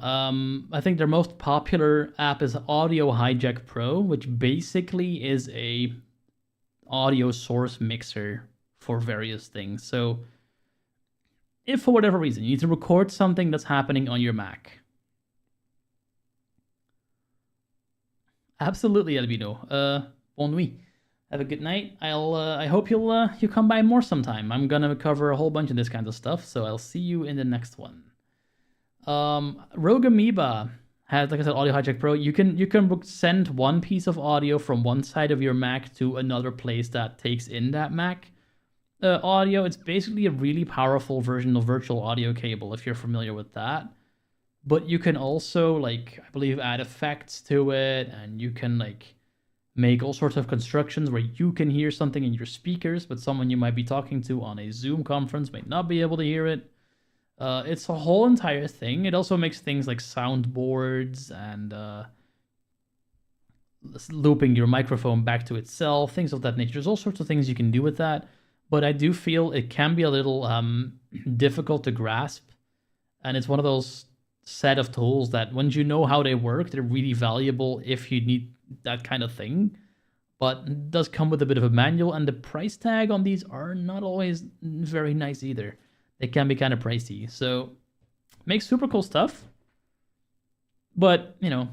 S1: I think their most popular app is Audio Hijack Pro, which basically is a audio source mixer for various things. So if for whatever reason you need to record something that's happening on your Mac, absolutely, Albino. Bon nuit. Have a good night. I hope you'll come by more sometime. I'm gonna cover a whole bunch of this kind of stuff, so I'll see you in the next one. Rogue Amoeba has, like I said, Audio Hijack Pro. You can send one piece of audio from one side of your Mac to another place that takes in that Mac audio. It's basically a really powerful version of virtual audio cable, if you're familiar with that. But you can also, like, I believe, add effects to it, and you can like make all sorts of constructions where you can hear something in your speakers, but someone you might be talking to on a Zoom conference may not be able to hear it. It's a whole entire thing. It also makes things like soundboards and looping your microphone back to itself, things of that nature. There's all sorts of things you can do with that, but I do feel it can be a little difficult to grasp, and it's one of those set of tools that once you know how they work, they're really valuable if you need that kind of thing, but it does come with a bit of a manual, and the price tag on these are not always very nice either. They can be kind of pricey, so makes super cool stuff, but you know,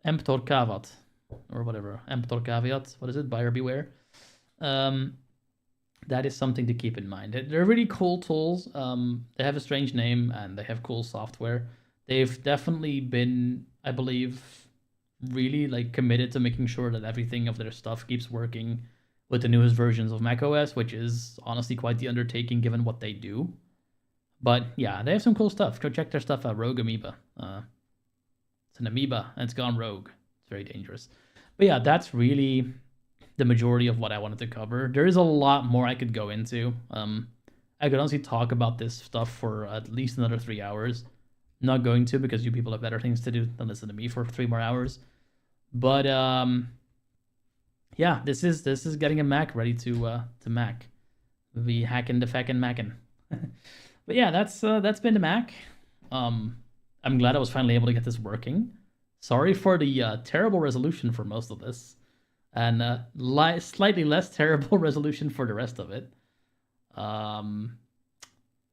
S1: emptor caveat or whatever, emptor caveat, what is it, buyer beware. That is something to keep in mind. They're really cool tools. They have a strange name and they have cool software. They've definitely been, I believe, really like committed to making sure that everything of their stuff keeps working with the newest versions of macOS, which is honestly quite the undertaking given what they do. But yeah, they have some cool stuff. Go check their stuff out. Rogue Amoeba. It's an amoeba and it's gone rogue. It's very dangerous. But yeah, that's really the majority of what I wanted to cover. There is a lot more I could go into. I could honestly talk about this stuff for at least another 3 hours. Not going to, because you people have better things to do than listen to me for 3 more hours. But yeah, this is getting a Mac ready to Mac. We'll be hacking the feckin macin. But yeah, that's been the Mac. I'm glad I was finally able to get this working. Sorry for the terrible resolution for most of this, and slightly less terrible resolution for the rest of it.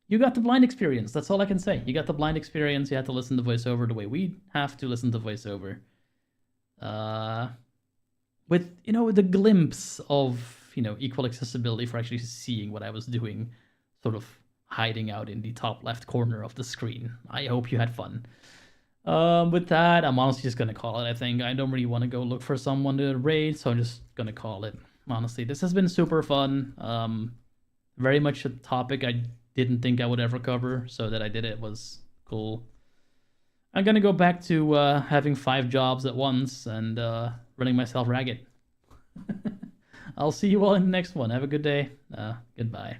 S1: You got the blind experience. That's all I can say. You got the blind experience. You had to listen to voiceover the way we have to listen to voiceover. With, you know, the glimpse of, you know, equal accessibility for actually seeing what I was doing, sort of hiding out in the top left corner of the screen. I hope you had fun. With that, I'm honestly just going to call it, I think. I don't really want to go look for someone to raid, so I'm just going to call it. Honestly, this has been super fun. Very much a topic I didn't think I would ever cover, so that I did it was cool. I'm going to go back to having 5 jobs at once and running myself ragged. I'll see you all in the next one. Have a good day. Goodbye.